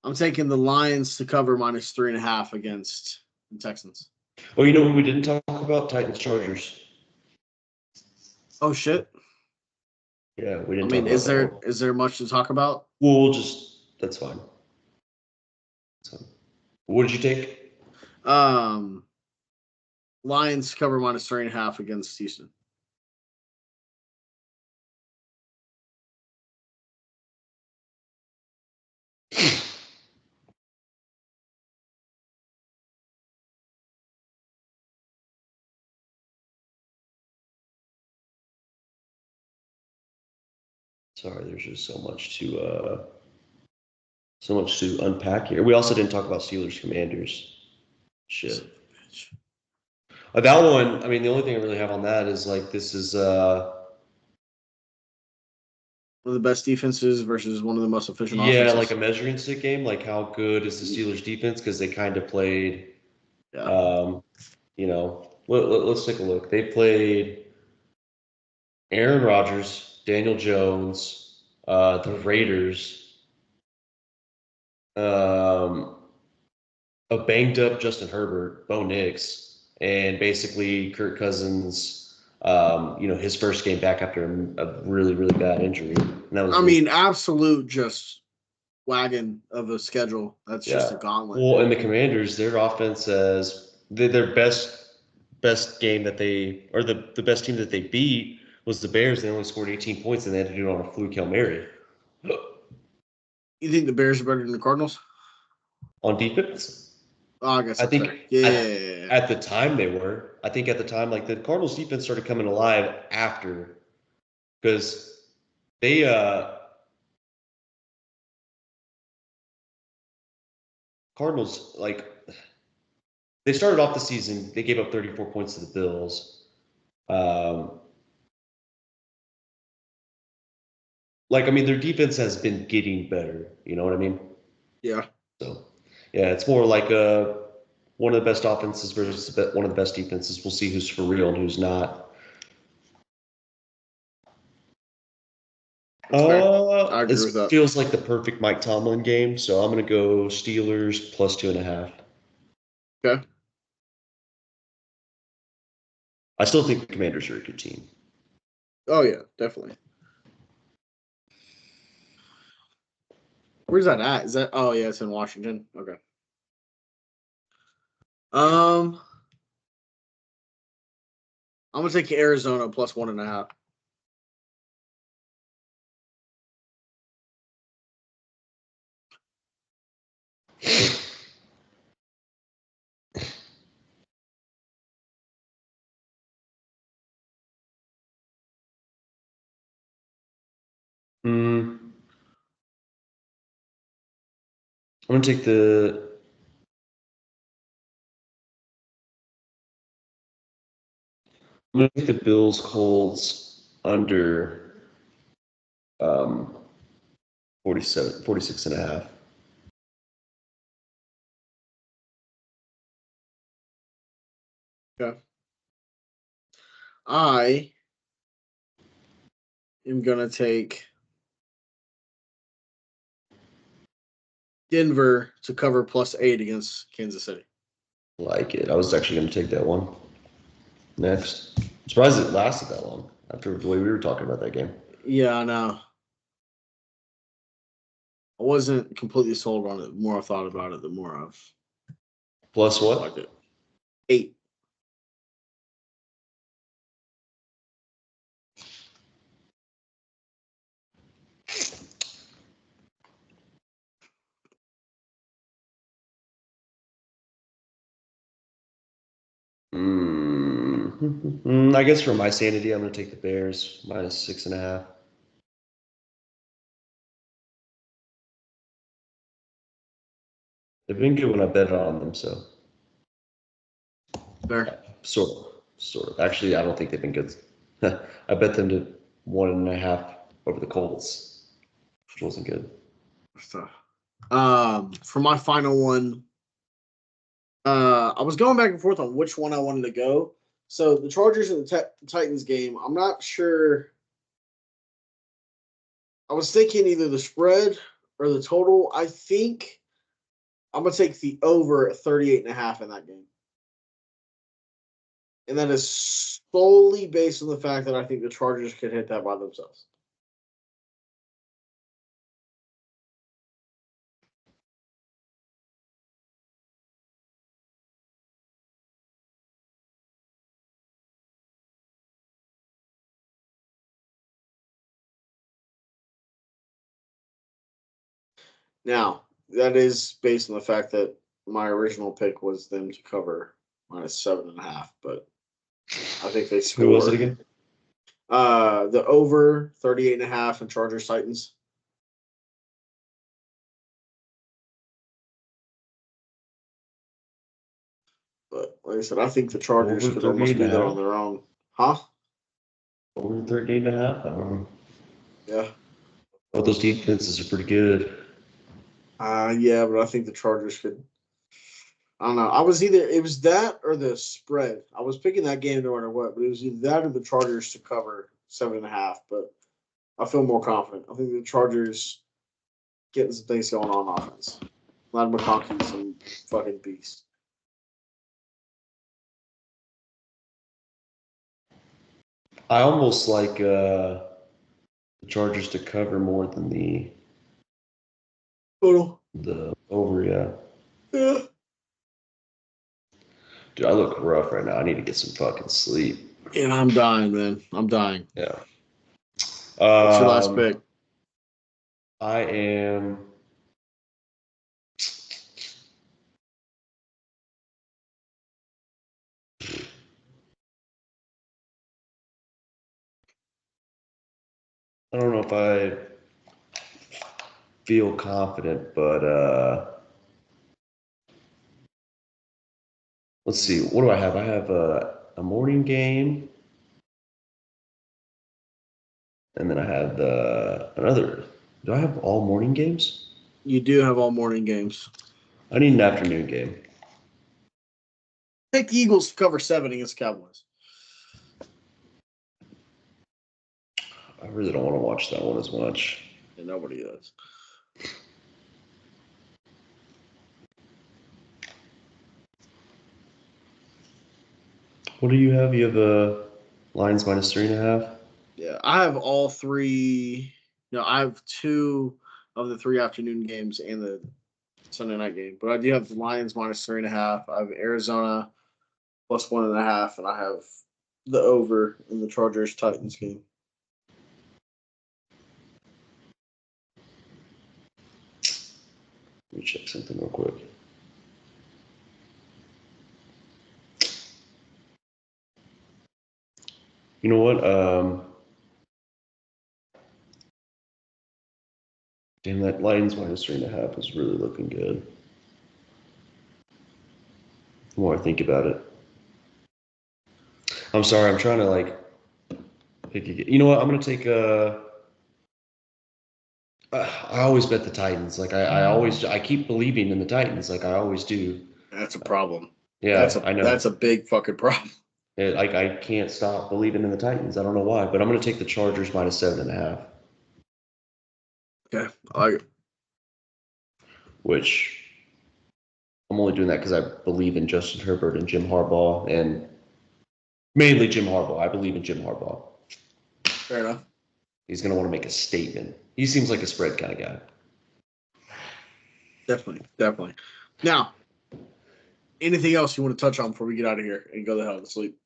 I'm taking the Lions to cover -3.5 against the Texans. Oh, you know what we didn't talk about? Titans Chargers. Oh shit. Yeah, we didn't. I mean, is there much to talk about? Well, that's fine. What did you take? Lions cover -3.5 against Houston. Sorry, there's just so much to unpack here. We also didn't talk about Steelers Commanders. Shit. That one, I mean, the only thing I really have on that is this is One of the best defenses versus one of the most efficient offenses. Yeah, like a measuring stick game. Like how good is the Steelers defense? Because they kind of played. Yeah. Let's take a look. They played Aaron Rodgers, Daniel Jones, the Raiders, a banged up Justin Herbert, Bo Nix, and basically Kirk Cousins. His first game back after a really, really bad injury. And that was absolute just wagon of a schedule. That's just a gauntlet. Well, and the Commanders, their offense has their best game that they or the best team that they beat was the Bears. They only scored 18 points, and they had to do it on a fluke Hail Mary. You think the Bears are better than the Cardinals on defense? Oh, I guess I think at the time they were. I think at the time, like the Cardinals defense started coming alive after, because they Cardinals, like, they started off the season, they gave up 34 points to the Bills. Their defense has been getting better. You know what I mean? Yeah. So, yeah, it's more like one of the best offenses versus one of the best defenses. We'll see who's for real and who's not. I agree with that. Feels like the perfect Mike Tomlin game, so I'm going to go Steelers plus 2.5. Okay. I still think the Commanders are a good team. Oh, yeah, definitely. Where's that at? Is that? Oh, yeah, it's in Washington. Okay. I'm gonna take Arizona plus 1.5. I'm going to take the Bills Colts under 46.5. Okay. I am going to take Denver to cover plus 8 against Kansas City. Like it. I was actually going to take that one next. I'm surprised it lasted that long after the way we were talking about that game. Yeah, I know. I wasn't completely sold on it. The more I thought about it, the more I've. Plus what? Liked it. 8. I guess for my sanity, I'm going to take the Bears minus 6.5. They've been good when I bet on them, so. Fair. Sort of. Actually, I don't think they've been good. I bet them to 1.5 over the Colts, which wasn't good. For my final one, I was going back and forth on which one I wanted to go. So the Chargers and the Titans game, I'm not sure. I was thinking either the spread or the total. I think I'm going to take the over at 38.5 in that game. And that is solely based on the fact that I think the Chargers could hit that by themselves. Now, that is based on the fact that my original pick was them to cover minus 7.5, but I think they score. Who was it again? The over 38.5 and Chargers Titans. But like I said, I think the Chargers could almost do that on their own. Huh? Over 38.5? I don't know. Yeah. Oh, those defenses are pretty good. Yeah, but I think the Chargers could. I don't know. It was that or the spread. I was picking that game no matter what, but it was either that or the Chargers to cover 7.5. But I feel more confident. I think the Chargers getting some things going on offense. Ladd McConkey's some fucking beast. I almost like the Chargers to cover more than the Total. over. Yeah. Yeah. Dude, I look rough right now. I need to get some fucking sleep. And I'm dying, man. I'm dying. Yeah. What's your last pick? I am. I don't know if I feel confident, but let's see. What do I have? I have a morning game, and then I have another. Do I have all morning games? You do have all morning games. I need an afternoon game. Take the Eagles to cover 7 against the Cowboys. I really don't want to watch that one as much. And nobody does. What do you have? You have Lions minus 3.5. Yeah, I have all three. No, I have 2 of the 3 afternoon games and the Sunday night game. But I do have the Lions minus 3.5. I have Arizona plus 1.5, and I have the over in the Chargers Titans game. Let me check something real quick. You know what? Damn, that Lions minus 3.5 is really looking good. The more I think about it. I'm sorry, I'm trying to pick a. You know what? I'm gonna take I always bet the Titans. I keep believing in the Titans, like I always do. That's a problem. Yeah, I know. That's a big fucking problem. I can't stop believing in the Titans. I don't know why, but I'm gonna take the Chargers minus 7.5. Okay, I like it. Which I'm only doing that because I believe in Justin Herbert and Jim Harbaugh, and mainly Jim Harbaugh. I believe in Jim Harbaugh. Fair enough. He's going to want to make a statement. He seems like a spread kind of guy. Definitely. Now, anything else you want to touch on before we get out of here and go the hell to sleep?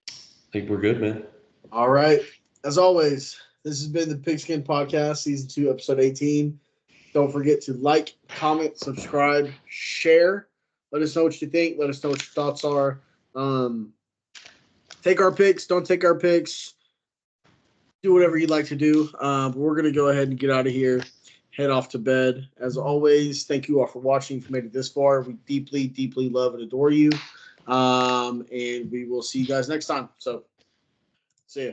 I think we're good, man. All right. As always, this has been the Pigskin Podcast, Season 2, Episode 18. Don't forget to like, comment, subscribe, share. Let us know what you think. Let us know what your thoughts are. Take our picks. Don't take our picks. Do whatever you'd like to do. But we're going to go ahead and get out of here. Head off to bed. As always, thank you all for watching. If you made it this far, we deeply, deeply love and adore you. And we will see you guys next time. So, see ya.